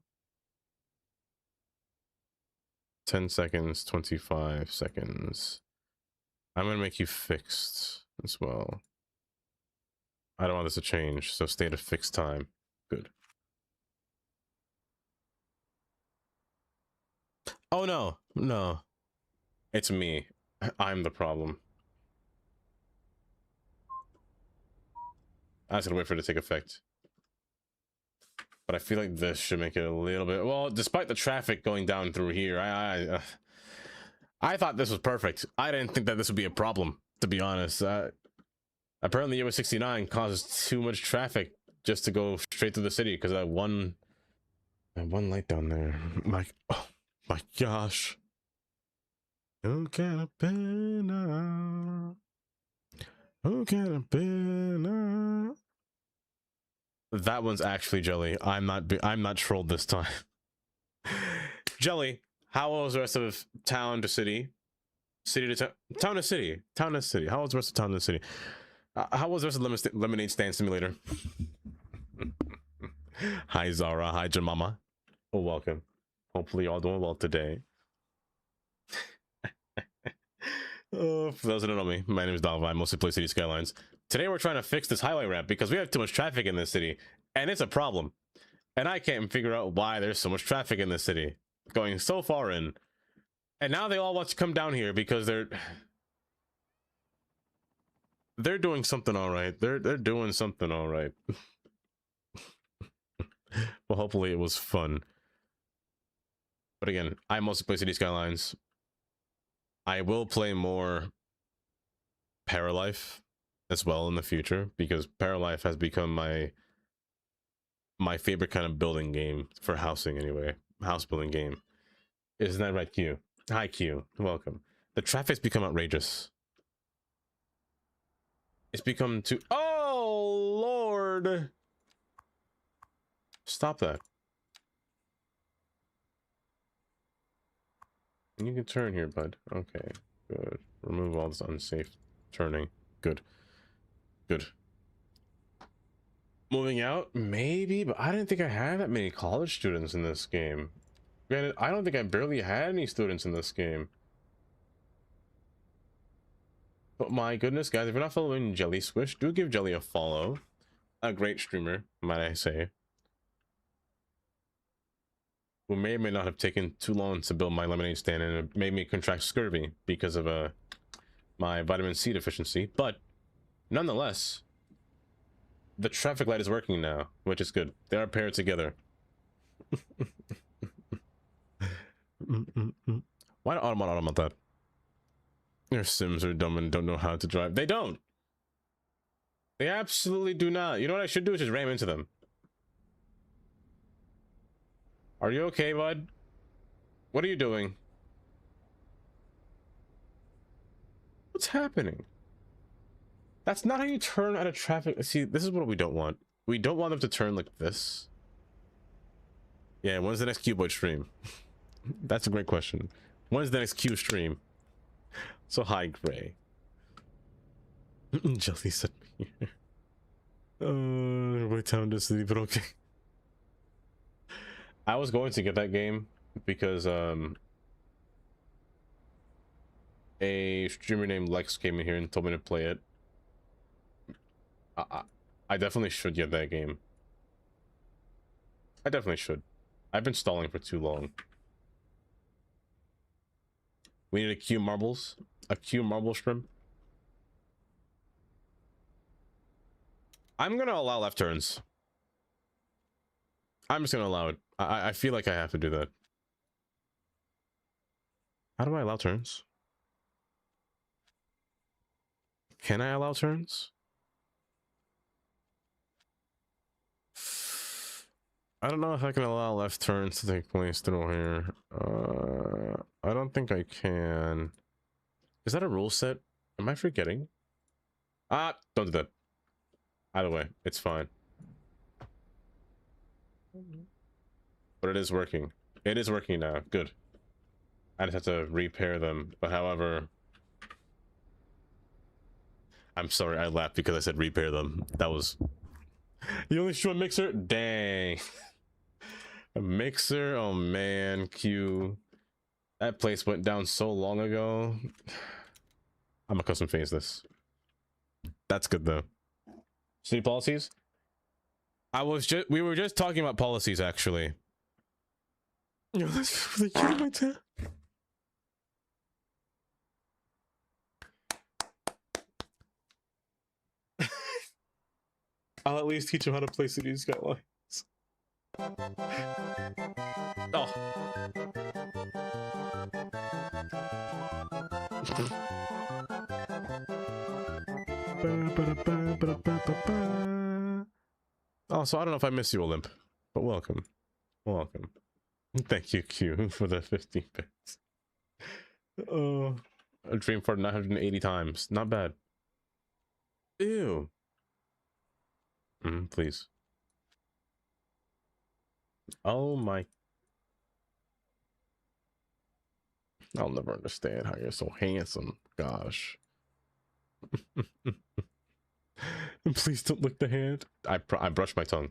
10 seconds, 25 seconds. I'm gonna make you fixed as well. I don't want this to change, so stay at a fixed time. Good. Oh no, no. It's me. I'm the problem. I was gonna wait for it to take effect. But I feel like this should make it a little bit, well, despite the traffic going down through here, I thought this was perfect. I didn't think that this would be a problem, to be honest. Apparently US 69 causes too much traffic just to go straight through the city because of that one light down there. Like, oh my gosh. Who can have been Who can have been That one's actually Jelly. I'm not trolled this time. Jelly, how was the rest of town to city? City to town? Town to city. Town to city. How was the rest of town to city? How was the rest of Lemonade Stand Simulator? Hi Zara. Hi Jemama. Oh, welcome. Hopefully you're all doing well today. Oh, for those who don't know me, my name is Dalva. I mostly play City Skylines. Today we're trying to fix this highway ramp because we have too much traffic in this city, and it's a problem. And I can't figure out why there's so much traffic in this city, going so far in. And now they all want to come down here because they're doing something all right. They're doing something all right. Well, hopefully it was fun. But again, I mostly play City Skylines. I will play more Paralife as well in the future because Paralife has become my favorite kind of building game for housing anyway. House building game. Isn't that right, Q? Hi, Q. Welcome. The traffic's become outrageous. It's become too... Oh, Lord! Stop that. You can turn here, bud. Okay, good. Remove all this unsafe turning. Good. Good. Moving out? Maybe, but I didn't think I had that many college students in this game. Granted, I don't think I barely had any students in this game. But my goodness, guys, if you're not following Jelly Squish, do give Jelly a follow. A great streamer, might I say. Who may or may not have taken too long to build my lemonade stand, and it made me contract scurvy because of my vitamin C deficiency. But nonetheless, the traffic light is working now, which is good. They are paired together. Why not automate that? Your Sims are dumb and don't know how to drive. They don't. They absolutely do not. You know what I should do is just ram into them. Are you okay, bud? What are you doing? What's happening? That's not how you turn out of traffic. See, this is what we don't want. We don't want them to turn like this. Yeah, when's the next Cuboid stream? That's a great question. When's the next Q stream? So hi, Gray. Jelly sent me here. Wait, town to city, but okay. I was going to get that game because a streamer named Lex came in here and told me to play it. I definitely should get that game. I definitely should. I've been stalling for too long. We need a Q marbles. A Q marble stream. I'm gonna allow left turns. I'm just gonna allow it. I feel like I have to do that. How do I allow turns? Can I allow turns? I don't know if I can allow left turns to take place through here. I don't think I can. Is that a rule set? Am I forgetting? Ah, don't do that. Either way, it's fine. But it is working. It is working now. Good. I just have to repair them. But however... I'm sorry, I laughed because I said repair them. That was... You only show a mixer? Dang. A mixer? Oh man, Q. That place went down so long ago. I'm gonna custom phase this. That's good though. City policies? We were just talking about policies actually. Yo, that's really cute in my town. I'll at least teach him how to play Cities Skylines. Oh. Oh, so I don't know if I miss you, Olymp, but welcome. Welcome. Thank you, Q, for the 15 bits. Oh, a dream for 980 times. Not bad. Ew. Please. Oh my. I'll never understand how you're so handsome. Gosh. Please don't lick the hand. I brushed my tongue.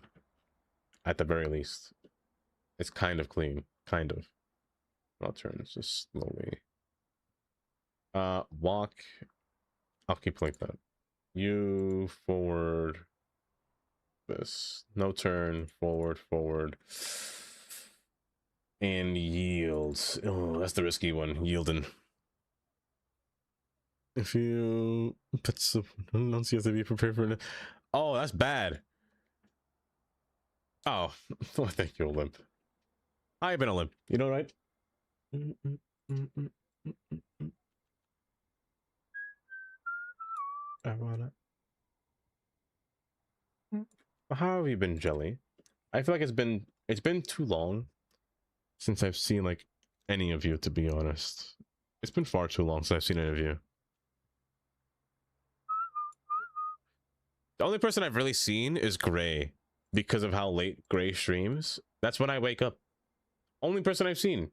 At the very least. It's kind of clean. Kind of. I'll turn just slowly. Walk. I'll keep like that. You forward. This. No turn. Forward, forward. And yields. Oh, that's the risky one. Yielding. If you put some, you have to be prepared for it. Oh, that's bad. Oh, well, thank you, Olymp. I've been Olymp. You know, right? I wanna. How have you been, Jelly? I feel like it's been too long since I've seen like any of you, to be honest. It's been far too long since I've seen any of you. The only person I've really seen is Gray, because of how late Gray streams. That's when I wake up. Only person I've seen.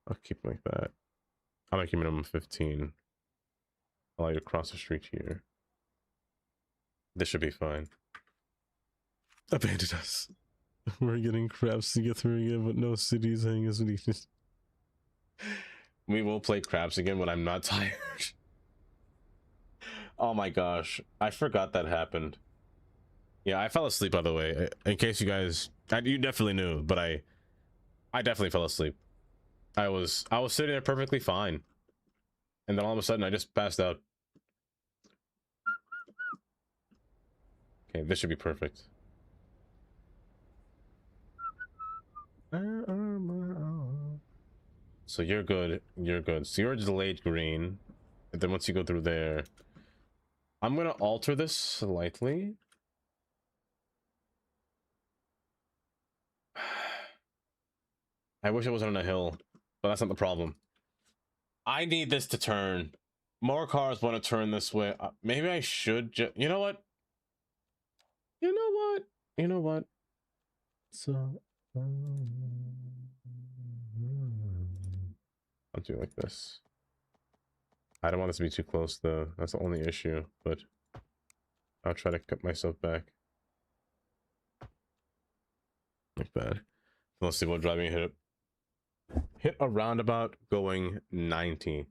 I'll keep it like that. I'll make you minimum 15. I'll let you cross the street here. This should be fine. Abandoned us. We're getting crabs to get through again, but no cities hang us needed. We will play craps again when I'm not tired. Oh my gosh. I forgot that happened. Yeah, I fell asleep, by the way. In case you guys... you definitely knew, but I definitely fell asleep. I was sitting there perfectly fine. And then all of a sudden, I just passed out. Okay, this should be perfect. So you're good. You're good. So you're delayed green. And then once you go through there... I'm going to alter this slightly. I wish it wasn't on a hill, but that's not the problem. I need this to turn. More cars want to turn this way. Maybe I should just... You know what? You know what? You know what? So... I'll do it like this. I don't want this to be too close, though. That's the only issue, but I'll try to cut myself back. Like that. Let's see what driving hit a roundabout going 90.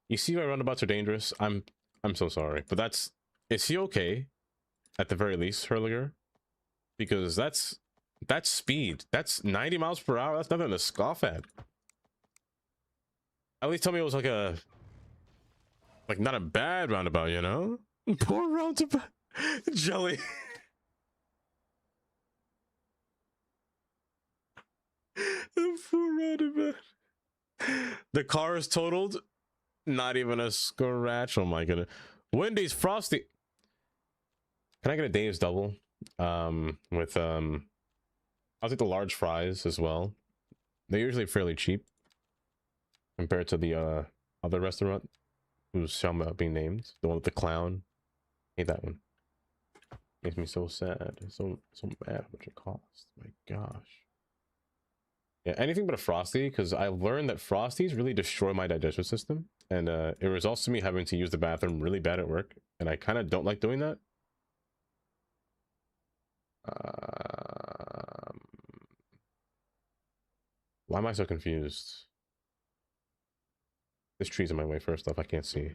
You see why roundabouts are dangerous? I'm so sorry, but that's... Is he okay? At the very least, Hurliger? Because that's speed. That's 90 miles per hour. That's nothing to scoff at. At least tell me it was like a... Like, not a bad roundabout, you know? Poor roundabout. Jelly. Poor roundabout. The car is totaled. Not even a scratch. Oh my goodness. Wendy's Frosty. Can I get a Dave's double? With I'll take the large fries as well. They're usually fairly cheap compared to the other restaurant who's shall not be named. The one with the clown. Hate that one. Makes me so sad. So mad how much it costs. My gosh. Yeah, anything but a Frosty, because I learned that Frosties really destroy my digestive system, and it results to me having to use the bathroom really bad at work, and I kind of don't like doing that. Why am I so confused? This tree's in my way. First off, I can't see.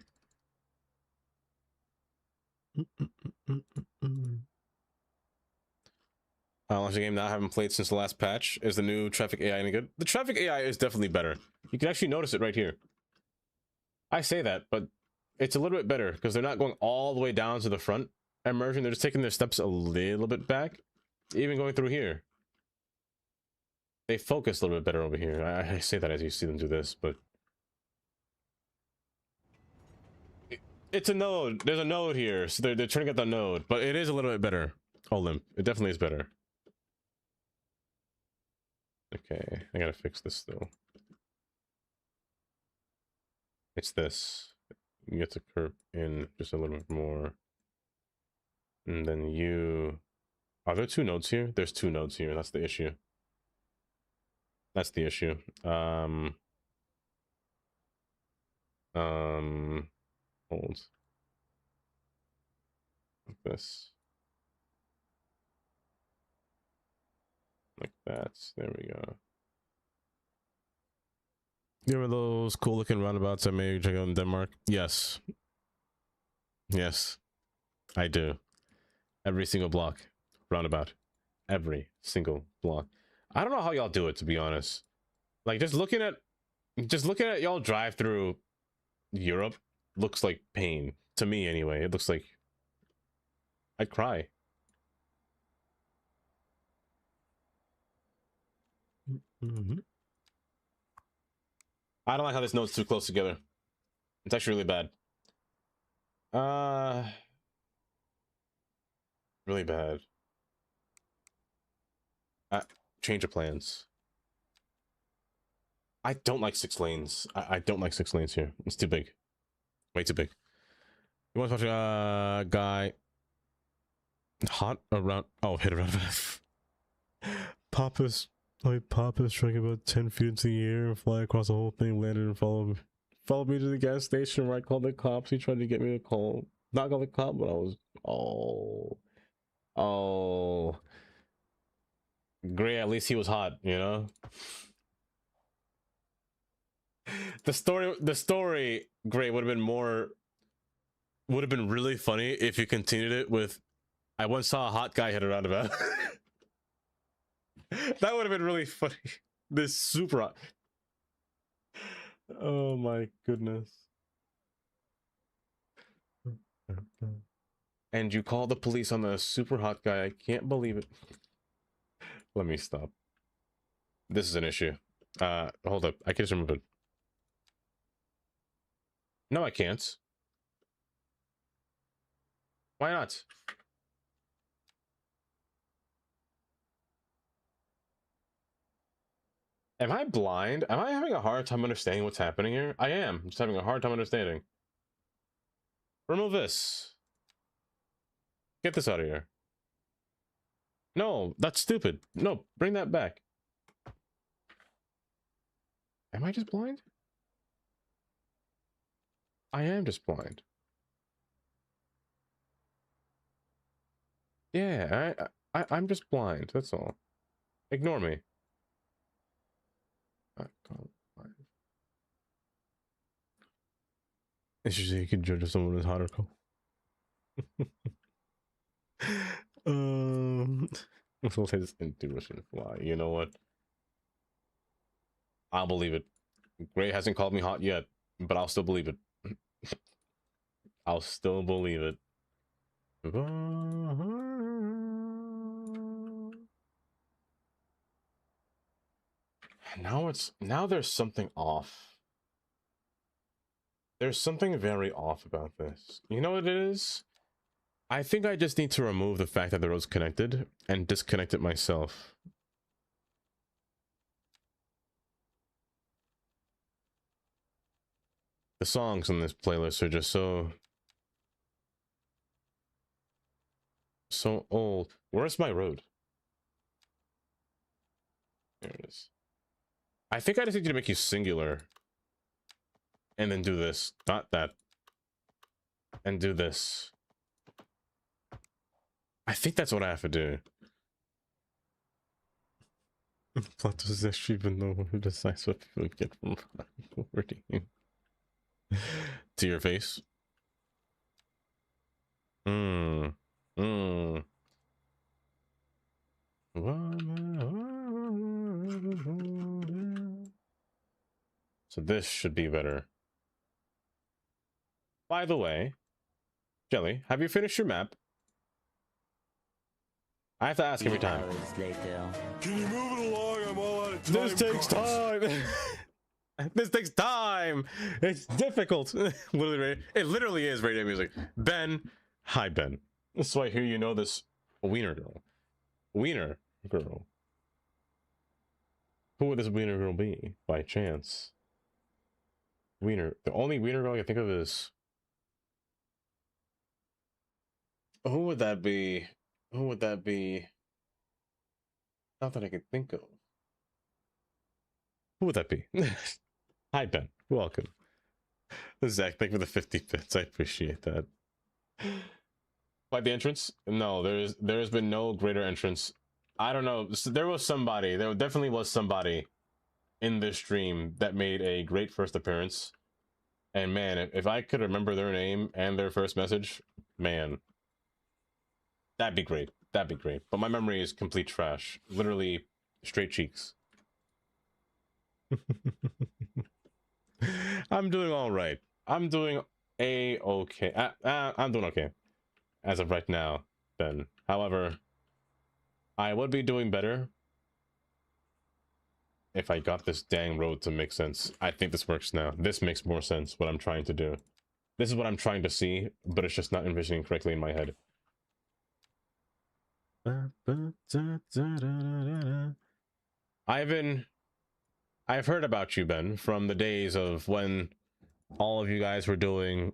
Launch the game now. I haven't played since the last patch. Is the new traffic AI any good? The traffic AI is definitely better. You can actually notice it right here. I say that, but it's a little bit better because they're not going all the way down to the front and merging. They're just taking their steps a little bit back, even going through here. They focus a little bit better over here. I say that as you see them do this, but it's a node. There's a node here, so they're trying to get the node, but it is a little bit better. Olymp, it definitely is better. Okay, I gotta fix this though. It's this. You get to curve in just a little bit more, and then you. Are there two nodes here? There's two nodes here. That's the issue. That's the issue. Hold. Like this. Like that. There we go. You remember those cool looking roundabouts I made check out in Denmark? Yes. Yes. I do. Every single block. Roundabout. Every single block. I don't know how y'all do it, to be honest. Like just looking at y'all drive through Europe looks like pain. To me anyway. It looks like I'd cry. Mm-hmm. I don't like how this node's too close together. It's actually really bad. Really bad. Change of plans. I don't like 6 lanes. I don't like 6 lanes here. It's too big. Way too big. You want to watch a guy hot around? Oh, hit around. Papa's trying about 10 feet into the air and fly across the whole thing, landed and followed me to the gas station where I called the cops. He tried to get me to not call the cop, but I was oh great. At least he was hot, you know. The story great would have been really funny if you continued it with I once saw a hot guy hit a roundabout. That would have been really funny. This super hot. Oh my goodness. And you call the police on the super hot guy. I can't believe it. Let me stop. This is an issue. Hold up. I can just remove it. No, I can't. Why not? Am I blind? Am I having a hard time understanding what's happening here? I am. I'm just having a hard time understanding. Remove this. Get this out of here. No, that's stupid. No, bring that back. Am I just blind? I am just blind. Yeah, I'm just blind. That's all. Ignore me. It's just you can judge if someone is hot or cold. Let's intuition fly. You know what? I'll believe it. Gray hasn't called me hot yet, but I'll still believe it. I'll still believe it. Now there's something off. There's something very off about this. You know what it is? I think I just need to remove the fact that the road's connected and disconnect it myself. The songs on this playlist are just so old. Where's my road? There it is. I think I just need to make you singular. And then do this. Not that. And do this. I think that's what I have to do. Plot does actually even know who decides what people get from wording. To your face. So this should be better. By the way, Jelly, have you finished your map? I have to ask every time. Can you move it along? I'm all out of time. This takes time. This takes time. It's difficult. Literally, it literally is radio music. Ben, hi Ben. So I hear you know this wiener girl. Wiener girl. Who would this wiener girl be by chance? Wiener. The only wiener girl I can think of is. Who would that be? Who would that be? Not that I can think of. Who would that be? Hi, Ben. Welcome. Zach, thank you for the 50 bits. I appreciate that. Like the entrance? No, there's been no greater entrance. I don't know. There was somebody. There definitely was somebody in this stream that made a great first appearance. And man, if I could remember their name and their first message, man, that'd be great. That'd be great. But my memory is complete trash. Literally straight cheeks. I'm doing all right. I'm doing a-okay. I'm doing okay as of right now, Ben. However, I would be doing better if I got this dang road to make sense. I think this works now. This makes more sense, what I'm trying to do. This is what I'm trying to see, but it's just not envisioning correctly in my head. I've heard about you, Ben, from the days of when all of you guys were doing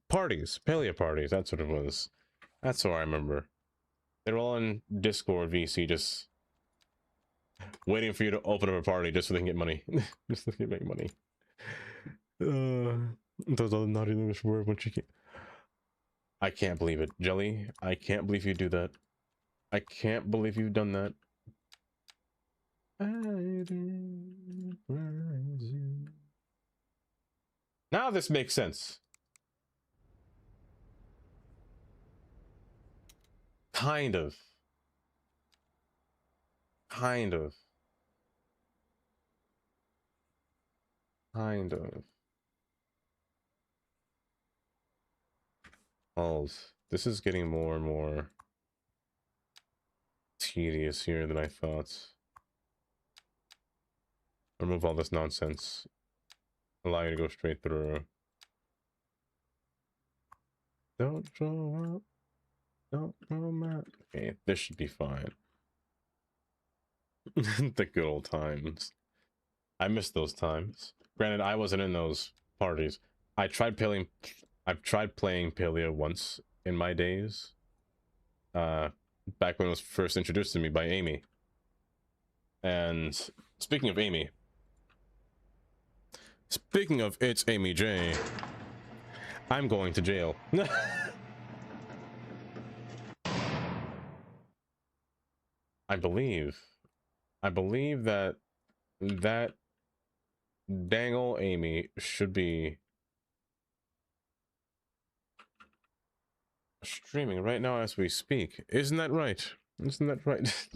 parties, paleo parties. That's what it was. That's what I remember. They were all in Discord VC, just waiting for you to open up a party just so they can get money. Just so they can make money. Those are the naughty English word when you can't. I can't believe it, Jelly. I can't believe you do that. I can't believe you've done that. Now this makes sense. Kind of. Kind of. Kind of. This is getting more and more tedious here than I thought. Remove all this nonsense. Allow you to go straight through. Don't show up. Don't come out. Okay, this should be fine. The good old times. I miss those times. Granted, I wasn't in those parties. I've tried playing Paleo once in my days. Back when it was first introduced to me by Amy. And speaking of Amy, it's Amy J, I'm going to jail. I believe that dang ol' Amy should be streaming right now as we speak. Isn't that right? Isn't that right?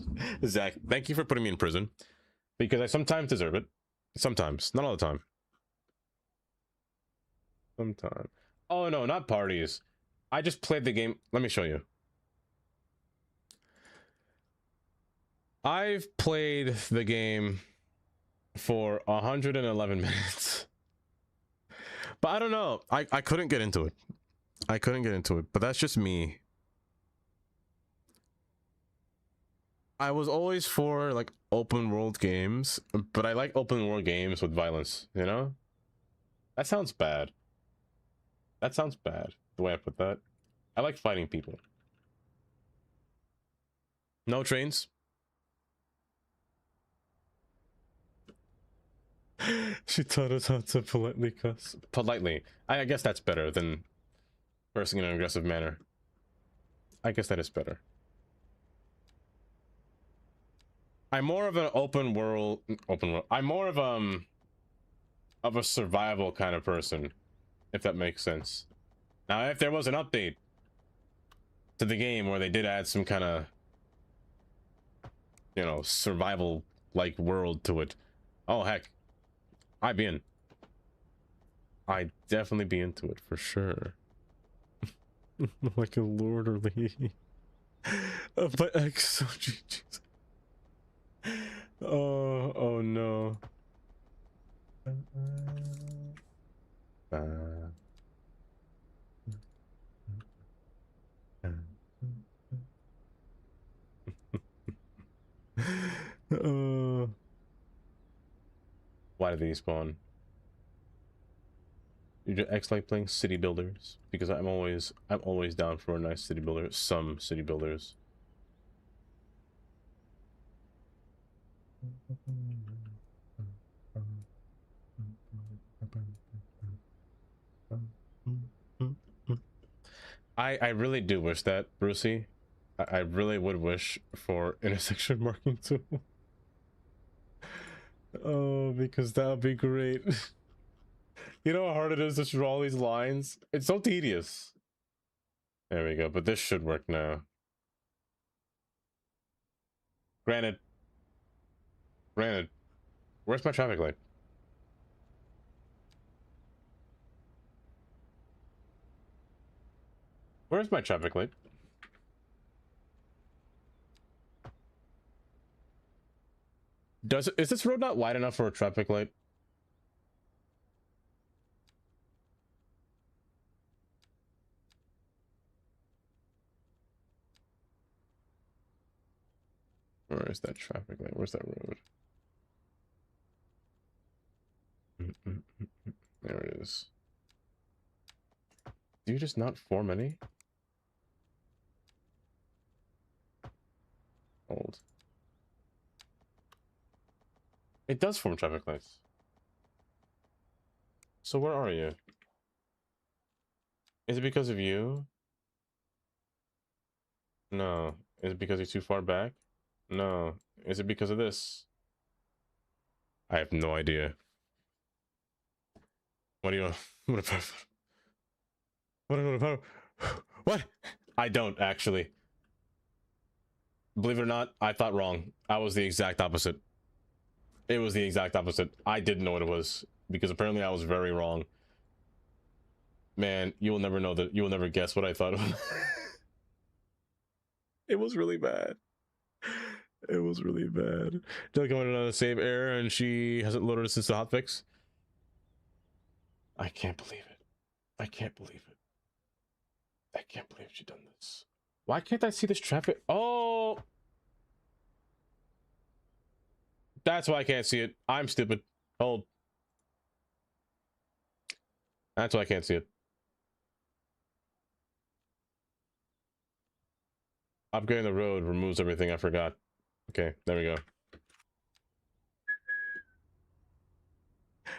Zach, thank you for putting me in prison, because I sometimes deserve it. Sometimes, not all the time. Sometimes. Oh no, not parties. I just played the game. Let me show you. I've played the game for 111 minutes. But I don't know. I couldn't get into it. I couldn't get into it, but that's just me. I was always for like open world games, but I like open world games with violence, you know? That sounds bad. That sounds bad, the way I put that. I like fighting people. No trains. She taught us how to politely cuss. Politely. I guess that's better than cursing in an aggressive manner. I guess that is better. I'm more of an open world. I'm more of a survival kind of person, if that makes sense. Now, if there was an update to the game where they did add some kind of, you know, survival like world to it, oh heck, I'd be in. I'd definitely be into it for sure. Like a lord or lady. But X, oh, jeez. Oh no. Why did they spawn? You just X like playing city builders because I'm always down for a nice city builder. Some city builders. I really do wish that, Brucey. I really would wish for intersection marking too. Oh, because that would be great. You know how hard it is to draw these lines? It's so tedious. There we go, but this should work now. Granted, where's my traffic light? Where's my traffic light? Is this road not wide enough for a traffic light? Where is that traffic light? Where's that road? There it is. Do you just not form any? Hold. It does form traffic lights. So where are you? Is it because of you? No. Is it because you're too far back? No. Is it because of this? I have no idea. What do you what? I don't actually. Believe it or not, I thought wrong. I was the exact opposite. It was the exact opposite. I didn't know what it was because apparently I was very wrong. Man, you will never know that. You will never guess what I thought of. It was really bad. It was really bad. Jill coming on a save error and she hasn't loaded it since the hotfix. I can't believe it. I can't believe it. I can't believe she done this. Why can't I see this traffic? Oh, that's why I can't see it. I'm stupid. Hold. That's why I can't see it. Upgrading the road removes everything I forgot. Okay, there we go.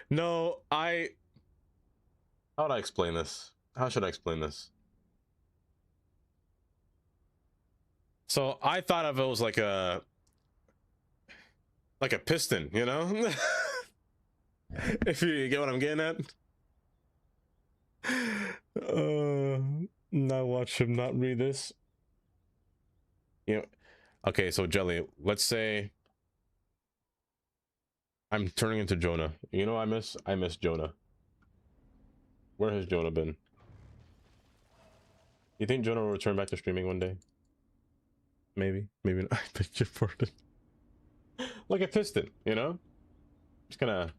No, how would I explain this? How should I explain this? So I thought of it was like a piston, you know? If you get what I'm getting at. Now watch him not read this. You know, okay, so Jelly, let's say I'm turning into Jonah. You know, I miss Jonah. Where has Jonah been? You think Jonah will return back to streaming one day? Maybe not. I beg your pardon. Like a piston, you know? Just gonna.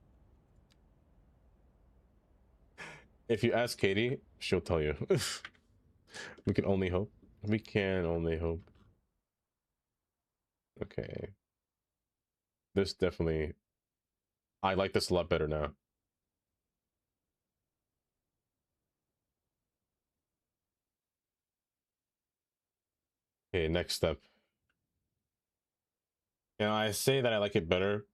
If you ask Katie, she'll tell you. We can only hope. We can only hope. Okay. This definitely. I like this a lot better now. Okay, next step. And I say that I like it better.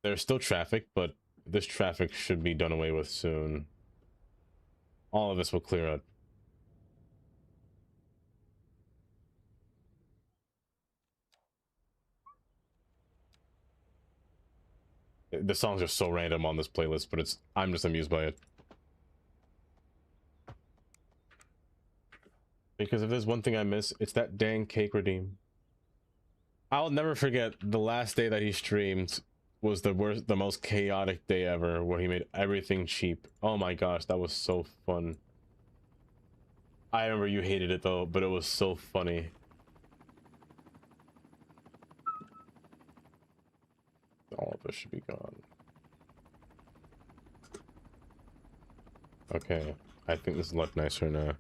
There's still traffic, but this traffic should be done away with soon. All of this will clear up. The songs are so random on this playlist, but I'm just amused by it. Because if there's one thing I miss, it's that dang cake redeem. I'll never forget the last day that he streamed was the most chaotic day ever, where he made everything cheap. Oh my gosh, that was so fun. I remember you hated it though, but it was so funny. All of this should be gone. Okay, I think this is a lot nicer now.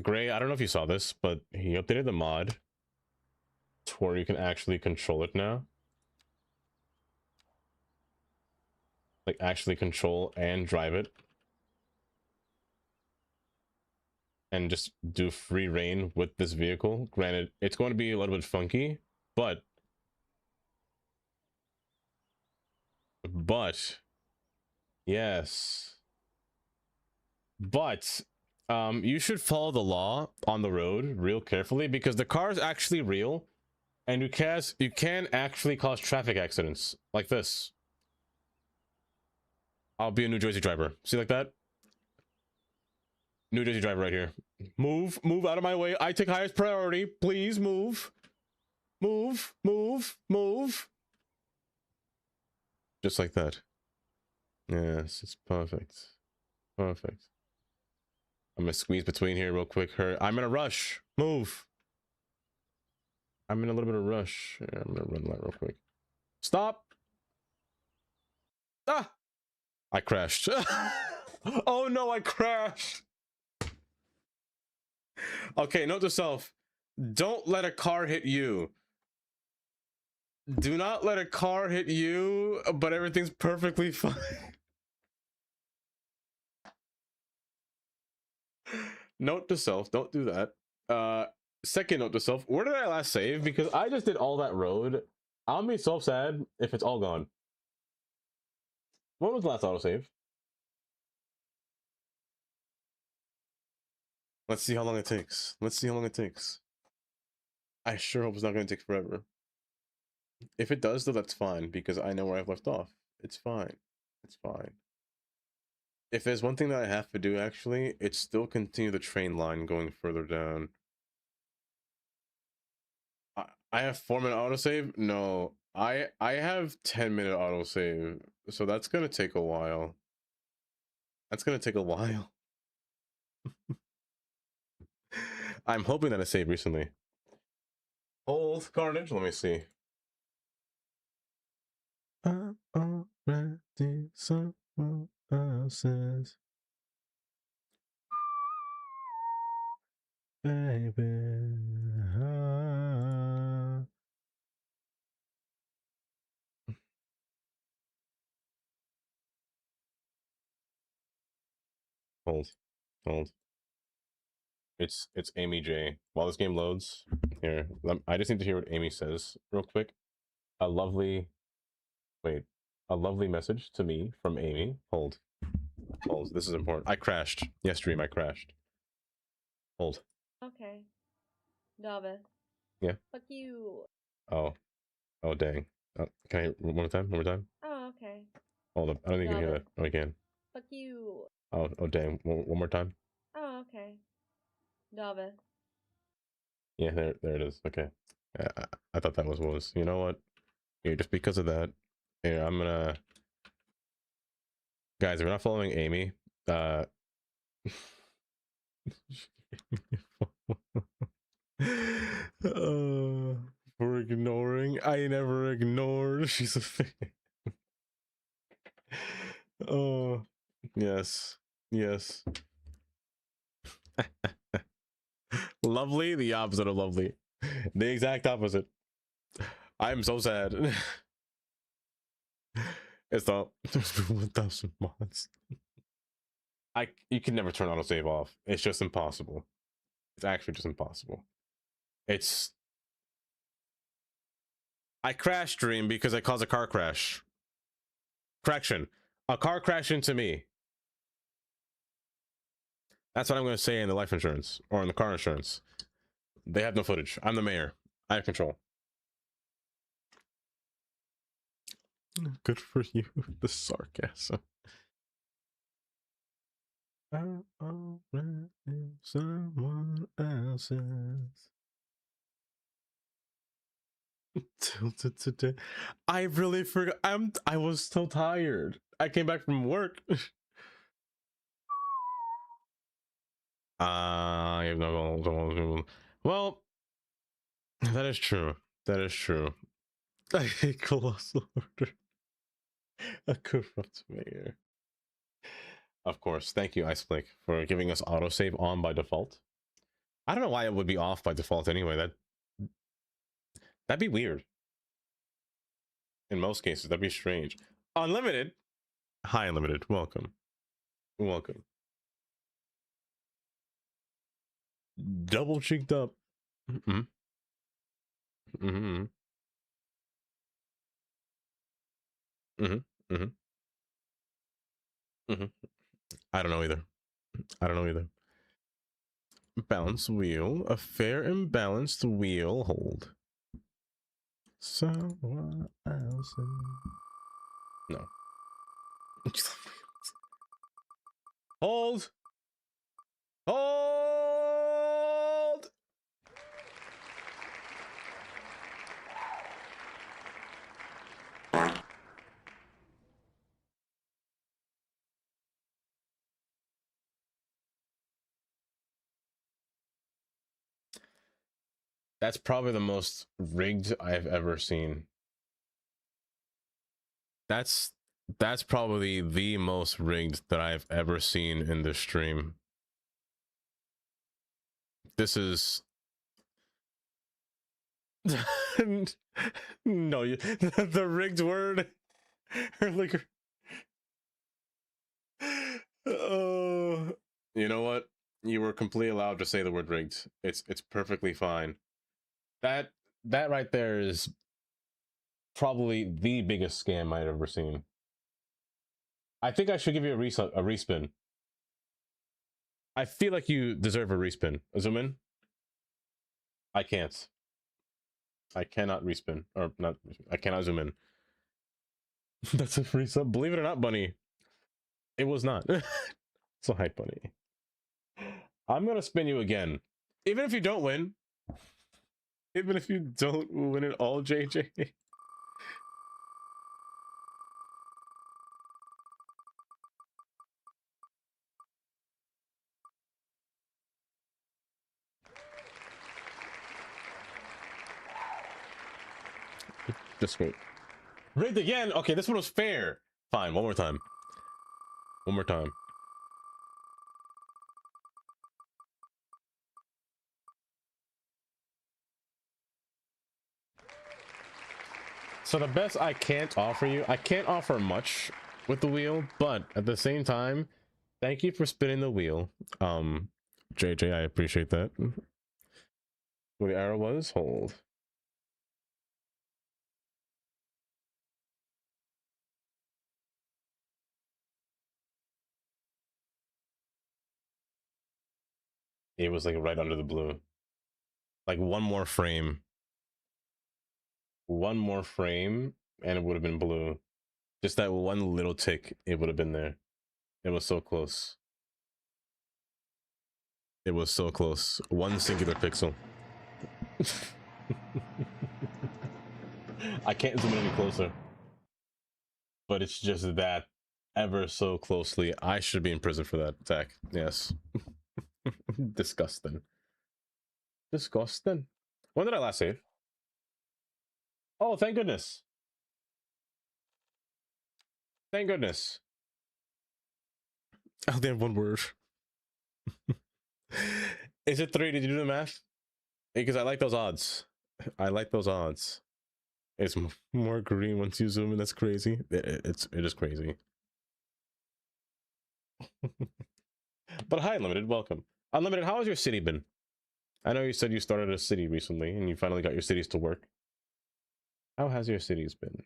Gray, I don't know if you saw this, but he updated the mod to where you can actually control it now. Like, actually control and drive it. And just do free reign with this vehicle. Granted, it's going to be a little bit funky, but yes. But you should follow the law on the road real carefully, because the car is actually real, and you can actually cause traffic accidents like this. I'll be a New Jersey driver. See, like that? New Jersey driver right here. Move out of my way. I take highest priority. Please move. Move. Just like that. Yes, it's perfect. Perfect. I'm gonna squeeze between here real quick. I'm in a rush. Move. I'm in a little bit of a rush. Yeah, I'm gonna run that real quick. Stop. Ah! I crashed. Oh no, I crashed. Okay, note to self. Don't let a car hit you. Do not let a car hit you, but everything's perfectly fine. Note to self, don't do that. Second note to self, where did I last save? Because I just did all that road. I'll be so sad if it's all gone. When was the last autosave? Let's see how long it takes. Let's see how long it takes. I sure hope it's not going to take forever. If it does, though, that's fine, because I know where I've left off. It's fine. It's fine. If there's one thing that I have to do, actually, it's still continue the train line going further down. I have 4-minute autosave? No. I have 10-minute autosave, so that's gonna take a while. That's gonna take a while. I'm hoping that I saved recently. Old Carnage, let me see. I'm already someone else's. Baby. Hold. It's Amy J. While this game loads, here, I just need to hear what Amy says real quick. A lovely message to me from Amy. Hold. This is important. I crashed. Yes, Dream, I crashed. Hold. Okay. David. Yeah. Fuck you. Oh, dang. Can I hear one more time? One more time? Oh, okay. Hold up. I don't think you can hear that. Oh, I can. Fuck you. Oh, dang. One more time? Oh, okay. David. Yeah, there it is. Okay. I thought that was. You know what? Here, just because of that, here, I'm gonna... Guys, if we're not following Amy, for ignoring. I never ignored. She's a fan. Oh, yes. Lovely, the opposite of lovely. The exact opposite. I'm so sad. It's not. There's been 1,000 mods. You can never turn autosave off. It's just impossible. It's actually just impossible. I crashed, Dream, because I caused a car crash. Correction. A car crashed into me. That's what I'm going to say in the life insurance, or in the car insurance. They have no footage. I'm the mayor. I have control. Good for you. The sarcasm. I'm already someone else's. Tilted today. I really forgot. I was so tired. I came back from work. I have no. Well, that is true. That is true. I hate colossal order. A corrupt mayor. Of course. Thank you, Iceblake, for giving us autosave on by default. I don't know why it would be off by default anyway. That'd be weird. In most cases, that'd be strange. Unlimited. Hi, Unlimited. Welcome. Welcome. Double cheeked up. Mm-hmm. Mm-hmm. Mm-hmm. Mm-hmm. Mm-hmm. I don't know either. I don't know either. Balance wheel. A fair and balanced wheel. Hold. Someone else. No. Hold. Hold. That's probably the most rigged I've ever seen. That's probably the most rigged that I've ever seen in this stream. This is no, the rigged word. Like, oh, you know what? You were completely allowed to say the word rigged. It's perfectly fine. That right there is probably the biggest scam I've ever seen. I think I should give you a respin. I feel like you deserve a respin. Zoom in. I can't. I cannot respin, or not. I cannot zoom in. That's a free sub. Believe it or not, Bunny. It was not. So hi, Bunny. I'm gonna spin you again, even if you don't win. Even if you don't win it all, JJ. Just wait. Rigged again. Okay, this one was fair. Fine. One more time. One more time. So the best I can't offer you, I can't offer much with the wheel, but at the same time, thank you for spinning the wheel. JJ, I appreciate that. Where the arrow was, hold. It was like right under the blue. Like one more frame. One more frame, and it would have been blue. Just that one little tick, it would have been there. It was so close. It was so close. One singular pixel. I can't zoom in any closer. But it's just that ever so closely. I should be in prison for that attack. Yes. Disgusting. Disgusting. When did I last save? Oh, thank goodness. Thank goodness. Oh, they have one word. Is it 3? Did you do the math? Because I like those odds. I like those odds. It's more green once you zoom in. That's crazy. It is crazy. But hi, Unlimited. Welcome. Unlimited, how has your city been? I know you said you started a city recently and you finally got your cities to work. How has your cities been?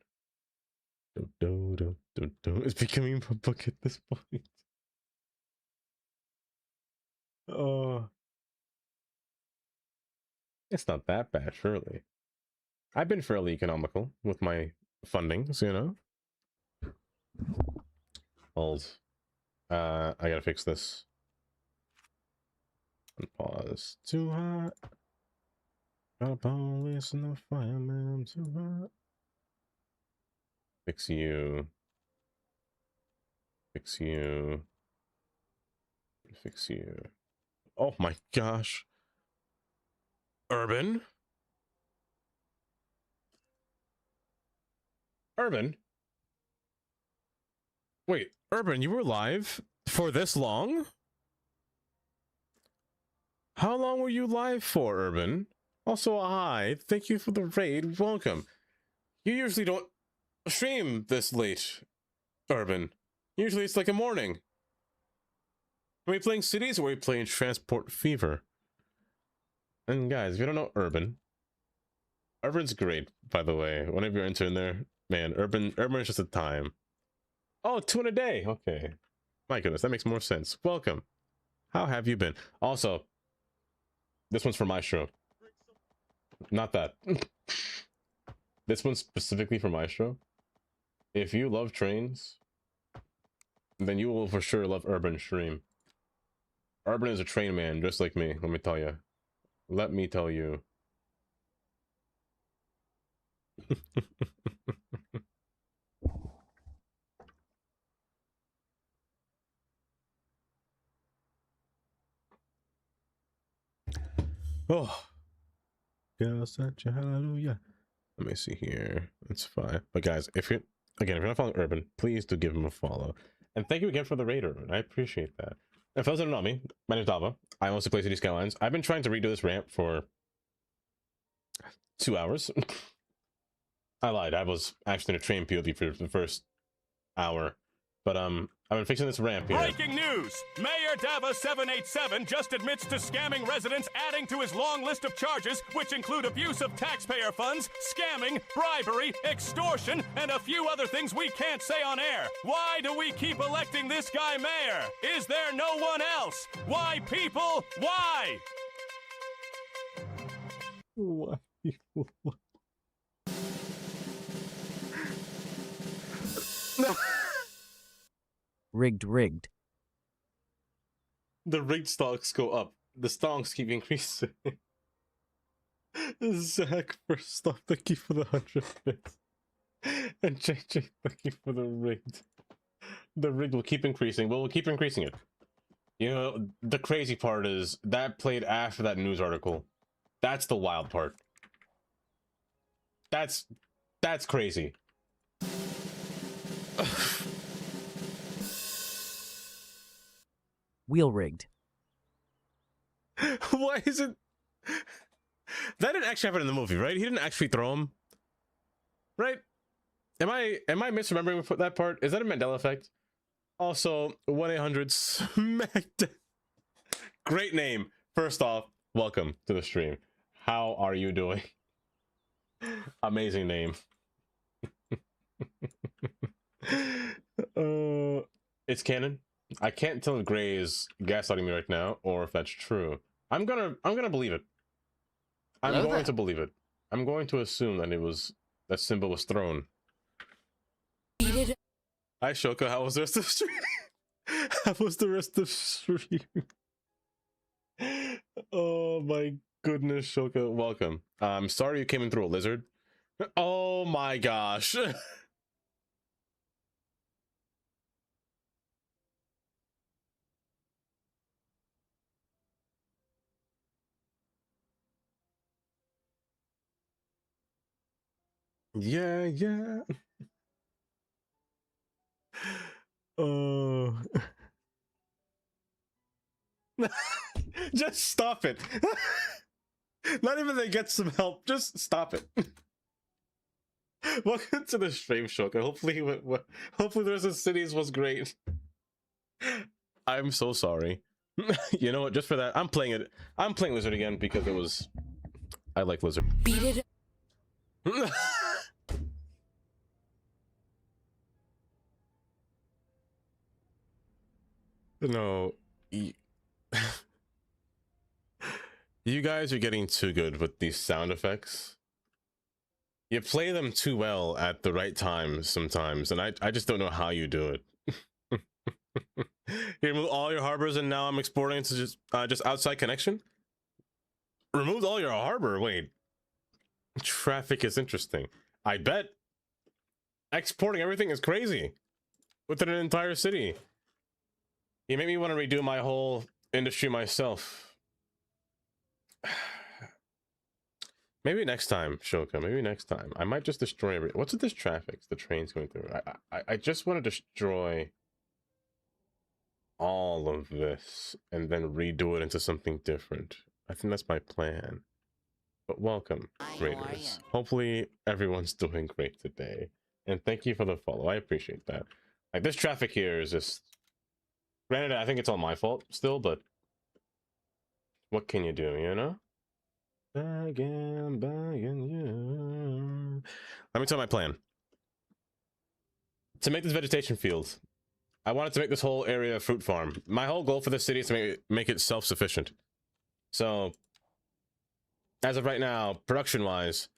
It's becoming a book at this point. Oh, it's not that bad, surely. I've been fairly economical with my fundings, you know. Hold. I gotta fix this. And pause. Too hot. Got a police and a fireman to ride. Fix you. Fix you. Fix you. Oh my gosh. Urban? Urban? Wait, Urban, you were live for this long? How long were you live for, Urban? Also, hi. Thank you for the raid. Welcome. You usually don't stream this late, Urban. Usually it's like a morning. Are we playing Cities or are we playing Transport Fever? And guys, if you don't know Urban, Urban's great, by the way. Whenever you're entering there, man, Urban is just a time. Oh, 2 in a day. Okay. My goodness, that makes more sense. Welcome. How have you been? Also, this one's for Maestro. Not that. This one's specifically for Maestro. If you love trains, then you will for sure love Urban stream. Urban is a train man, just like me, let me tell you. Let me tell you. Oh, yeah, such a hallelujah. Let me see here. It's 5. But guys, if you're not following Urban, please do give him a follow. And thank you again for the raid, Urban. I appreciate that. And for those that don't know me, my name is Dava. I also play City Skylines. I've been trying to redo this ramp for 2 hours. I lied. I was actually in a train POV for the first hour. But I've been fixing this ramp here. Breaking news! Mayor Dava787 just admits to scamming residents, adding to his long list of charges, which include abuse of taxpayer funds, scamming, bribery, extortion, and a few other things we can't say on air. Why do we keep electing this guy mayor? Is there no one else? Why, people? Why? Why people? No. Rigged. The rigged stocks go up. The stocks keep increasing. Zach, first off, thank you for the 100 bits. And JJ, thank you for the rigged. The rigged will keep increasing. Well, we'll keep increasing it. You know, the crazy part is that played after that news article. That's the wild part. That's crazy. Wheel rigged. Why is it? That didn't actually happen in the movie, right? He didn't actually throw him, right? Am I misremembering that part? Is that a Mandela effect? Also, 1-800-SMACK. Great name. First off, welcome to the stream. How are you doing? Amazing name. It's canon. I can't tell if Gray is gaslighting me right now or if that's true. I'm gonna believe it. I'm going to believe it. I'm going to assume that Simba was thrown. Hi Shoko, how was the rest of the stream? How was the rest of the stream? Oh my goodness, Shoko, welcome. I'm sorry you came in through a lizard. Oh my gosh. Yeah. Oh. Just stop it. Not even they get some help. Just stop it. Welcome to the stream, Shoka. Hopefully the rest of the cities was great. I'm so sorry. You know what? Just for that, I'm playing Lizard again because I like Lizard. Beat it. No. You guys are getting too good with these sound effects. You play them too well at the right time sometimes, and I just don't know how you do it. You remove all your harbors, and now I'm exporting to just outside connection. Removed all your harbor. Wait, Traffic is interesting. I bet exporting everything is crazy within an entire city. You make me want to redo my whole industry myself. Maybe next time, Shoka. Maybe next time. I might just destroy every. What's with this traffic? The train's going through. I just want to destroy all of this and then redo it into something different. I think that's my plan. But welcome, Raiders. Hopefully everyone's doing great today. And thank you for the follow. I appreciate that. Like, this traffic here is just... Granted, I think it's all my fault still, but... What can you do, you know? Begging you. Let me tell my plan. To make this vegetation field, I wanted to make this whole area a fruit farm. My whole goal for this city is to make it self-sufficient. So... As of right now, production-wise,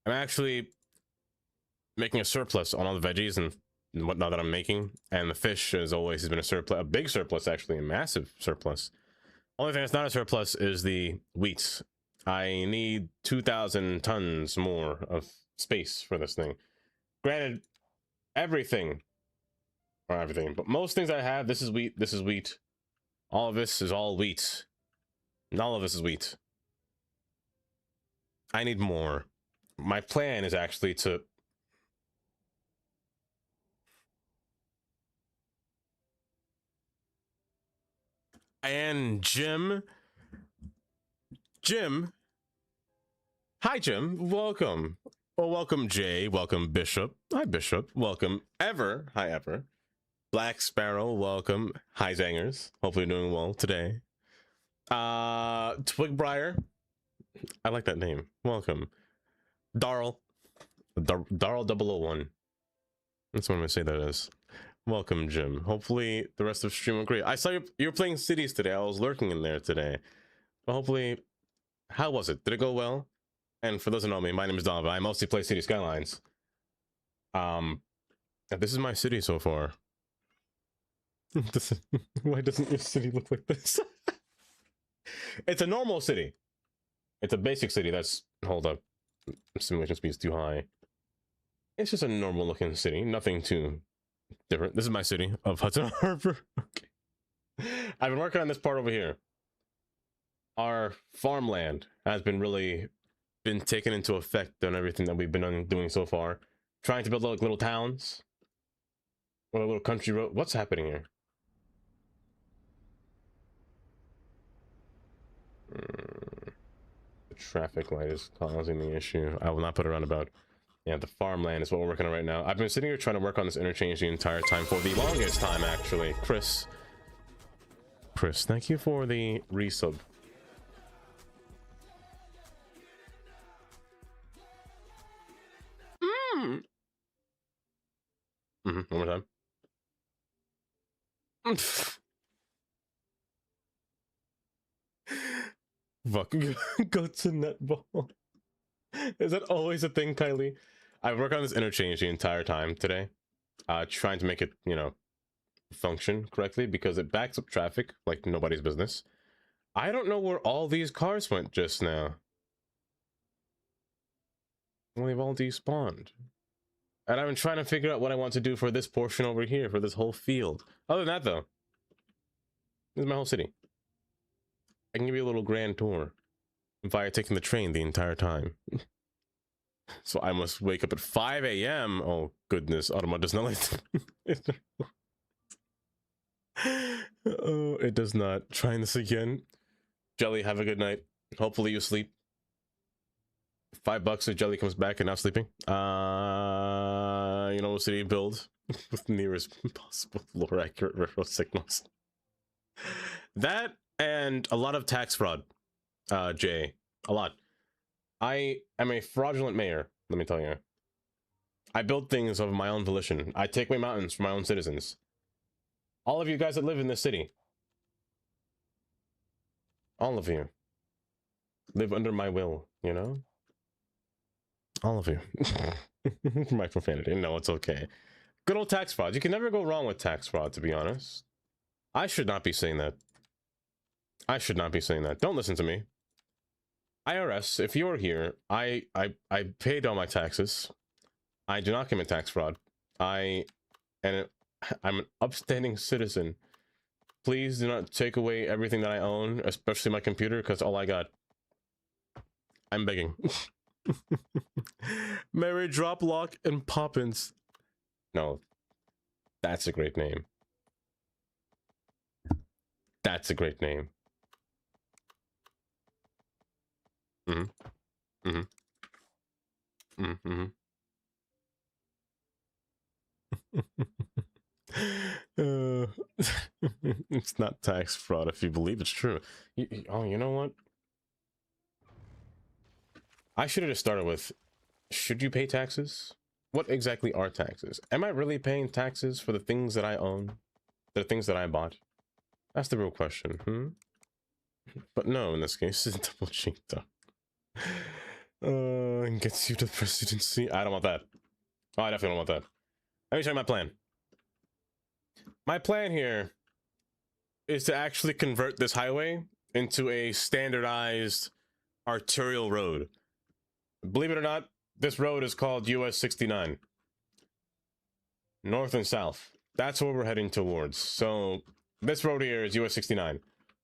I'm actually making a surplus on all the veggies and whatnot that I'm making. And the fish, as always, has been a surplus, a big surplus, actually, a massive surplus. Only thing that's not a surplus is the wheat. I need 2,000 tons more of space for this thing. Granted, everything, but most things I have, this is wheat. All of this is all wheat. And all of this is wheat. I need more. My plan is actually to... And Jim... Hi, Jim. Welcome. Well, welcome, Jay. Welcome, Bishop. Hi, Bishop. Welcome, Ever. Hi, Ever. Black Sparrow. Welcome. Hi, Zangers. Hopefully you're doing well today. Twigbriar. I like that name. Welcome. Darl 001. That's what I'm gonna say that is. Welcome, Jim. Hopefully the rest of the stream went great. I saw you were playing cities today. I was lurking in there today. But hopefully, how was it? Did it go well? And for those who know me, my name is Donovan. I mostly play City Skylines. This is my city so far. Why doesn't your city look like this? It's a normal city. It's a basic city. That's... Hold up. Simulation speed is too high. It's just a normal looking city. Nothing too different. This is my city of Hudson Harbor. Okay. I've been working on this part over here. Our farmland has been taken into effect on everything that we've been doing so far. Trying to build like little towns. Or a little country road. What's happening here? Traffic light is causing the issue. I will not put a roundabout. Yeah, the farmland is what we're working on right now. I've been sitting here trying to work on this interchange the entire time, for the longest time, actually. Chris, thank you for the resub. One more time. Fuck, go to netball. Is that always a thing, Kylie? I work on this interchange the entire time today, trying to make it, you know, function correctly, because it backs up traffic like nobody's business. I don't know where all these cars went just now. Well, they've all despawned. And I've been trying to figure out what I want to do for this portion over here, for this whole field. Other than that, though, this is my whole city. I can give you a little grand tour via taking the train the entire time. So I must wake up at 5 a.m. Oh, goodness. Automa does not like Oh, it does not. Trying this again. Jelly, have a good night. Hopefully you sleep. $5 if Jelly comes back and not sleeping. You know, city build with nearest possible lore accurate railroad signals. That and a lot of tax fraud, Jay. A lot. I am a fraudulent mayor, let me tell you. I build things of my own volition. I take away mountains from my own citizens. All of you guys that live in this city, all of you, live under my will, you know? All of you. My profanity. No, it's okay. Good old tax fraud. You can never go wrong with tax fraud, to be honest. I should not be saying that. I should not be saying that. Don't listen to me. IRS, if you are here, I paid all my taxes. I do not commit tax fraud. I'm an upstanding citizen. Please do not take away everything that I own, especially my computer, because all I got. I'm begging. Mary Droplock and Poppins. No, that's a great name. That's a great name. Mm-hmm. Mm-hmm. Mm-hmm. It's not tax fraud if you believe it's true. Oh, you know what? I should have just started with, should you pay taxes? What exactly are taxes? Am I really paying taxes for the things that I own? The things that I bought? That's the real question, But no, in this case, it's double cheat though. And gets you to the presidency. I don't want that. Oh, I definitely don't want that. Let me show you my plan. My plan here is to actually convert this highway into a standardized arterial road. Believe it or not, this road is called US 69. North and south. That's where we're heading towards. So this road here is US 69.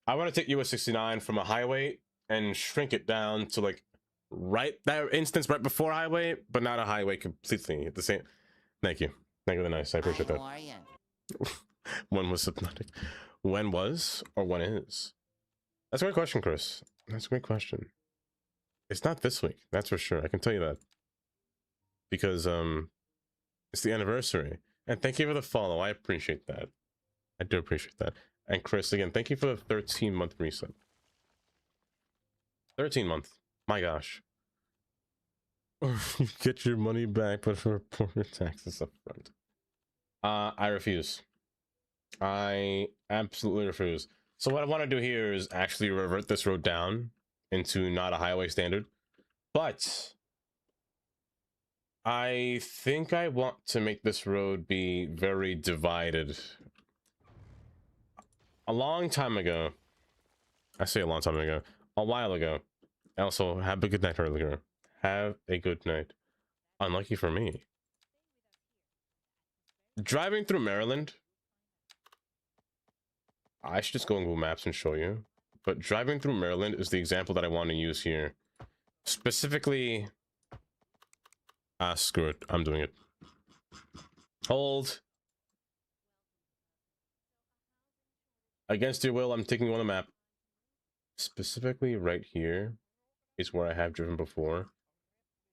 I want to take US 69 from a highway and shrink it down to like right that instance right before highway, but not a highway completely at the same. Thank you. Thank you, nice. I appreciate that. When was hypnotic? When was or when is? That's a great question, Chris. That's a great question. It's not this week, that's for sure. I can tell you that. Because it's the anniversary. And thank you for the follow. I appreciate that. I do appreciate that. And Chris, again, thank you for the 13-month reset. 13-month. My gosh. Or you get your money back, but for your taxes up front. I refuse. I absolutely refuse. So what I want to do here is actually revert this road down into not a highway standard. But I think I want to make this road be very divided. A long time ago, I say a long time ago, a while ago. Also, have a good night earlier. Have a good night. Unlucky for me. Driving through Maryland, I should just go on Google Maps and show you. But driving through Maryland is the example that I want to use here. Specifically, screw it. I'm doing it. Hold. Against your will, I'm taking you on the map. Specifically right here is where I have driven before.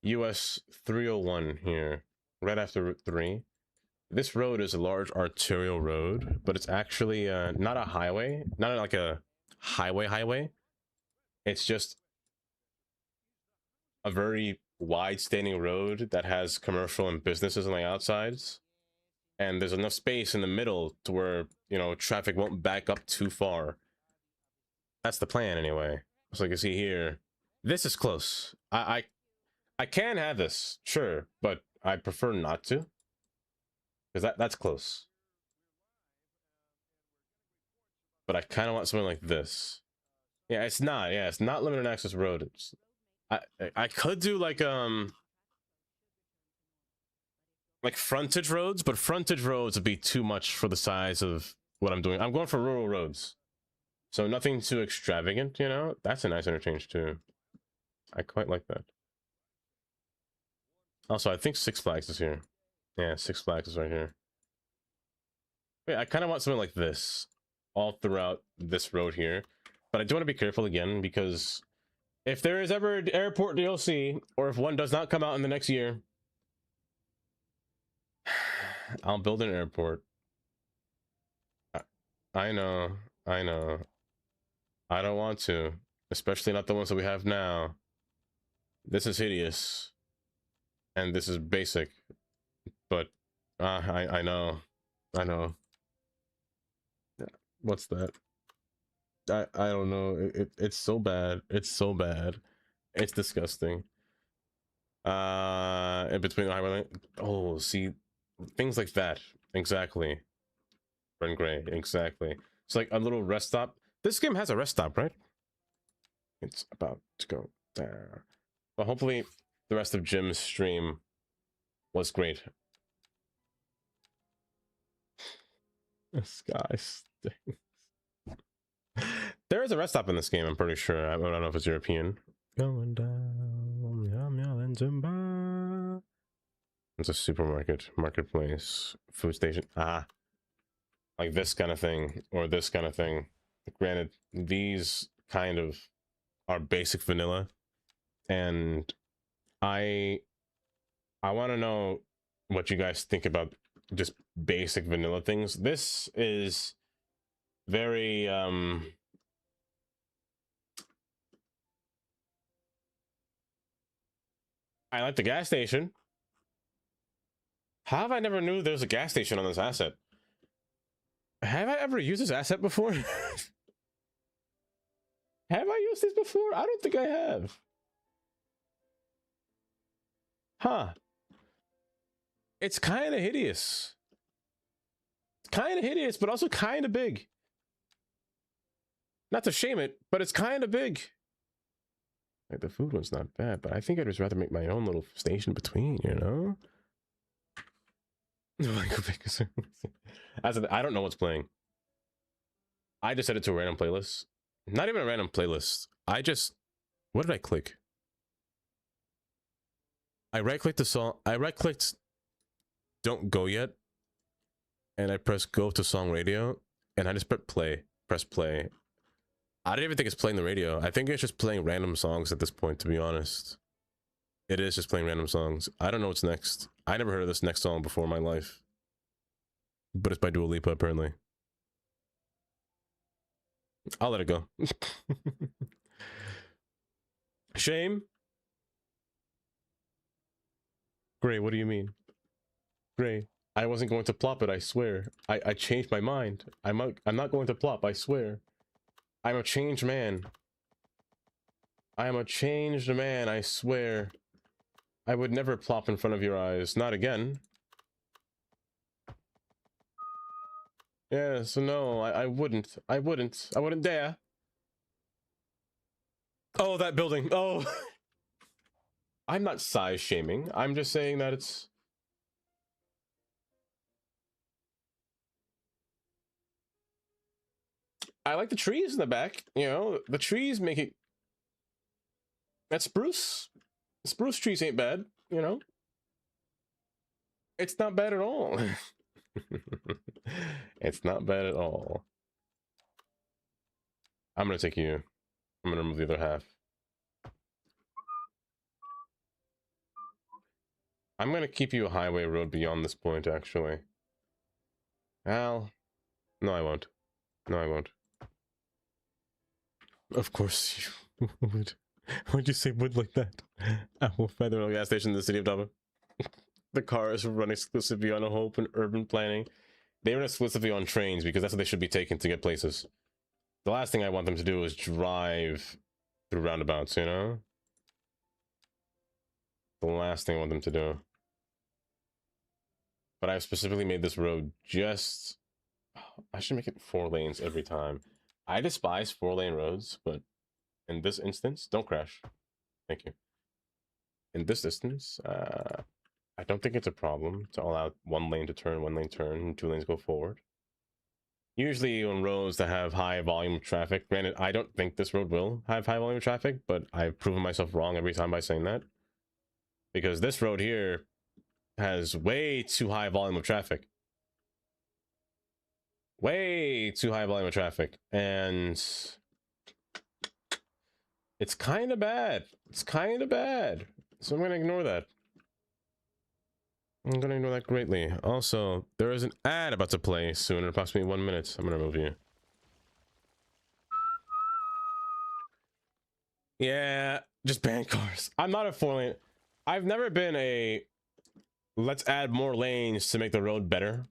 US 301 here, right after Route 3. This road is a large arterial road, but it's actually not a highway, not like a highway. It's just a very wide standing road that has commercial and businesses on the outsides. And there's enough space in the middle to where, you know, traffic won't back up too far. That's the plan anyway. So you can see here, this is close. I can have this, sure, but I prefer not to. Because that's close. But I kind of want something like this. Yeah, it's not limited access road. It's, I could do like frontage roads, but frontage roads would be too much for the size of what I'm doing. I'm going for rural roads. So nothing too extravagant, you know? That's a nice interchange too. I quite like that. Also, I think Six Flags is here. Yeah, Six Flags is right here. Wait, I kind of want something like this all throughout this road here. But I do want to be careful again, because if there is ever an airport DLC, or if one does not come out in the next year, I'll build an airport. I know. I don't want to, especially not the ones that we have now. This is hideous. And this is basic. But I know. What's that? I don't know. It's so bad. It's so bad. It's disgusting. In between the highway lane. Oh, see, things like that. Exactly. Red and gray. Exactly. It's like a little rest stop. This game has a rest stop, right? It's about to go. But hopefully the rest of Jim's stream was great. This guy stinks. There is a rest stop in this game, I'm pretty sure. I don't know if it's European. Going down, yum, Zimba. It's a supermarket, marketplace, food station. Ah, like this kind of thing, or this kind of thing. Granted, these kind of are basic vanilla, and I want to know what you guys think about just basic vanilla things. This is very I like the gas station. How have I never knew there's a gas station on this asset? Have I ever used this asset before? Have I used this before? I don't think I have. Huh. It's kind of hideous. It's kind of hideous, but also kind of big. Not to shame it, but it's kind of big. Like, the food one's not bad, but I think I'd just rather make my own little station between, you know? I don't know what's playing. I just set it to a random playlist. Not even a random playlist. What did I click? I right-clicked the song. I right-clicked Don't Go Yet. And I pressed Go to Song Radio. And I just press play. I don't even think it's playing the radio. I think it's just playing random songs at this point, to be honest. It is just playing random songs. I don't know what's next. I never heard of this next song before in my life. But it's by Dua Lipa, apparently. I'll let it go. Shame? Gray, what do you mean? Gray, I wasn't going to plop it, I swear. I changed my mind. I'm not going to plop, I swear. I'm a changed man. I am a changed man, I swear. I would never plop in front of your eyes. Not again. Yeah, so no, I wouldn't. I wouldn't dare. Oh, that building. Oh. I'm not size shaming. I'm just saying that it's... I like the trees in the back, you know, the trees make it... That spruce. The spruce trees ain't bad, you know? It's not bad at all. It's not bad at all. I'm gonna take you. I'm gonna remove the other half. I'm gonna keep you a highway road beyond this point, actually. Al. No, I won't. No, I won't. Of course you would. Why'd you say would like that? I will find the gas station in the city of Dublin. The cars run exclusively on hope and urban planning. They run exclusively on trains because that's what they should be taking to get places. The last thing I want them to do is drive through roundabouts, you know? The last thing I want them to do. But I've specifically made this road just... I should make it 4 lanes every time. I despise 4-lane roads, but in this instance, don't crash. Thank you. In this instance, I don't think it's a problem to allow 1 lane to turn, 1 lane turn, and 2 lanes go forward. Usually on roads that have high volume of traffic, granted, I don't think this road will have high volume of traffic, but I've proven myself wrong every time by saying that. Because this road here has way too high volume of traffic. Way too high volume of traffic. And it's kind of bad. It's kind of bad. So I'm going to ignore that. I'm going to ignore that greatly. Also, there is an ad about to play soon in approximately 1 minute. I'm going to remove you. Yeah, just ban cars. I'm not a 4-lane. I've never been a let's add more lanes to make the road better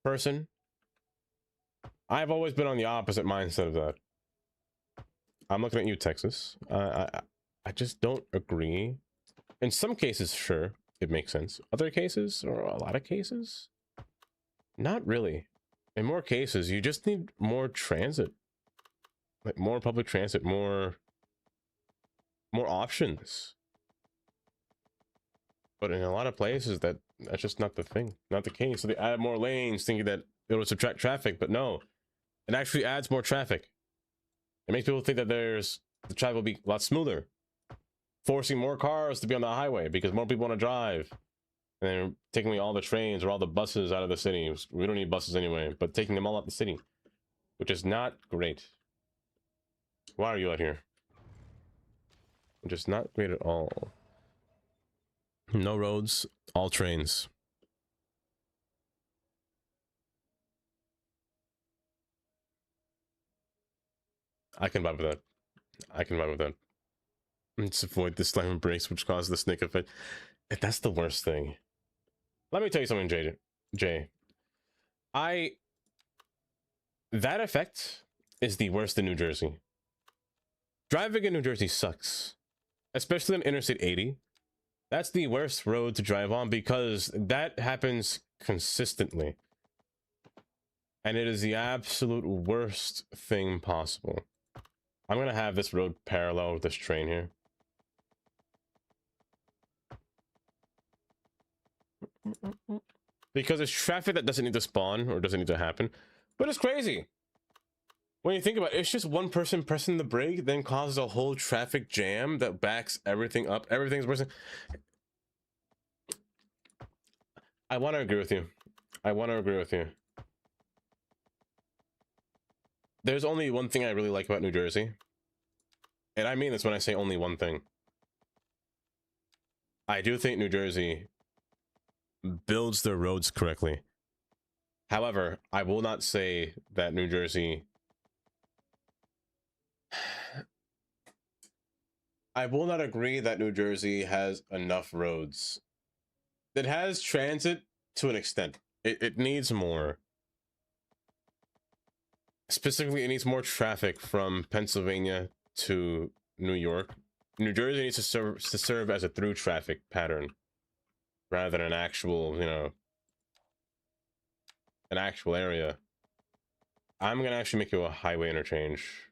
person. I've always been on the opposite mindset of that. I'm looking at you, Texas. I just don't agree. In some cases, sure, it makes sense. Other cases, or a lot of cases, not really. In more cases, you just need more transit. Like more public transit, more more options. But in a lot of places, that's just not the thing, not the case. So they add more lanes thinking that it will subtract traffic, but no, it actually adds more traffic. It makes people think that the traffic will be a lot smoother, forcing more cars to be on the highway because more people want to drive. And then taking away all the trains or all the buses out of the city. We don't need buses anyway, but taking them all out the city, which is not great. Why are you out here? Which is not great at all. No roads, all trains. I can vibe with that. I can vibe with that. Let's avoid the slam brakes, which causes the snake effect. That's the worst thing. Let me tell you something, Jay. That effect is the worst in New Jersey. Driving in New Jersey sucks. Especially on Interstate 80. That's the worst road to drive on because that happens consistently. And it is the absolute worst thing possible. I'm gonna have this road parallel with this train here. Because it's traffic that doesn't need to spawn or doesn't need to happen. But it's crazy. When you think about it, it's just one person pressing the brake, then causes a whole traffic jam that backs everything up. Everything's pressing. I want to agree with you. There's only one thing I really like about New Jersey. And I mean this when I say only one thing. I do think New Jersey builds their roads correctly. However, I will not say that New Jersey... I will not agree that New Jersey has enough roads. It has transit to an extent. It needs more. Specifically, it needs more traffic from Pennsylvania to New York. New Jersey needs to serve as a through traffic pattern rather than an actual, an actual area. I'm gonna actually make you a highway interchange.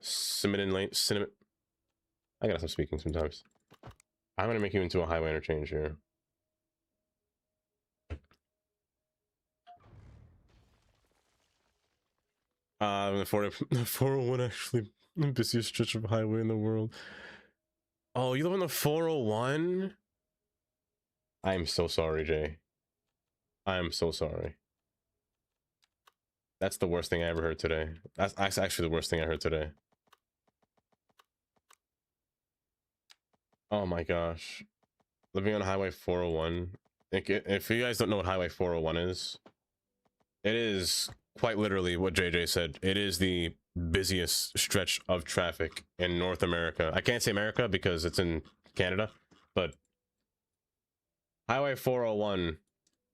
Cinnamon Lane, Cinnamon. I gotta stop speaking sometimes. I'm gonna make you into a highway interchange here. The 401 actually the busiest stretch of highway in the world. Oh, you live on the 401? I'm so sorry, Jay. I'm so sorry. That's the worst thing I ever heard today. That's actually the worst thing I heard today. Oh my gosh. Living on Highway 401. If you guys don't know what Highway 401 is, it is quite literally what JJ said. It is the busiest stretch of traffic in North America. I can't say America because it's in Canada, but Highway 401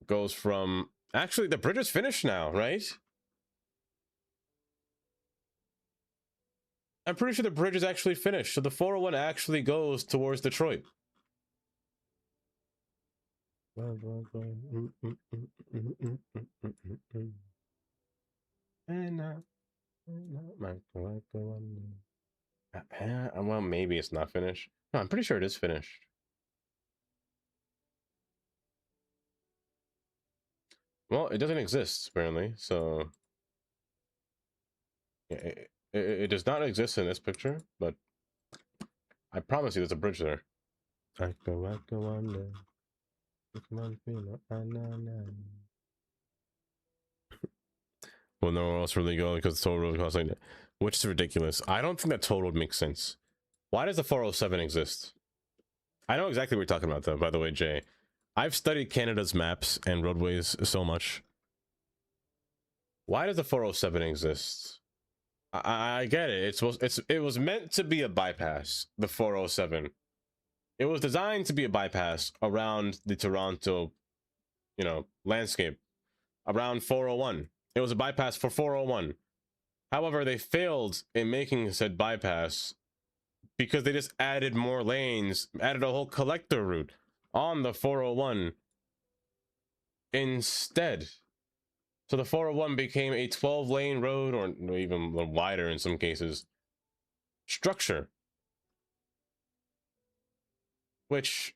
goes from... Actually, the bridge is finished now, right? I'm pretty sure the bridge is actually finished, so the 401 actually goes towards Detroit. Well, maybe it's not finished. No, I'm pretty sure it is finished. Well, it doesn't exist, apparently, so... Yeah, it does not exist in this picture, but I promise you there's a bridge there. I go on there. Well, nowhere else really go because toll road costs like that, which is ridiculous. I don't think that toll road makes sense. Why does the 407 exist? I know exactly what you're talking about, though, by the way, Jay. I've studied Canada's maps and roadways so much. Why does the 407 exist? I get it. It was meant to be a bypass, the 407. It was designed to be a bypass around the Toronto, landscape, around 401. It was a bypass for 401. However, they failed in making said bypass because they just added more lanes, added a whole collector route on the 401 instead. So the 401 became a 12-lane road, or even wider in some cases, structure. which,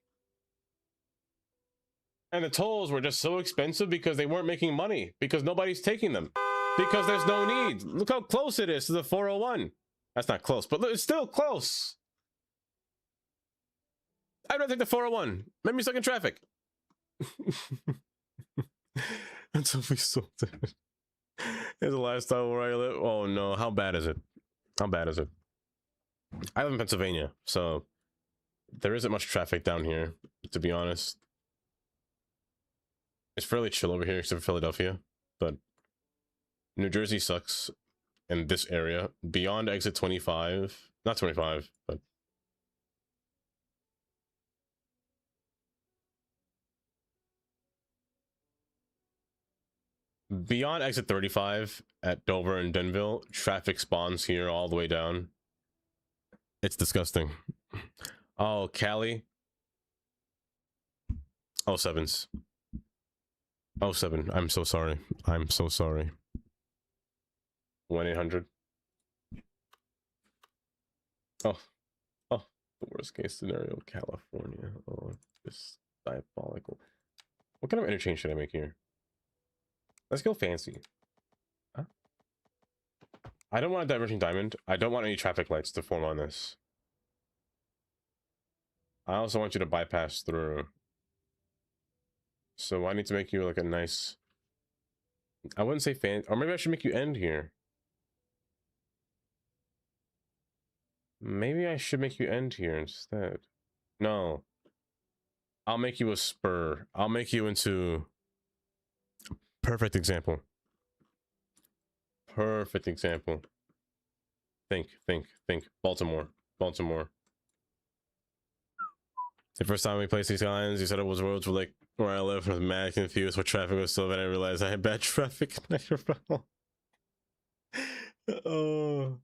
and the tolls were just so expensive because they weren't making money, because nobody's taking them, because there's no need. Look how close it is to the 401. That's not close, but it's still close. I'd rather take the 401. Let me stuck in traffic. Until we sold it. It's the lifestyle where I live. Oh no, how bad is it? How bad is it? I live in Pennsylvania, so there isn't much traffic down here, to be honest. It's fairly chill over here, except for Philadelphia, but New Jersey sucks in this area. Beyond exit 25, not 25, but beyond exit 35 at Dover and Denville, traffic spawns here all the way down. It's disgusting. Oh, Cali. Oh, sevens. Oh, 7. I'm so sorry. I'm so sorry. 1-800. Oh, oh, the worst case scenario, California. Oh, this diabolical. What kind of interchange should I make here? Let's go fancy. Huh? I don't want a diverging diamond. I don't want any traffic lights to form on this. I also want you to bypass through. So I need to make you like a nice, I wouldn't say fan, or maybe I should make you end here. Maybe I should make you end here instead. No. I'll make you a spur. I'll make you into... Perfect example. Perfect example. Think. Baltimore. The first time we played Skylines, you said it was roads were like where I live. I was mad confused what traffic was so bad I realized I had bad traffic. Oh,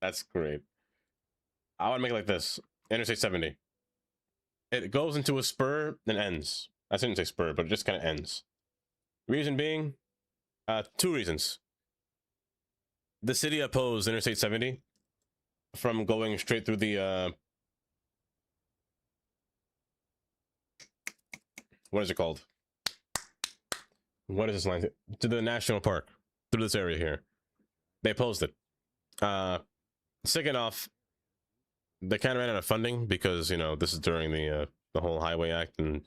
that's great. I would make it like this. Interstate 70. It goes into a spur and ends. I shouldn't say spur, but it just kind of ends. Reason being, 2 reasons. The city opposed Interstate 70 from going straight through the, what is it called? What is this line? To the national park, through this area here. They opposed it. Second off, they kind of ran out of funding because, you know, this is during the whole Highway Act and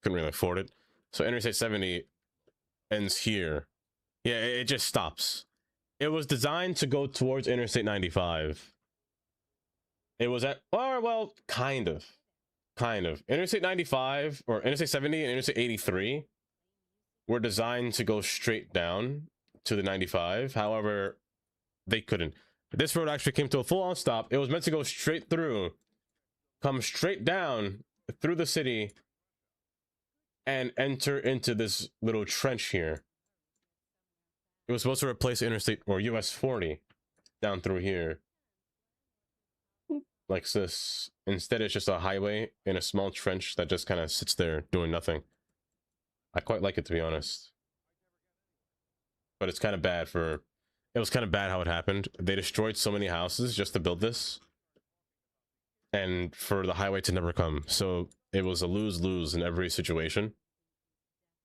couldn't really afford it. So Interstate 70 ends here. Yeah, it just stops. It was designed to go towards Interstate 95. It was at, well, kind of. Interstate 95 or Interstate 70 and Interstate 83 were designed to go straight down to the 95. However, they couldn't. This road actually came to a full-on stop. It was meant to go straight through, come straight down through the city, and enter into this little trench here. It was supposed to replace Interstate or US 40 down through here. Like this. Instead, it's just a highway in a small trench that just kind of sits there doing nothing. I quite like it, to be honest. But it's kind of bad for... It was kind of bad how it happened. They destroyed so many houses just to build this. And for the highway to never come. So it was a lose-lose in every situation.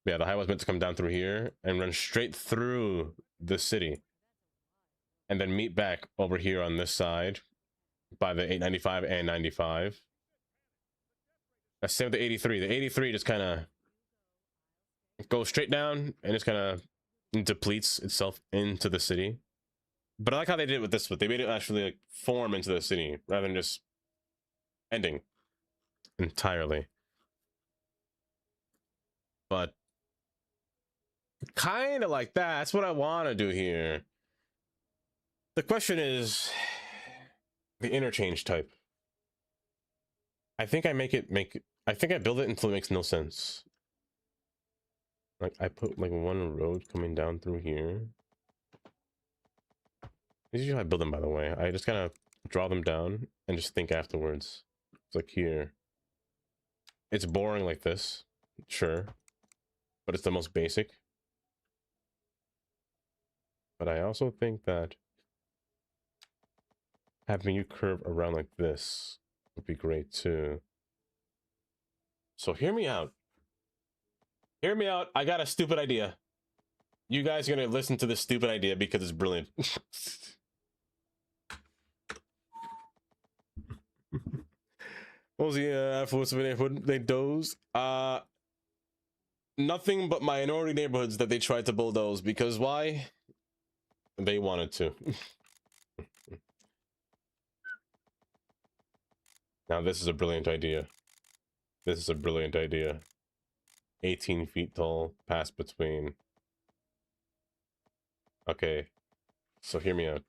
Yeah, the highway was meant to come down through here and run straight through the city. And then meet back over here on this side by the 895 and 95. That's same with the 83. The 83 just kind of goes straight down and just kind of depletes itself into the city. But I like how they did it with this one. They made it actually like form into the city rather than just ending entirely. But kind of like that. That's what I want to do here. The question is the interchange type. I think I I think I build it until it makes no sense. Like I put like one road coming down through here. This is usually how I build them, by the way. I just kind of draw them down and just think afterwards. It's like here. It's boring like this, sure, but it's the most basic. But I also think that having you curve around like this would be great too. So hear me out. Hear me out. I got a stupid idea. You guys are gonna listen to this stupid idea because it's brilliant. What was the Farmer787 they dozed? Nothing but minority neighborhoods that they tried to bulldoze, because why? They wanted to. Now this is a brilliant idea. This is a brilliant idea. 18 feet tall, pass between. Okay, so hear me out.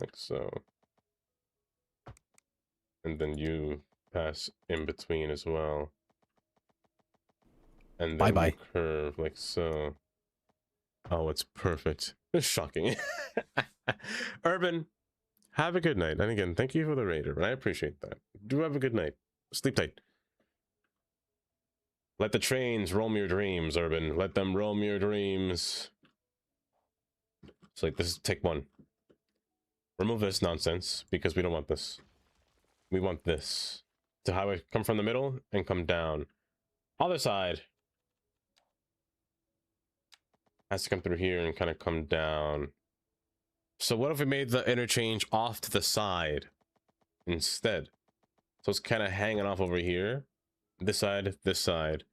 Like so. And then you pass in between as well. And then Bye-bye. you curve like so. Oh, it's perfect. It's shocking. Urban, have a good night. And again, thank you for the raid, Urban. I appreciate that. Do have a good night. Sleep tight. Let the trains roam your dreams, Urban. Let them roam your dreams. So like, this is take one. Remove this nonsense, because we don't want this. We want this. To have it come from the middle and come down. Other side. Has to come through here and kind of come down. So what if we made the interchange off to the side instead? So it's kind of hanging off over here. This side, this side.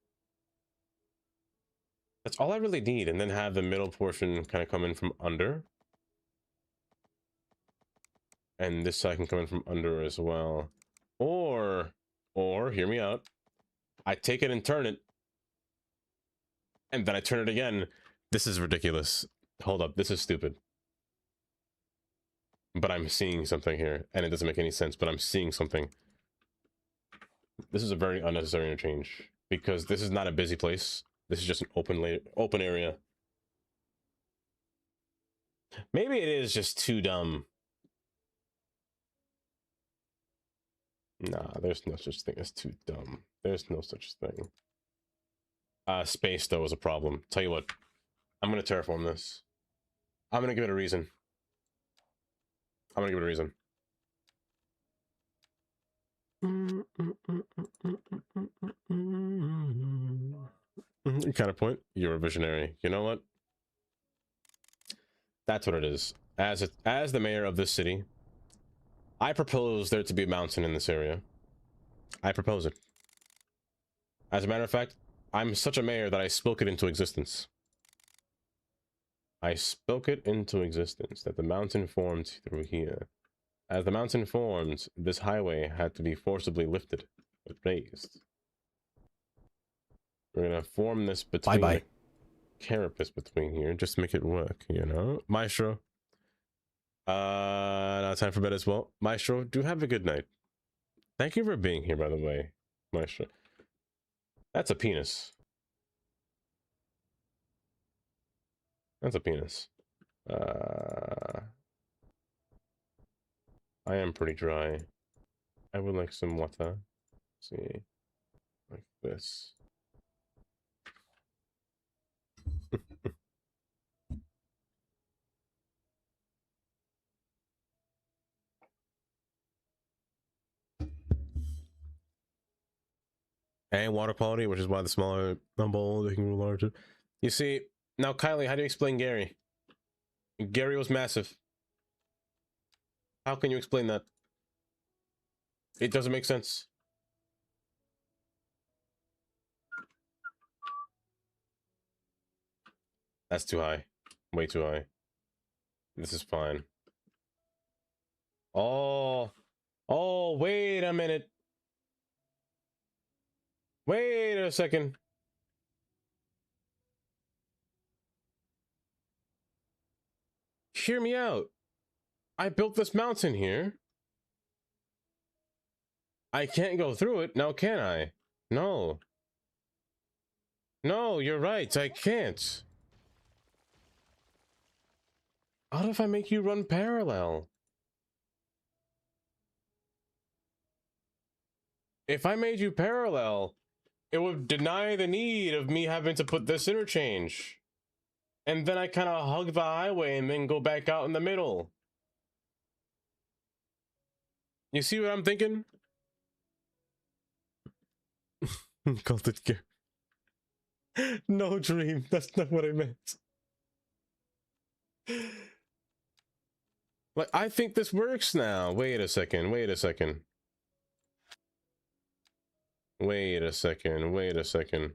That's all I really need. And then have the middle portion kind of come in from under. And this side can come in from under as well. Or hear me out. I take it and turn it. And then I turn it again. This is ridiculous. Hold up, this is stupid. But I'm seeing something here, and it doesn't make any sense, but I'm seeing something. This is a very unnecessary interchange, because this is not a busy place. This is just an open area. Maybe it is just too dumb. Nah, there's no such thing as too dumb. There's no such thing. Space, though, is a problem. Tell you what, I'm gonna terraform this. I'm gonna give it a reason. I'm gonna give it a reason. Counterpoint, you're a visionary. You know what? That's what it is. As the mayor of this city, I propose there to be a mountain in this area. I propose it. As a matter of fact, I'm such a mayor that I spoke it into existence. I spoke it into existence that the mountain formed through here. As the mountain formed, this highway had to be forcibly lifted, raised. We're gonna form this between Bye-bye. the carapace between here, just to make it work, you know? Maestro. Now time for bed as well. Maestro, do have a good night. Thank you for being here, by the way, Maestro. That's a penis. That's a penis. I am pretty dry. I would like some water. Let's see, like this. And water quality, which is why the smaller bowl they can grow larger. You see, now Kylie, how do you explain Gary? Gary was massive. How can you explain that? It doesn't make sense. That's too high. Way too high. This is fine. Oh, wait a minute. Wait a second. Hear me out. I built this mountain here. I can't go through it, now can I? No. No, you're right, I can't. What if I make you run parallel? If I made you parallel, it would deny the need of me having to put this interchange. And then I kind of hug the highway and then go back out in the middle. You see what I'm thinking? Called it gear. No dream. That's not what I meant. Like, I think this works now. Wait a second. Wait a second. Wait a second. Wait a second.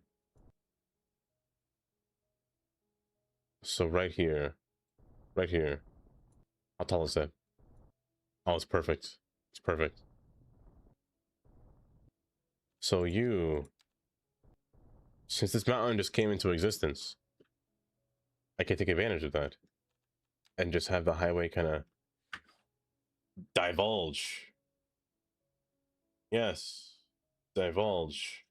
So right here. Right here. How tall is that? Oh, it's perfect. It's perfect. So you... Since this mountain just came into existence, I can take advantage of that. And just have the highway kind of divulge. Yes. Divulge.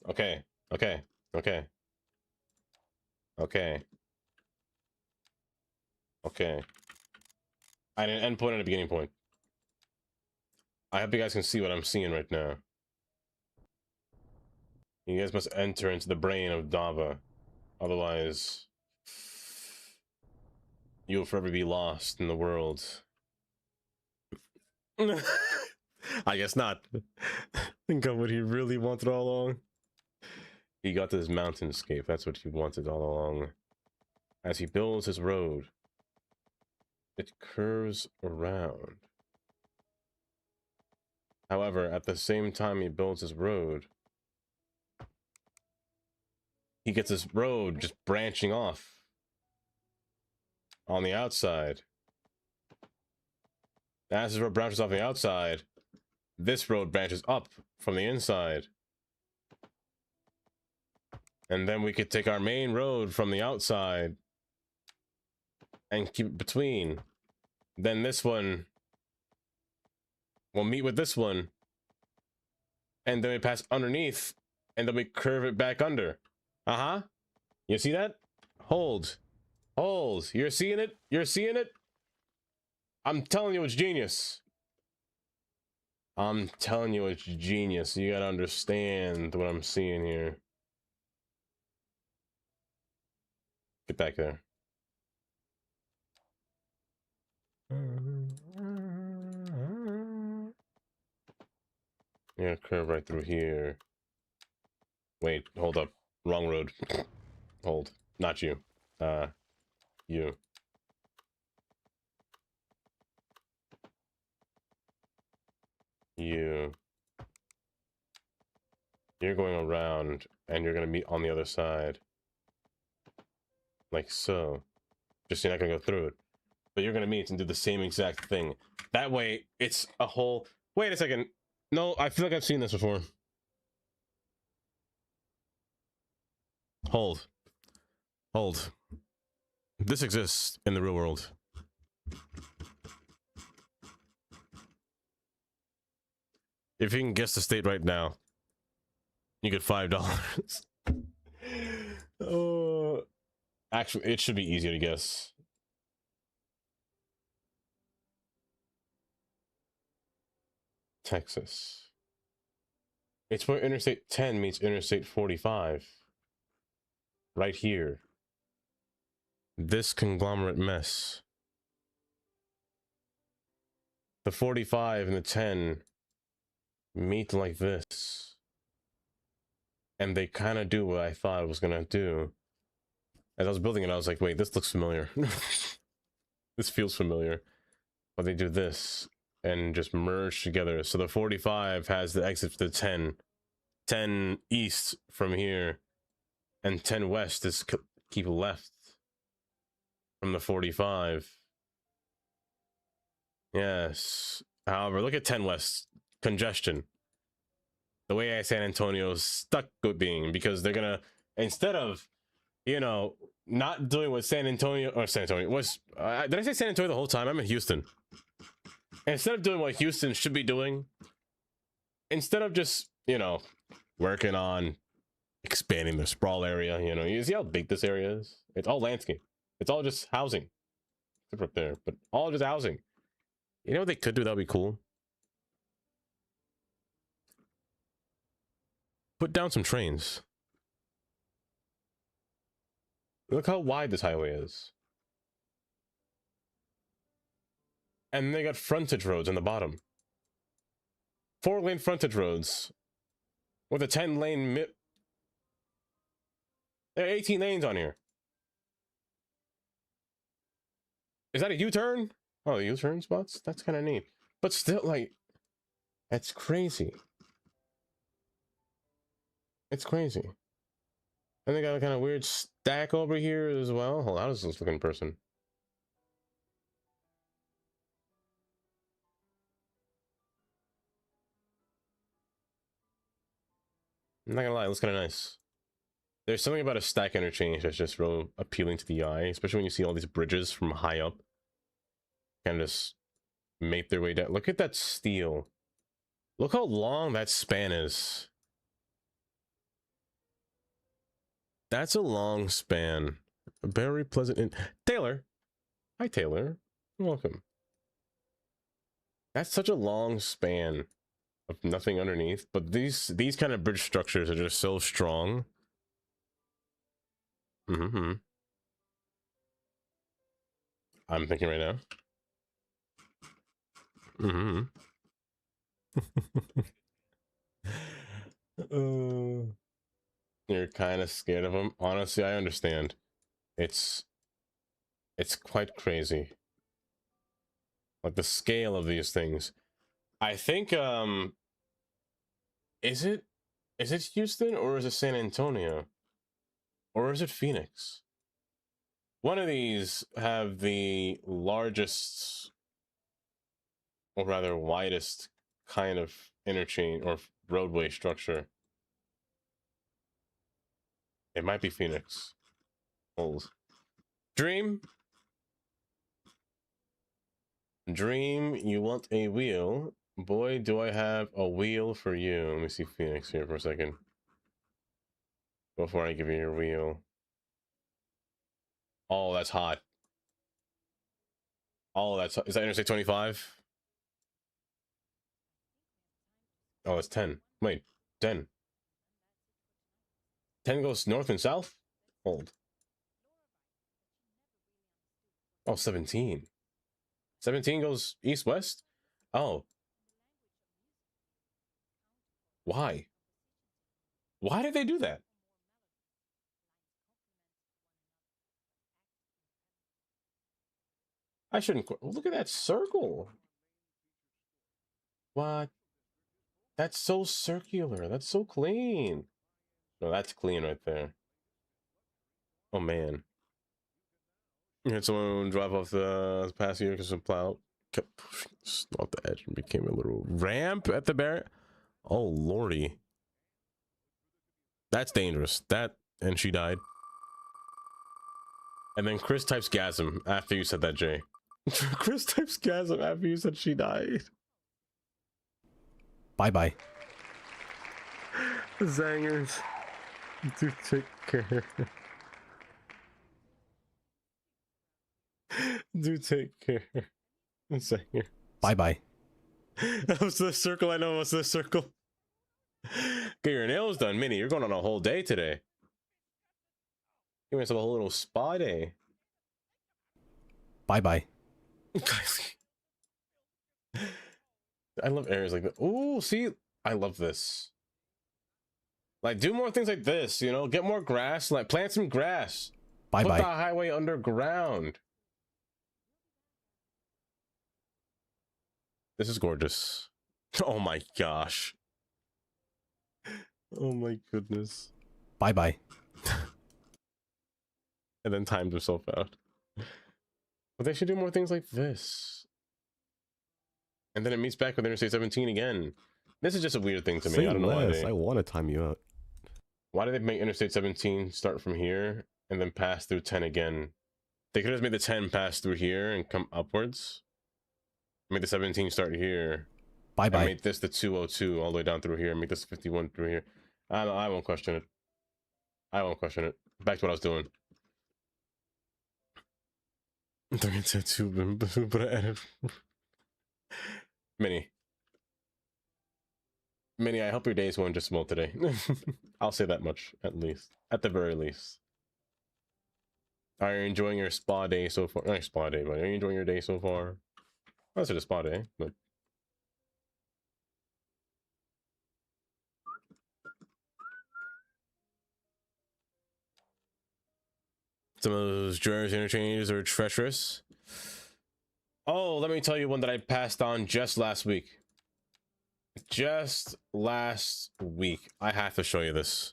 Okay. Okay. Okay. Okay. Okay. I had an end point and a beginning point. I hope you guys can see what I'm seeing right now. You guys must enter into the brain of Dava. Otherwise, you will forever be lost in the world. I guess not. Think of what he really wanted all along. He got this mountainscape. That's what he wanted all along. As he builds his road, it curves around. However, at the same time he builds his road, he gets this road just branching off on the outside. As his road branches off the outside, this road branches up from the inside. And then we could take our main road from the outside and keep it between. Then this one will meet with this one. And then we pass underneath, and then we curve it back under. Uh-huh. You see that? Hold. Hold. You're seeing it? You're seeing it? I'm telling you it's genius. I'm telling you it's genius. You gotta understand what I'm seeing here. Get back there. You're gonna curve right through here. Wait, hold up. Wrong road. Hold. Not you. You. You. You're going around, and you're gonna meet on the other side. Like so. Just you're not gonna go through it. But you're gonna meet and do the same exact thing. That way, it's a whole... Wait a second. No, I feel like I've seen this before. Hold. Hold. This exists in the real world. If you can guess the state right now, you get $5. Oh, actually, it should be easier to guess. Texas. It's where Interstate 10 meets Interstate 45. Right here. This conglomerate mess. The 45 and the 10 meet like this. And they kind of do what I thought it was going to do. As I was building it, I was like, wait, this looks familiar. This feels familiar. But they do this and just merge together. So the 45 has the exit to the 10. 10 east from here. And 10 west is keep left from the 45. Yes. However, look at 10 west. Congestion. The way San Antonio's stuck with being, because they're gonna, instead of, you know, not doing what San Antonio was, did I say San Antonio the whole time? I'm in Houston. Instead of doing what Houston should be doing, instead of just, you know, working on expanding the sprawl area, you know, you see how big this area is? It's all landscape. It's all just housing. Except up there, but all just housing. You know what they could do that would be cool? Put down some trains. Look how wide this highway is. And they got frontage roads in the bottom. 4-lane frontage roads with a 10-lane there are 18 lanes on here. Is that a U-turn? Oh, U-turn spots? That's kind of neat. But still, like, that's crazy. It's crazy. And they got a kind of weird stack over here as well. Hold on, how does this look in person? I'm not gonna lie, it looks kind of nice. There's something about a stack interchange that's just real appealing to the eye, especially when you see all these bridges from high up. Kind of just make their way down. Look at that steel. Look how long that span is. That's a long span. Very pleasant. Taylor. Hi, Taylor. Welcome. That's such a long span of nothing underneath. But these kind of bridge structures are just so strong. Mm-hmm. I'm thinking right now. Mm-hmm. You're kind of scared of them. Honestly, I understand. It's quite crazy. Like the scale of these things. I think is it Houston or is it San Antonio? Or is it Phoenix? One of these have the largest, or rather widest, kind of interchange or roadway structure. It might be Phoenix. Hold. Dream, you want a wheel? Boy, do I have a wheel for you. Let me see Phoenix here for a second. Before I give you your wheel. Oh, that's hot. Oh, is that Interstate 25? Oh, it's 10. Wait, 10. 10 goes north and south? Hold. Oh, 17. 17 goes east-west? Oh. Why? Why did they do that? I shouldn't. Look at that circle. What? That's so circular. That's so clean. No, that's clean right there. Oh, man. You had someone drive off the past year because some plow kept pushing off the edge and became a little ramp at the bar. Oh, lordy. That's dangerous. And she died. And then Chris types gasm after you said that, Jay. Chris types gasm after you said she died. Bye-bye. Zangers. Do take care. Do take care. Zanger. Bye-bye. What's the circle? I know what's the circle. Get your nails done, Minnie. You're going on a whole day today. You must have a whole little spa day. Bye-bye. I love areas like that. Ooh, see? I love this. Like, do more things like this, you know? Get more grass. Like, plant some grass. Bye-bye. Put the highway underground. This is gorgeous. Oh my gosh. Oh my goodness. Bye-bye. And then timed himself out. But they should do more things like this. And then it meets back with Interstate 17 again. This is just a weird thing to me. Say I don't know why less. I want to time you out. Why did they make Interstate 17 start from here and then pass through 10 again? They could have made the 10 pass through here and come upwards. Make the 17 start here. Bye-bye. And make this the 202 all the way down through here. Make this 51 through here. I won't question it. I won't question it. Back to what I was doing. They're gonna tattoo, but I edit. Minnie, I hope your day's going just well today. I'll say that much, at least. At the very least. Are you enjoying your spa day so far? Not spa day, but are you enjoying your day so far? I said a spa day, but some of those Jersey interchanges are treacherous. Oh, let me tell you one that I passed on just last week. Just last week. I have to show you this.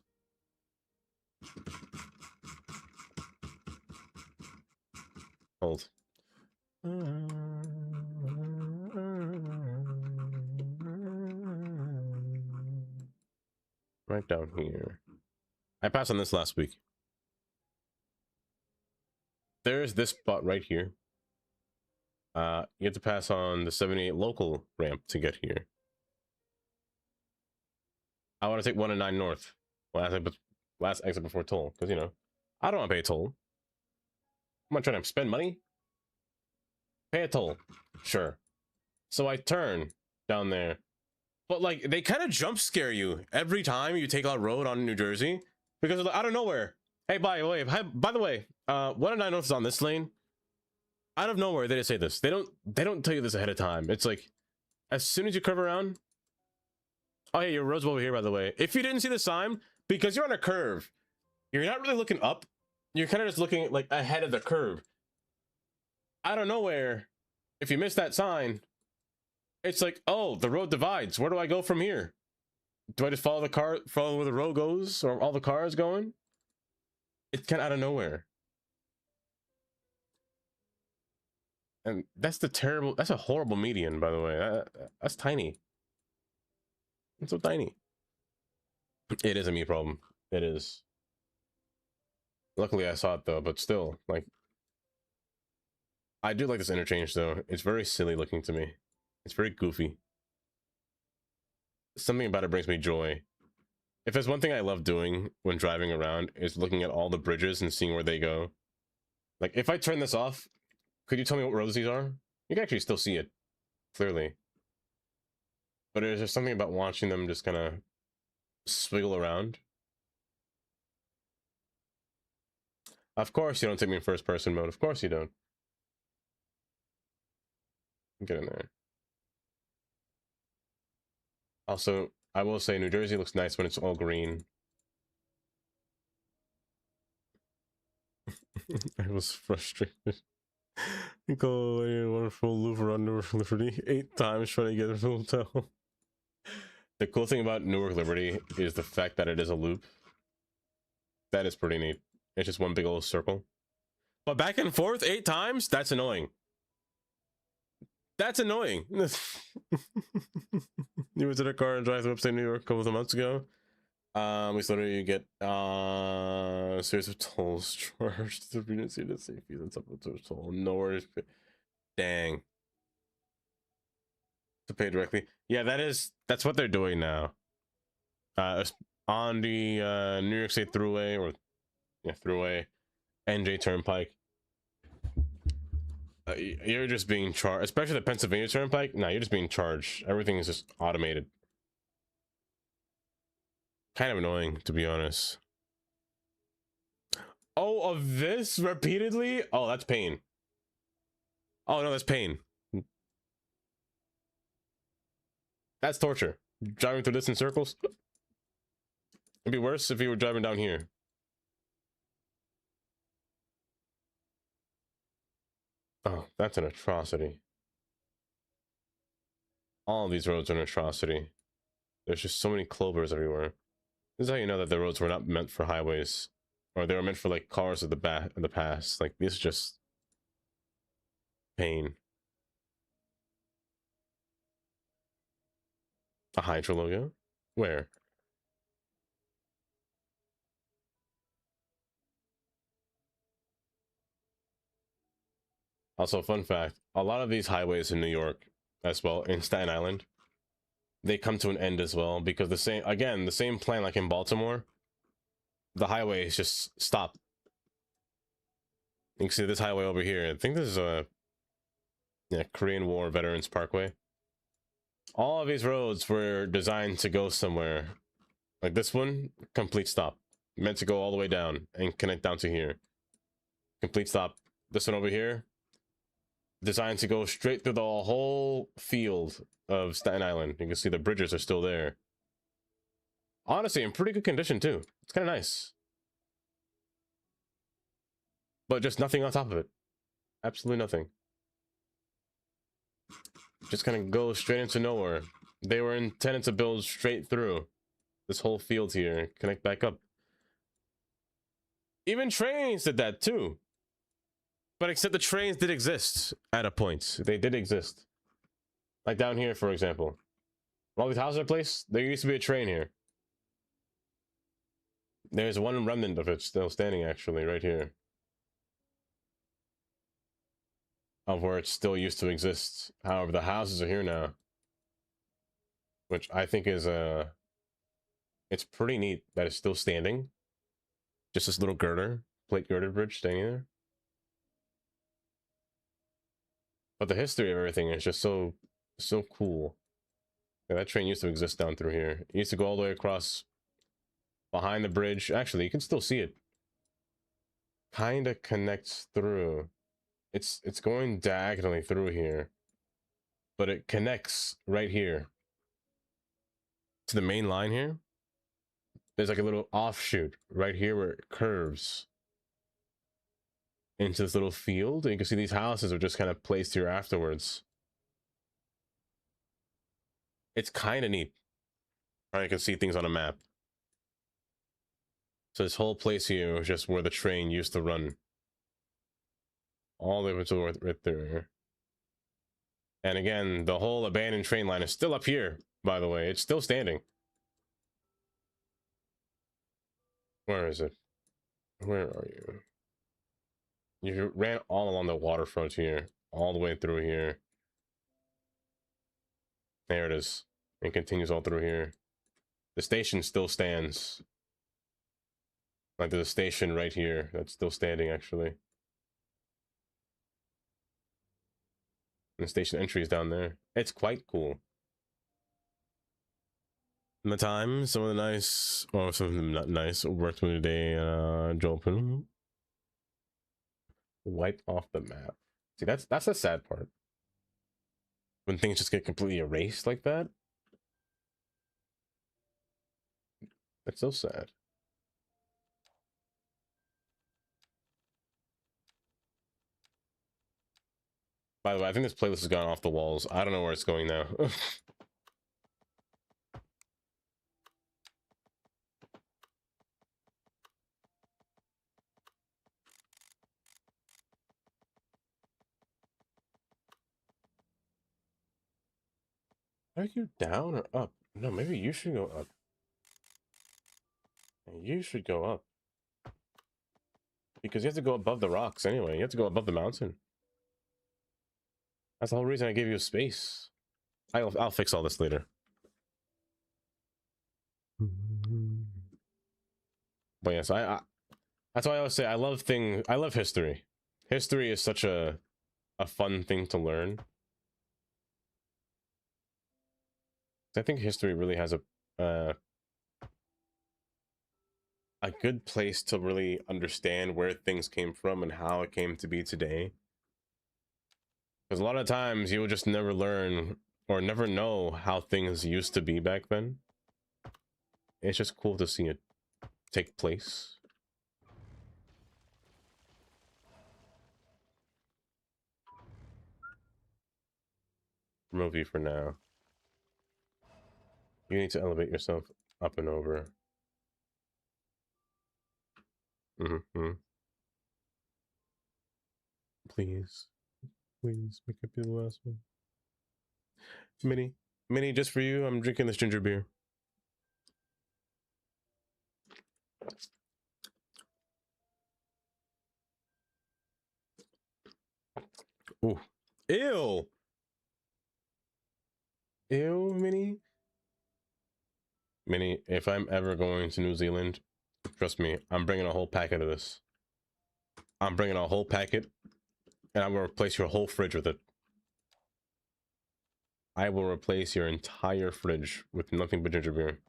Hold. Right down here. I passed on this last week. There's this spot right here. You have to pass on the 78 local ramp to get here. I want to take 109 north. Last exit before toll, because you know, I don't want to pay a toll. I'm not trying to spend money. Pay a toll, sure. So I turn down there, but like they kind of jump scare you every time you take a road on New Jersey because out of nowhere. Hey, by the way, 109 north is on this lane. Out of nowhere, they just say this. They don't tell you this ahead of time. It's like as soon as you curve around. Oh yeah, your road's over here, by the way. If you didn't see the sign, because you're on a curve, you're not really looking up. You're kind of just looking like ahead of the curve. Out of nowhere, if you miss that sign, it's like, oh, the road divides. Where do I go from here? Do I just follow where the road goes, or all the cars going? It's kind of out of nowhere. And that's a horrible median, by the way. That's tiny. It's so tiny. It is a me problem. It is. Luckily I saw it though, but still, like, I do like this interchange though. It's very silly looking to me. It's very goofy. Something about it brings me joy. If there's one thing I love doing when driving around is looking at all the bridges and seeing where they go. Like, if I turn this off, could you tell me what roads these are? You can actually still see it, clearly. But there's just something about watching them just kind of swiggle around. Of course you don't take me in first person mode. Of course you don't. Get in there. Also, I will say New Jersey looks nice when it's all green. I was frustrated. Go away, wonderful loop around Newark Liberty 8 times trying to get a hotel. The cool thing about Newark Liberty is the fact that it is a loop. That is pretty neat. It's just one big old circle. But back and forth 8 times? That's annoying. That's annoying. You was in a car and drive through upstate New York a couple of months ago. We started you get a series of tolls charged to reinstate the safety and supplementary toll. Nowhere. Dang. To pay directly. Yeah, that's what they're doing now. On the New York State Thruway, or yeah, Thruway, NJ Turnpike. You're just being charged, especially the Pennsylvania Turnpike. No, you're just being charged. Everything is just automated. Kind of annoying, to be honest. Oh, of this repeatedly? Oh, that's pain. Oh, no, that's pain. That's torture. Driving through this in circles? It'd be worse if you were driving down here. Oh, that's an atrocity. All of these roads are an atrocity. There's just so many clovers everywhere. This is how you know that the roads were not meant for highways, or they were meant for like cars of the past. Like, this is just pain. A Hydra logo? Where? Also, fun fact, a lot of these highways in New York, as well, in Staten Island, they come to an end as well, because the same plan like in Baltimore, the highways just stop. You can see this highway over here. I think this is a Korean War Veterans Parkway. All of these roads were designed to go somewhere. Like this one, complete stop. Meant to go all the way down and connect down to here. Complete stop. This one over here, designed to go straight through the whole field of Staten Island. You can see the bridges are still there. Honestly, in pretty good condition too. It's kind of nice. But just nothing on top of it. Absolutely nothing. Just kind of go straight into nowhere. They were intended to build straight through this whole field here, connect back up. Even trains did that too. But except the trains did exist at a point. They did exist. Like down here, for example. All these houses are placed, there used to be a train here. There's one remnant of it still standing, actually, right here. Of where it still used to exist. However, the houses are here now. Which I think is, it's pretty neat that it's still standing. Just this little girder, plate girder bridge staying there. But the history of everything is just so cool. Yeah, that train used to exist down through here. It used to go all the way across behind the bridge. Actually, you can still see it. Kind of connects through. It's going diagonally through here. But it connects right here to the main line here. There's like a little offshoot right here where it curves into this little field, and you can see these houses are just kind of placed here afterwards. It's kind of neat. Or you can see things on a map. So this whole place here is just where the train used to run. All the way to right there. And again, the whole abandoned train line is still up here, by the way. It's still standing. Where is it? Where are you? You ran all along the waterfront here, all the way through here. There it is. It continues all through here. The station still stands. Like there's a station right here that's still standing, actually. And the station entry is down there. It's quite cool. In the time, some of the nice, or some of them not nice, worked with me today, Joel Pun. Wiped off the map. See, that's the sad part. When things just get completely erased like that. That's so sad. By the way, I think this playlist has gone off the walls. I don't know where it's going now. Are you down or up? No, maybe you should go up. You should go up. Because you have to go above the rocks anyway. You have to go above the mountain. That's the whole reason I gave you a space. I'll fix all this later. But yes, that's why I always say I love history. History is such a fun thing to learn. I think history really has a good place to really understand where things came from and how it came to be today. Because a lot of times you will just never learn or never know how things used to be back then. It's just cool to see it take place. Remove you for now. You need to elevate yourself up and over. Please. Please make it be the last one. Minnie, just for you, I'm drinking this ginger beer. Ooh. Ew! Ew, Minnie. Minnie, if I'm ever going to New Zealand, trust me, I'm bringing a whole packet of this. I'm bringing a whole packet, and I'm going to replace your whole fridge with it. I will replace your entire fridge with nothing but ginger beer.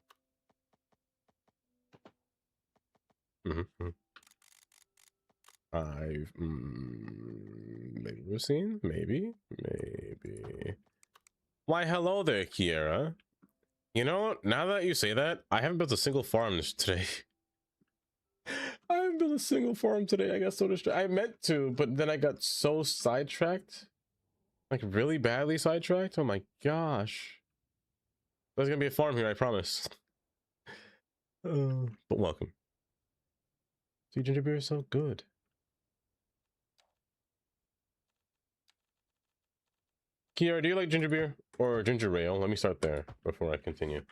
I've maybe we've seen, maybe. Why, hello there, Kiera. You know, now that you say that, I haven't built a single farm today. I haven't built a single farm today. I got so distracted. I meant to, but then I got so sidetracked. Like, really badly sidetracked? Oh my gosh. There's gonna be a farm here, I promise. But welcome. See, ginger beer is so good. Kiara, do you like ginger beer or ginger ale? Let me start there before I continue.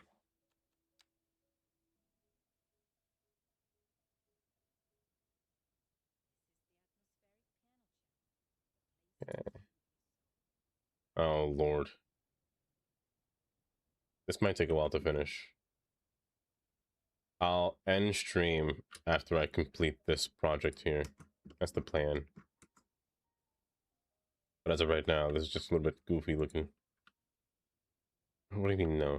Okay. Oh Lord, this might take a while to finish. I'll end stream after I complete this project here. That's the plan. But as of right now, this is just a little bit goofy looking. What do you mean no?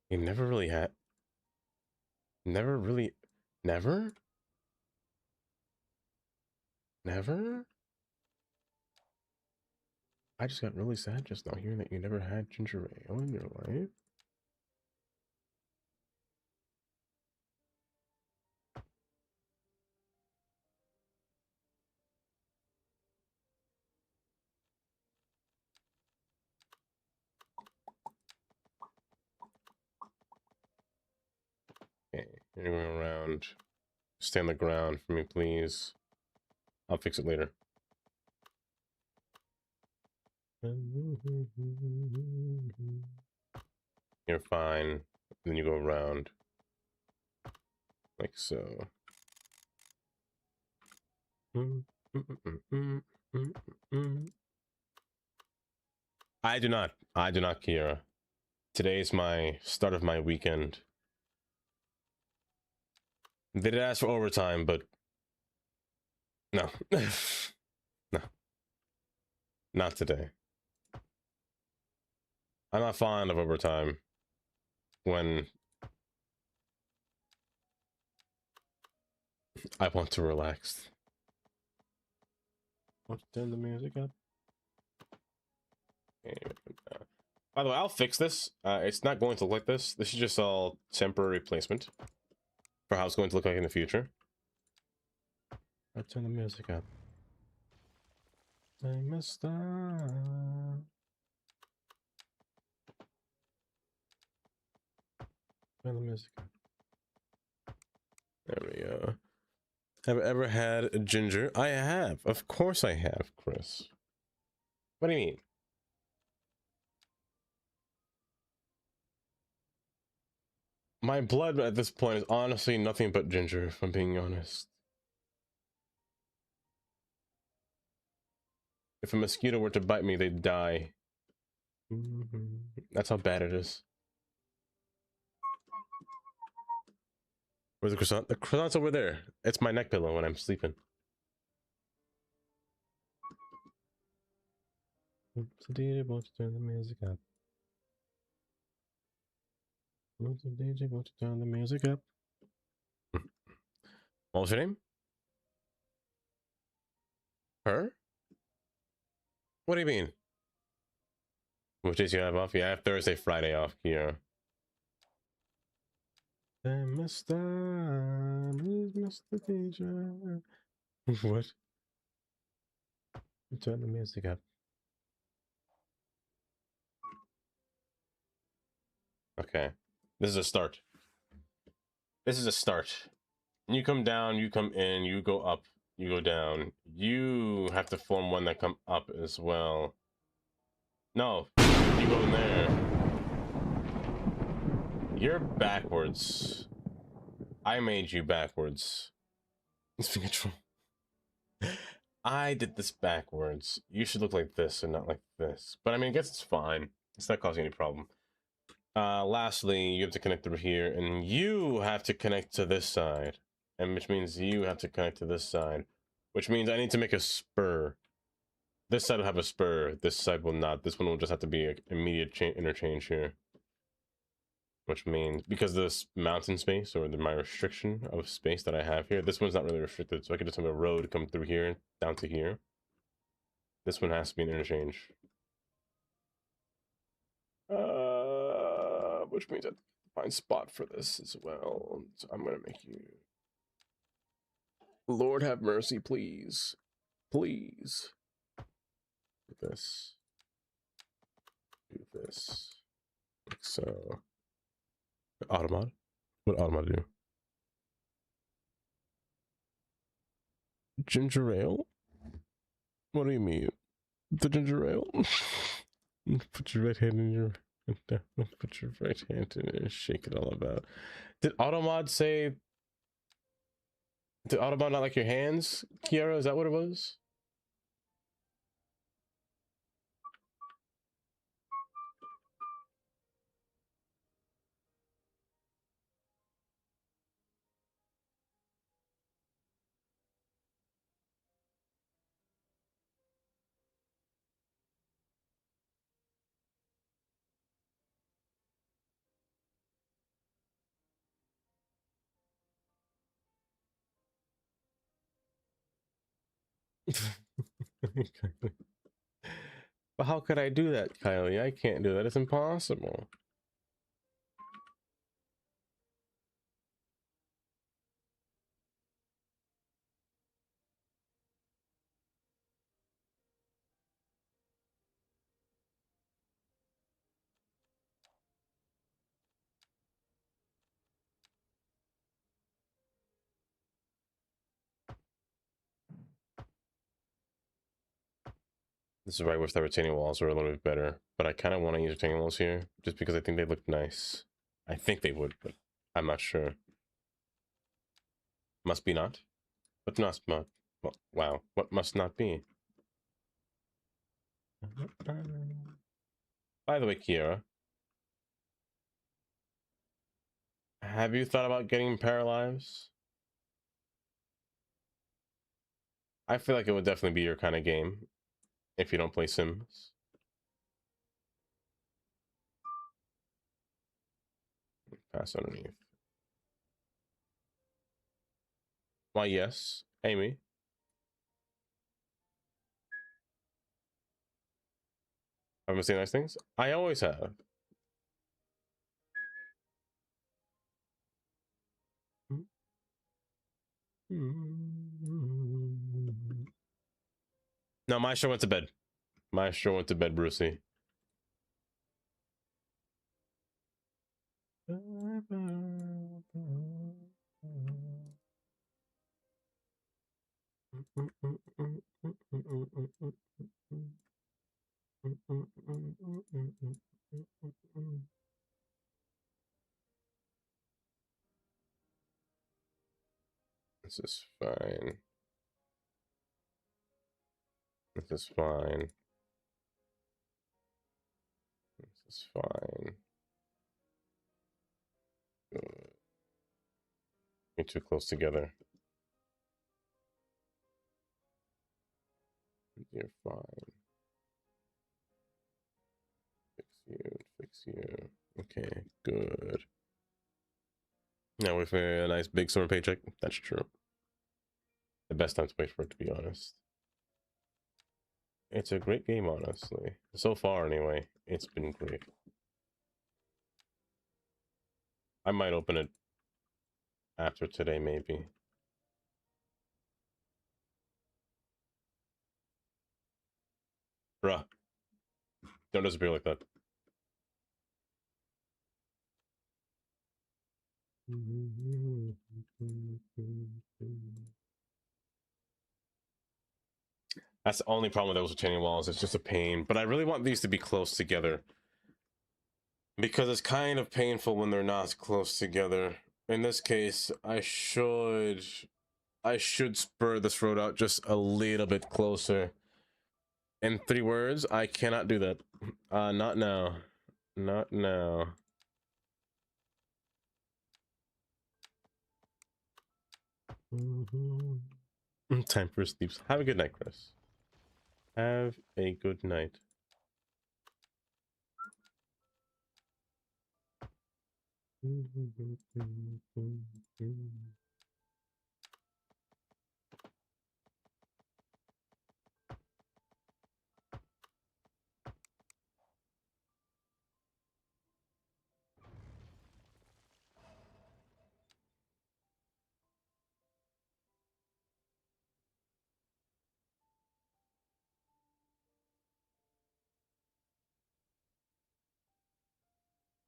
You never really had. Never really. Never? Never? I just got really sad just now hearing that you never had ginger ale in your life. Okay, you're going around. Stay on the ground for me, please. I'll fix it later. You're fine. Then you go around. Like so. I do not, Kiera. Today's my start of my weekend. They did ask for overtime, but no. No. Not today. I'm not fond of overtime when I want to relax. Want to turn the music up? By the way, I'll fix this. It's not going to look like this. This is just all temporary placement for how it's going to look like in the future. I'll turn the music up. I must stop. Turn the music up. There we go. Have I ever had a ginger? I have. Of course I have, Chris. What do you mean? My blood at this point is honestly nothing but ginger, if I'm being honest. If a mosquito were to bite me, they'd die. That's how bad it is. Where's the croissant? The croissant's over there. It's my neck pillow when I'm sleeping. So DJ wants to turn the music up. So DJ wants to turn the music up. What was your name? Her? What do you mean? Which days you have off? Yeah, I have Thursday, Friday off here. Mr. DJ. What? Turn the music up. Okay. This is a start. This is a start. You come down, you come in, you go up, you go down. You have to form one that come up as well. No, you go in there. You're backwards. I made you backwards. It's control. I did this backwards. You should look like this and not like this. But I mean, I guess it's fine. It's not causing any problem. Lastly, you have to connect through here, and you have to connect to this side. And which means you have to connect to this side. Which means I need to make a spur. This side will have a spur. This side will not. This one will just have to be an immediate interchange here. which means because this mountain space or my restriction of space that I have here, this one's not really restricted, so I could just have a road come through here down to here. This one has to be an interchange. Which means I have to find spot for this as well. So I'm gonna make you. Lord have mercy, please, please. Do this. Do this. Like so. Automod. What Automod do? Ginger ale. What do you mean? The ginger ale? Put your right hand in your. Put your right hand in it and shake it all about. Did Automod say? Did Automod not like your hands, Kiara? Is that what it was? But how could I do that, Kylie? I can't do that. It's impossible. This is why I wish the retaining walls were a little bit better, but I kind of want to use retaining walls here just because I think they look nice. I think they would, but I'm not sure. Must be not, but not. Well, wow, what must not be? By the way, Kiara, have you thought about getting Paralives? I feel like it would definitely be your kind of game if you don't play Sims. Pass underneath. Why, yes, Amy. Haven't seen nice things? I always have. No, Maestro went to bed. Maestro went to bed, Brucey. This is fine. This is fine. This is fine. Good. You're too close together. You're fine. Fix you, fix you. Okay, good. Now with a nice big summer paycheck, that's true. The best time to wait for it, to be honest. It's a great game, honestly. So far, anyway, it's been great. I might open it after today, maybe. Bruh. Don't disappear like that. That's the only problem with those retaining walls. It's just a pain. But I really want these to be close together, because it's kind of painful when they're not close together. In this case, I should spur this road out just a little bit closer. In 3 words, I cannot do that. Not now. Not now. Time for sleeps. Have a good night, Chris. Have a good night.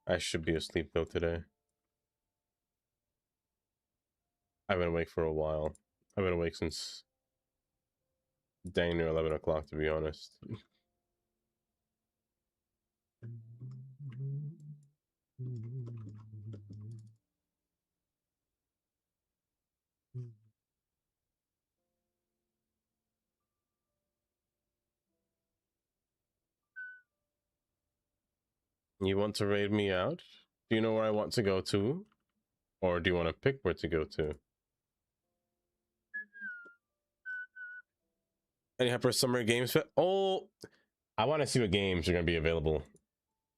I should be asleep though today. I've been awake for a while. I've been awake since dang near 11 o'clock, to be honest. You want to raid me out? Do you know where I want to go to? Or do you want to pick where to go to? Any Hyper Summer Games Fest? Oh, I want to see what games are going to be available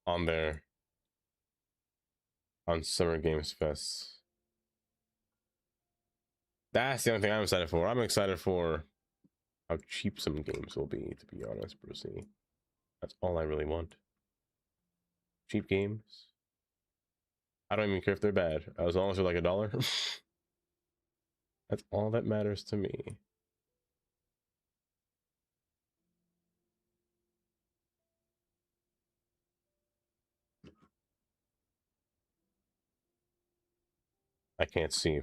on there on Summer Games Fest. That's the only thing I'm excited for. I'm excited for how cheap some games will be, to be honest, Brucey. That's all I really want. Cheap games. I don't even care if they're bad, as long as they're like $1. That's all that matters to me. I can't see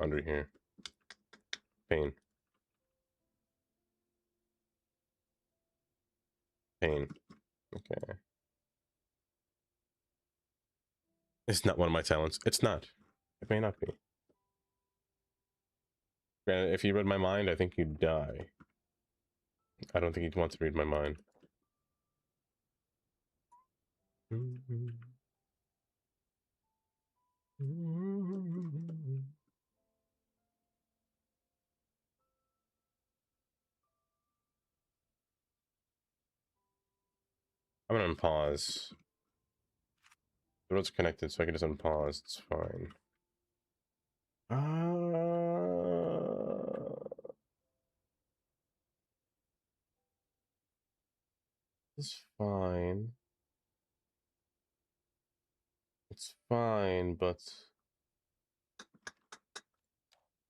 under here. Pain. Pain. Okay. It's not one of my talents. It's not. It may not be. Granted, if you read my mind, I think you'd die. I don't think you'd want to read my mind. I'm gonna unpause. The roads are connected, so I can just unpause. It's fine. It's fine. It's fine, but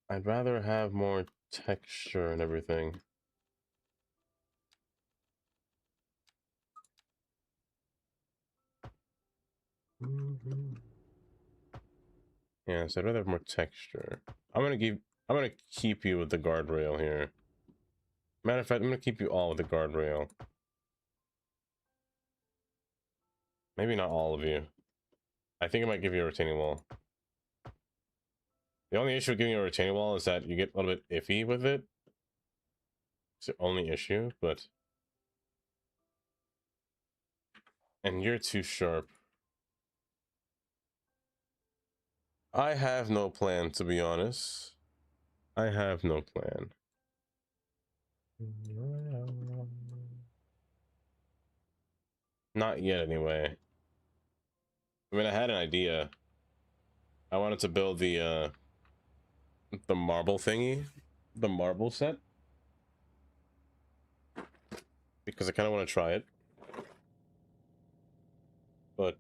I'd rather have more texture and everything. Yeah, so I'd rather have more texture. I'm gonna keep you with the guardrail here. Matter of fact, I'm gonna keep you all with the guardrail. Maybe not all of you. I think I might give you a retaining wall. The only issue with giving you a retaining wall is that you get a little bit iffy with it. It's the only issue, but... And you're too sharp. I have no plan, to be honest. I have no plan. Not yet, anyway. I mean, I had an idea. I wanted to build the marble thingy, the marble set, because I kind of want to try it. But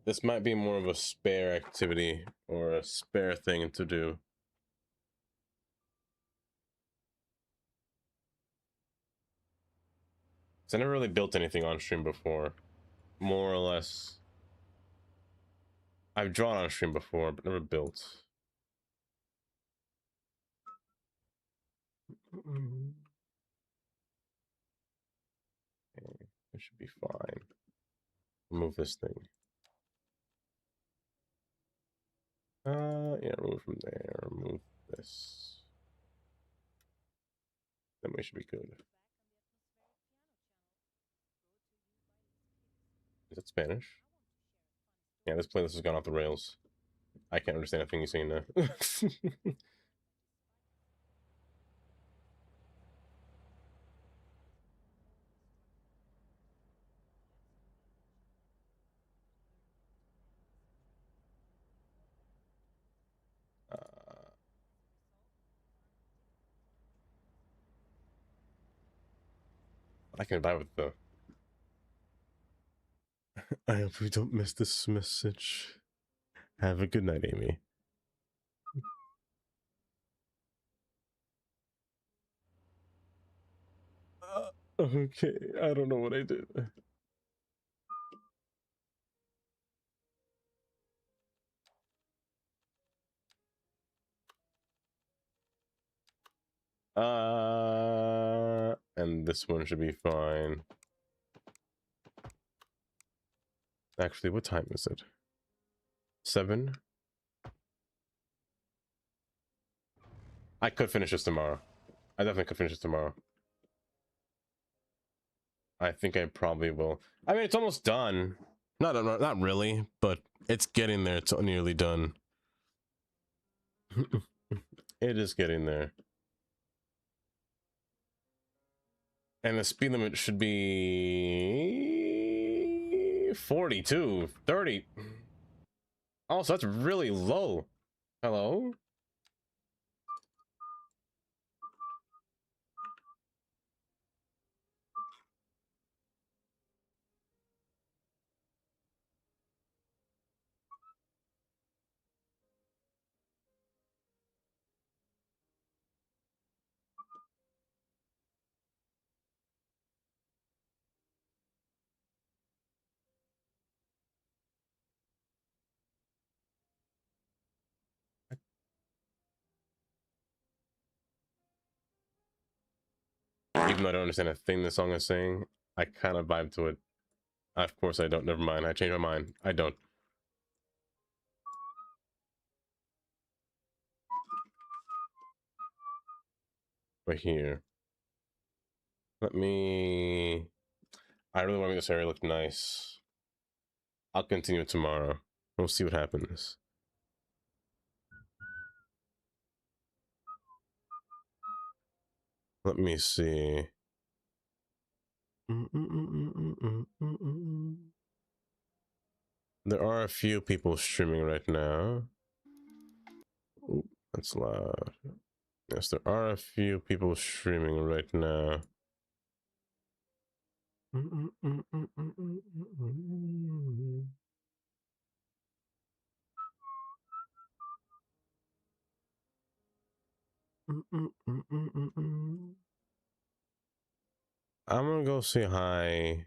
this might be more of a spare activity or a spare thing to do. I never really built anything on stream before, more or less. I've drawn on stream before, but never built. Okay, it should be fine. Remove this thing. Yeah, remove from there. Remove this. Then we should be good. Is it Spanish? Yeah, this playlist has gone off the rails. I can't understand a thing you're saying now. I can vibe with the. I hope we don't miss this message. Have a good night, Amy. Okay, I don't know what I did. And this one should be fine. Actually, what time is it? 7? I could finish this tomorrow. I definitely could finish this tomorrow. I think I probably will. I mean, it's almost done. Not really, but it's getting there. It's nearly done. It is getting there. And the speed limit should be 42, 30. Oh, so that's really low. Hello? Even though I don't understand a thing the song is saying, I kind of vibe to it. Of course I don't. Never mind. I changed my mind. I don't. Right here. Let me... I really want to make this area look nice. I'll continue it tomorrow. We'll see what happens. Let me see. There are a few people streaming right now. Ooh, that's loud. Yes, there are a few people streaming right now. I'm gonna go say hi.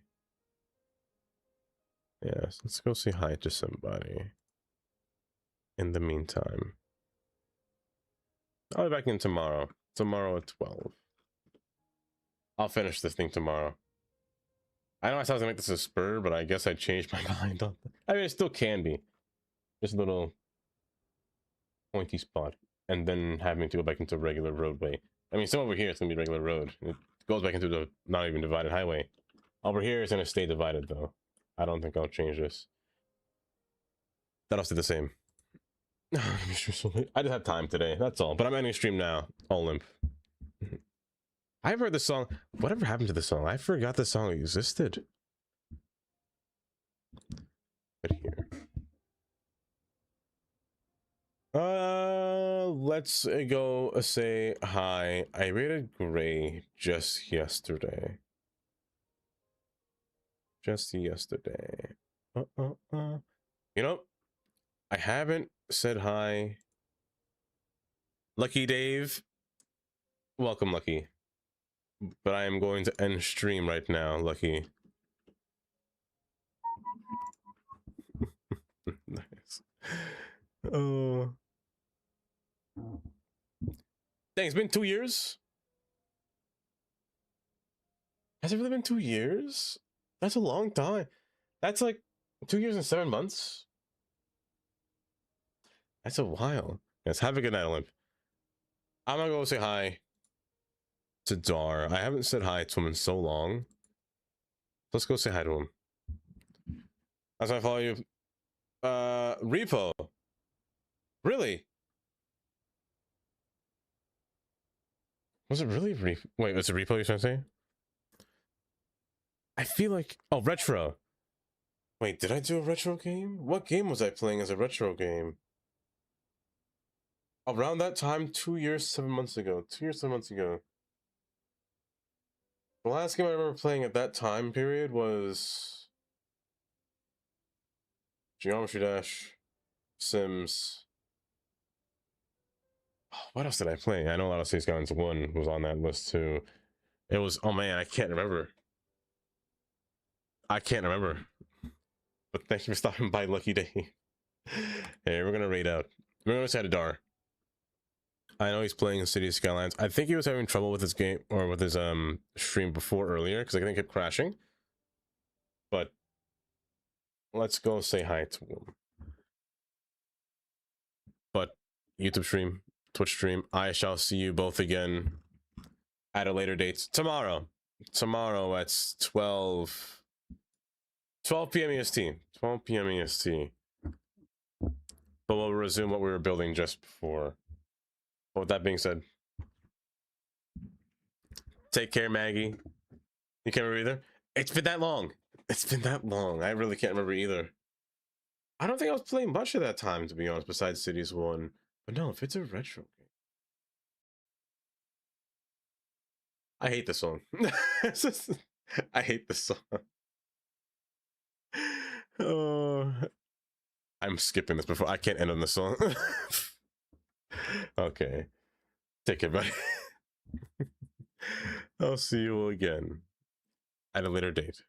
Yes, let's go say hi to somebody. In the meantime, I'll be back in tomorrow. Tomorrow at 12. I'll finish this thing tomorrow. I know I was gonna make this a spur, but I guess I changed my mind on that. I mean, it still can be. Just a little pointy spot. And then having to go back into regular roadway. I mean, some over here it's gonna be regular road. It goes back into the not even divided highway. Over here it's gonna stay divided though. I don't think I'll change this. That'll stay the same. I just have time today, that's all. But I'm ending stream now. All limp. I've heard this song. Whatever happened to this song? I forgot the song existed. But here. Let's go say hi. I rated Gray just yesterday. Just yesterday. You know, I haven't said hi. Lucky Dave. Welcome, Lucky. But I am going to end stream right now, Lucky. Nice. Oh. Dang, it's been 2 years? Has it really been 2 years? That's a long time. That's like 2 years and 7 months. That's a while. Yes, have a good night, Olymp. I'm gonna go say hi to Dar. I haven't said hi to him in so long. Let's go say hi to him. That's why I follow you. Repo. Really? Was it really Repo? Wait, was it Repo you're trying to say? I feel like... Oh, Retro. Wait, did I do a retro game? What game was I playing as a retro game? Around that time, 2 years, 7 months ago. 2 years, 7 months ago. The last game I remember playing at that time period was Geometry Dash, Sims. What else did I play? I know a lot of Skylines 1 was on that list too. It was, oh man, I can't remember. I can't remember. But thank you for stopping by, Lucky Day. Hey, we're gonna raid out. We're gonna say to Dar. I know he's playing City Skylines. I think he was having trouble with his game or with his stream before earlier because I think it kept crashing. But let's go say hi to him. But YouTube stream, Twitch stream, I shall see you both again at a later date tomorrow. Tomorrow at 12 p.m. EST. 12 p.m. EST. But we'll resume what we were building just before. But with that being said, take care, Maggie. You can't remember either? It's been that long. It's been that long. I really can't remember either. I don't think I was playing much of that time, to be honest, besides Cities 1. But no, if it's a retro game. I hate this song. I hate this song. Oh, I'm skipping this before. I can't end on this song. Okay. Take care, buddy. I'll see you again at a later date.